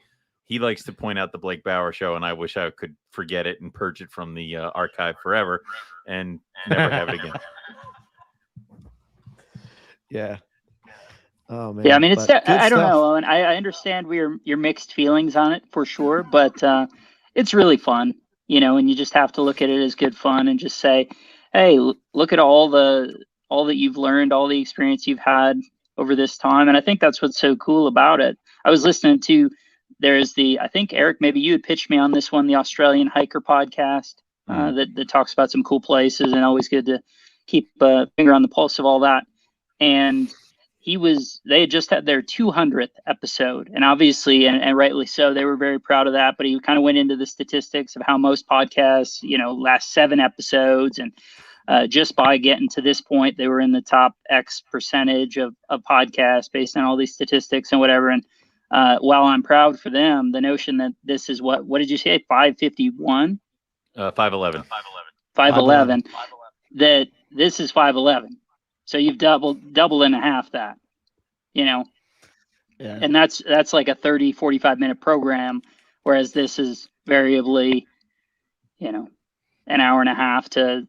likes to point out the Blake Bauer show, and I wish I could forget it and purge it from the archive forever and never have it again. Yeah. Oh man. Yeah, I mean, it's But good I don't stuff. know, Owen. I understand your mixed feelings on it for sure, but it's really fun, and you just have to look at it as good fun and just say, hey, look at all that you've learned, all the experience you've had over this time, and I think that's what's so cool about it. I was listening to I think Eric, maybe you had pitched me on this one, the Australian Hiker podcast that talks about some cool places, and always good to keep a finger on the pulse of all that. And they had just had their 200th episode, and obviously, and rightly so, they were very proud of that. But he kind of went into the statistics of how most podcasts, last 7 episodes, and just by getting to this point, they were in the top X percentage of podcasts based on all these statistics and whatever. And while I'm proud for them, the notion that this is what did you say, 551? 511. 511. That this is 511. So you've double and a half that, Yeah. and that's like a 30, 45 minute program. Whereas this is variably, an hour and a half to,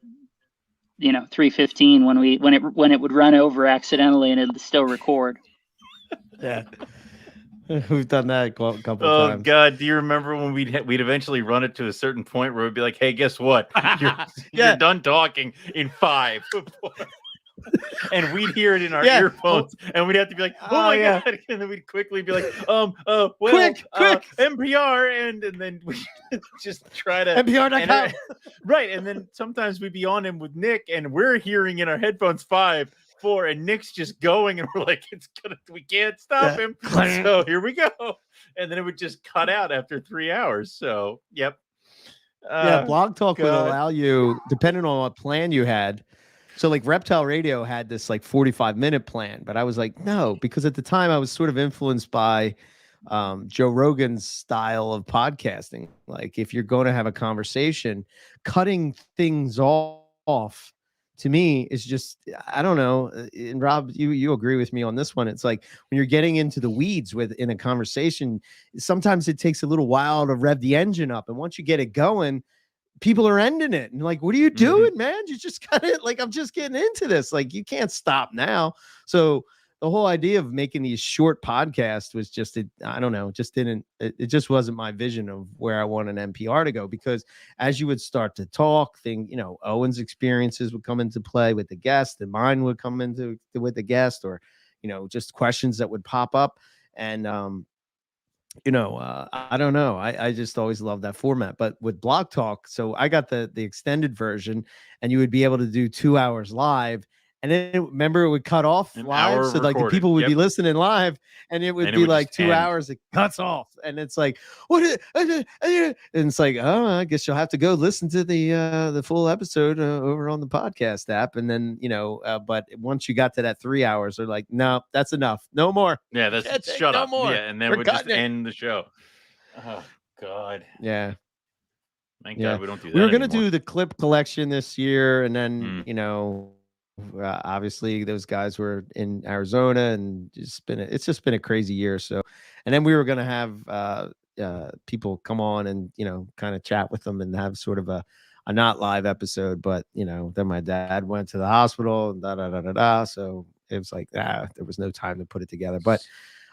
3:15 when it would run over accidentally and it'd still record. Yeah. We've done that a couple Oh times. God, do you remember when we'd eventually run it to a certain point where we'd be like, hey, guess what? You're done talking in 5. And we'd hear it in our earphones, and we'd have to be like, "Oh my God!" And then we'd quickly be like, quick, NPR," and then we just try to NPR.com. Right, and then sometimes we'd be on him with Nick, and we're hearing in our headphones 5, 4, and Nick's just going, and we're like, we can't stop him. So here we go, and then it would just cut out after 3 hours. So, yep. Blog Talk would allow you, depending on what plan you had. So like Reptile Radio had this like 45-minute plan, but I was like, no, because at the time I was sort of influenced by Joe Rogan's style of podcasting. Like if you're going to have a conversation, cutting things off to me is just, I don't know. And Rob, you agree with me on this one. It's like when you're getting into the weeds in a conversation, sometimes it takes a little while to rev the engine up. And once you get it going, people are ending it and like, what are you doing, man? You just got it. Like, I'm just getting into this. Like, you can't stop now. So the whole idea of making these short podcasts was just, I don't know, it just wasn't my vision of where I want an NPR to go, because as you would start to talk, Owen's experiences would come into play with the guest, and mine would come into with the guest, or, just questions that would pop up. And, I don't know. I just always loved that format. But with Blog Talk, so I got the extended version, and you would be able to do 2 hours live. And then remember, it would cut off live. So like the people would be listening live, and it would be like 2 hours, it cuts off. And it's like, and it's like, oh, I guess you'll have to go listen to the full episode over on the podcast app. And then, but once you got to that 3 hours, they're like, no, that's enough. No more. Yeah, that's shut up. More. Yeah, and then we'll just end the show. Oh God. Yeah. Thank God we don't do that. We were gonna anymore. do the clip collection this year, and then obviously those guys were in Arizona, and it's just been a crazy year. So, and then we were gonna have people come on and kind of chat with them and have sort of a not live episode, but then my dad went to the hospital and so it was like there was no time to put it together. But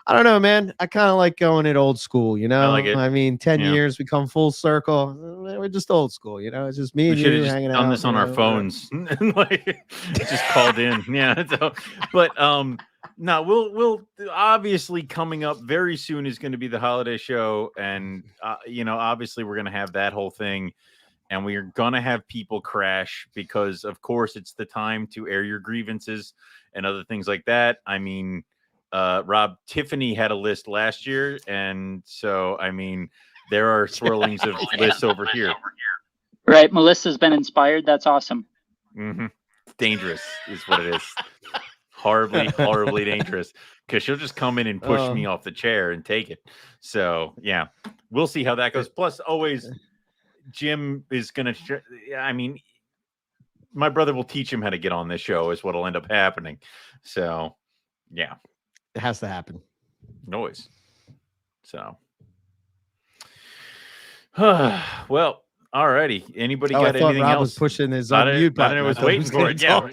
I don't know, man. I kind of like going it old school, I like it. I mean, 10 years, we come full circle. We're just old school, It's just me and you hanging out. Done this on our phones, like just called in. Yeah. So, but no, we'll obviously coming up very soon is going to be the holiday show, and obviously we're going to have that whole thing. and we are going to have people crash because, of course, it's the time to air your grievances and other things like that. I mean, Rob, Tiffany had a list last year, and so, I mean, there are swirlings of lists over here. Right. Melissa's been inspired. That's awesome. Mm-hmm. Dangerous is what it is. Horribly dangerous, because she'll just come in and push me off the chair and take it. So, yeah, we'll see how that goes. Plus, always, Jim is going to, I mean, my brother will teach him how to get on this show is what will end up happening. So, yeah. It has to happen. Noise. So, well, all righty. Anybody got anything Rob else? Was pushing his mute button. I was waiting for it. Yeah.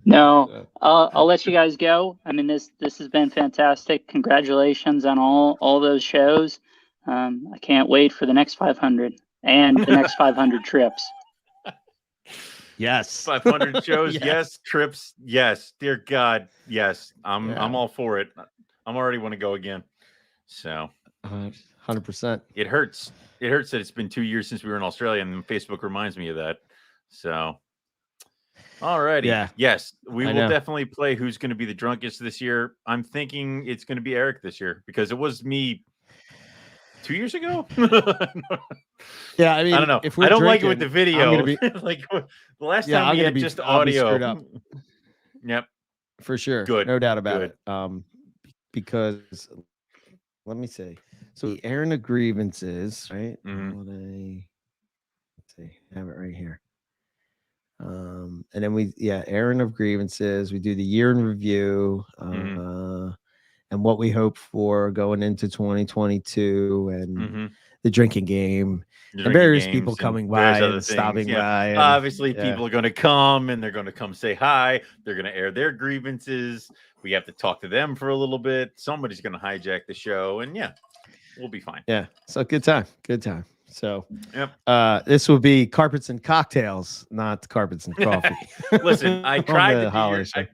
No, I'll let you guys go. I mean, this has been fantastic. Congratulations on all those shows. I can't wait for the next 500 and the next 500 trips. Yes. 500 shows. Yes. Trips. Yes. Dear God. Yes. I'm all for it. I'm already want to go again. So 100%. It hurts. It hurts that it's been 2 years since we were in Australia, and Facebook reminds me of that. So, all righty. Yeah. Yes, we will definitely play Who's Going to Be the Drunkest this year. I'm thinking it's going to be Eric this year because it was me 2 years ago. Yeah, I mean, I don't know. If I don't like it with the video. Like the last time we had just audio. Yep. For sure. Good. No doubt about it. Because let me see. So the airing of grievances, right? Mm-hmm. Let's see. I have it right here. And then airing of grievances. We do the year in review, and what we hope for going into 2022, and the drinking game, and various people coming by and stopping by. And, obviously, people are going to come and they're going to come say hi. They're going to air their grievances. We have to talk to them for a little bit. Somebody's going to hijack the show, and we'll be fine. Yeah. So good time. So, this will be carpets and cocktails, not carpets and coffee. Listen, I tried to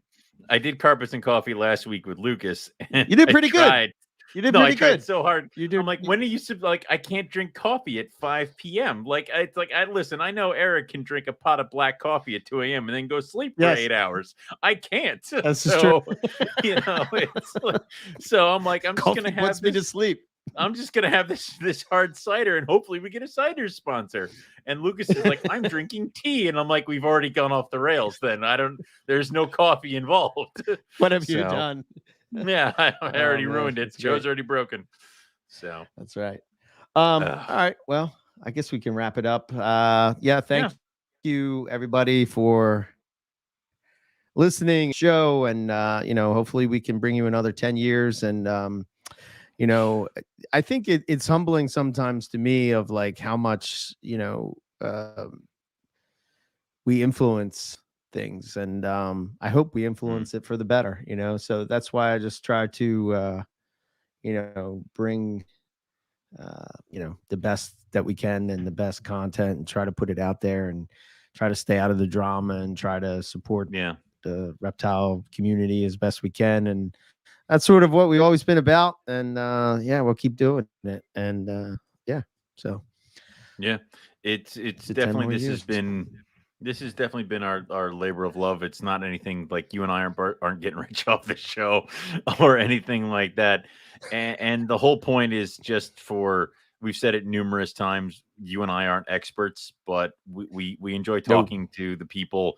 I did carpets and coffee last week with Lucas. And you did pretty good. You did pretty I good. Tried so hard. I'm like, when are you like? I can't drink coffee at 5 p.m. Like, it's like listen. I know Eric can drink a pot of black coffee at 2 a.m. and then go sleep for 8 hours. I can't. That's true. It's like, so I'm like, I'm just gonna have me to sleep. I'm just gonna have this hard cider, and hopefully we get a cider sponsor. And Lucas is like, I'm drinking tea, and I'm like, we've already gone off the rails. Then there's no coffee involved. What have you done? Yeah, I already ruined it. Show's already broken. So that's right. All right. Well, I guess we can wrap it up. Thank you everybody for listening to the show, and hopefully we can bring you another 10 years. And I think it's humbling sometimes to me of like how much we influence things, and I hope we influence it for the better. So that's why I just try to bring the best that we can and the best content, and try to put it out there, and try to stay out of the drama, and try to support the reptile community as best we can. And that's sort of what we've always been about. And we'll keep doing it. And it's definitely this has definitely been our labor of love. It's not anything like you and I aren't getting rich off the show or anything like that. And the whole point is just we've said it numerous times, you and I aren't experts, but we enjoy talking to the people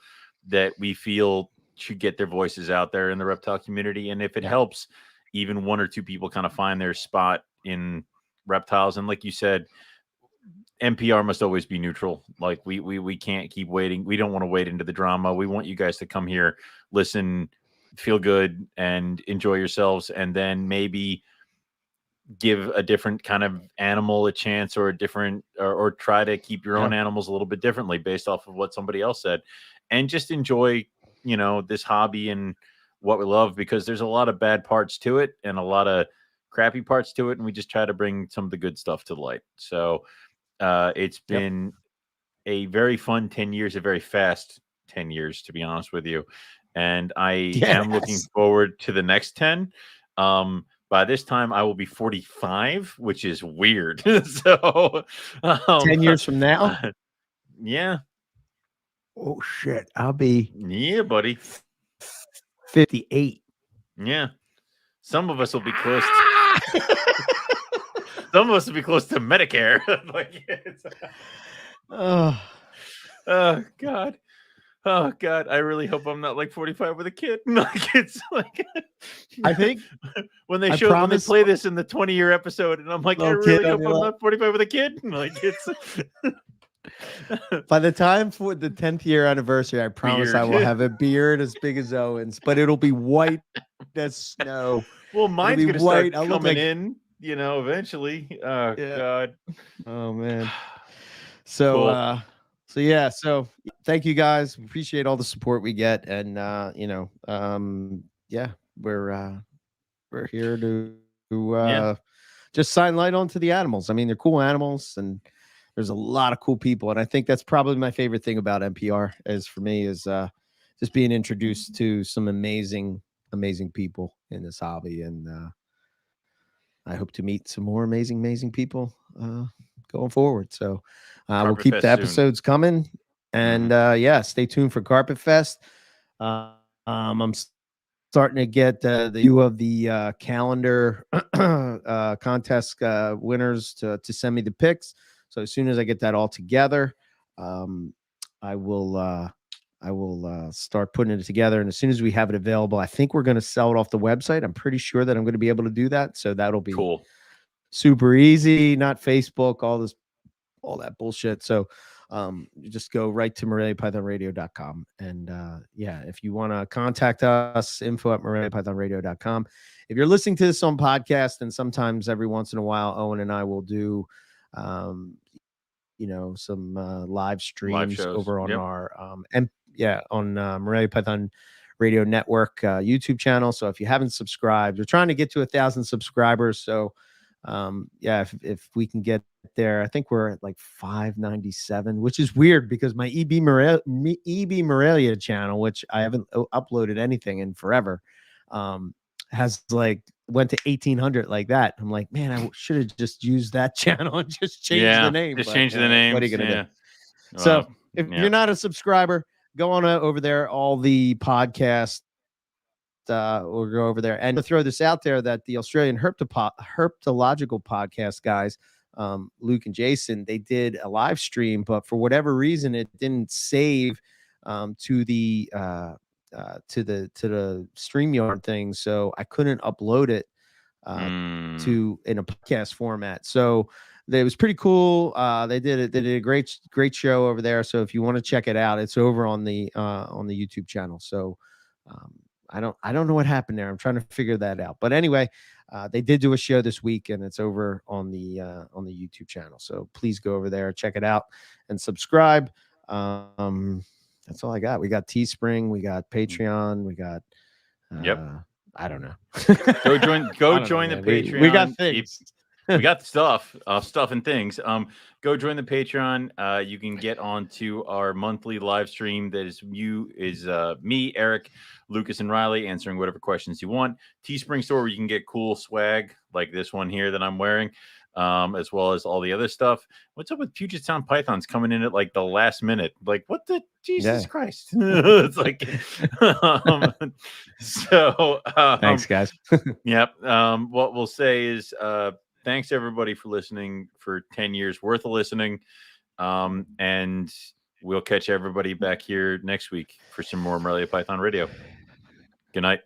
that we feel should get their voices out there in the reptile community. And if it helps even one or two people kind of find their spot in reptiles, and like you said, NPR must always be neutral. Like we can't keep waiting. We don't want to wade into the drama. We want you guys to come here, listen, feel good, and enjoy yourselves, and then maybe give a different kind of animal a chance, or a different, or try to keep your own animals a little bit differently based off of what somebody else said, and just enjoy this hobby and what we love, because there's a lot of bad parts to it and a lot of crappy parts to it, and we just try to bring some of the good stuff to the light. So it's been a very fun 10 years, a very fast 10 years, to be honest with you, and I am looking forward to the next 10. By By this time, I will be 45, which is weird. So 10 years from now? Yeah. Oh, shit. I'll be Yeah, buddy. 58. Yeah. Some of us will be close to some of us will be close to Medicare. Oh, God. Oh God. I really hope I'm not like 45 with a kid. Like it's like I think when they promise- play this in the 20-year episode, and I'm like, I Little really kid on hope your I'm lap. not 45 with a kid. Like it's by the time for the 10th year anniversary, I promise I Beard. will have a beard as big as Owen's, but it'll be white as snow. well, mine's be gonna start white. I'll look coming like- in, eventually. Oh Yeah. God. Oh man. So Cool. so thank you guys. We appreciate all the support we get, and we're here to just shine light onto the animals. I mean, they're cool animals, and there's a lot of cool people, and I think that's probably my favorite thing about NPR is just being introduced to some amazing people in this hobby, and I hope to meet some more amazing people going forward. So we'll keep Fest the soon. episodes coming, and stay tuned for Carpet Fest. I'm starting to get the view of the calendar contest winners to send me the picks. So as soon as I get that all together, I will start putting it together. And as soon as we have it available, I think we're going to sell it off the website. I'm pretty sure that I'm going to be able to do that. So that'll be Cool. super easy, not Facebook, all that bullshit. So you just go right to MoreliaPythonRadio.com. And if you want to contact us, info@MoreliaPythonRadio.com. If you're listening to this on podcast, and sometimes every once in a while, Owen and I will do some live streams over on our on Morelia Python Radio Network YouTube channel. So if you haven't subscribed, we're trying to get to 1,000 subscribers. So if we can get there, I think we're at like 597, which is weird because my EB Morelia channel, which I haven't uploaded anything in forever, has went to 1,800 like that. I'm like, man, I should have just used that channel and just changed the name. Just change the name. What are you gonna do? Well, So if you're not a subscriber, go on over there. All the podcasts will go over there. And to throw this out there, that the Australian Herpetological podcast guys, Luke and Jason, they did a live stream, but for whatever reason, it didn't save to the StreamYard thing, so I couldn't upload it in a podcast format. So it was pretty cool. They did a great show over there. So if you want to check it out, it's over on the YouTube channel. So I don't know what happened there. I'm trying to figure that out. But anyway, they did do a show this week, and it's over on the YouTube channel. So please go over there, check it out, and subscribe. That's all I got. We got Teespring, we got Patreon, we got I don't know. Go join the Patreon. We got things. We got the stuff and things. Go join the Patreon. You can get onto our monthly live stream. That is me, Eric, Lucas, and Riley answering whatever questions you want. Teespring store where you can get cool swag like this one here that I'm wearing, as well as all the other stuff. What's up with Puget Sound Pythons coming in at like the last minute? Like, what the Jesus Christ? It's like, thanks, guys. Yep. What we'll say is, thanks everybody for listening for 10 years worth of listening. And we'll catch everybody back here next week for some more Morelia Python Radio. Good night.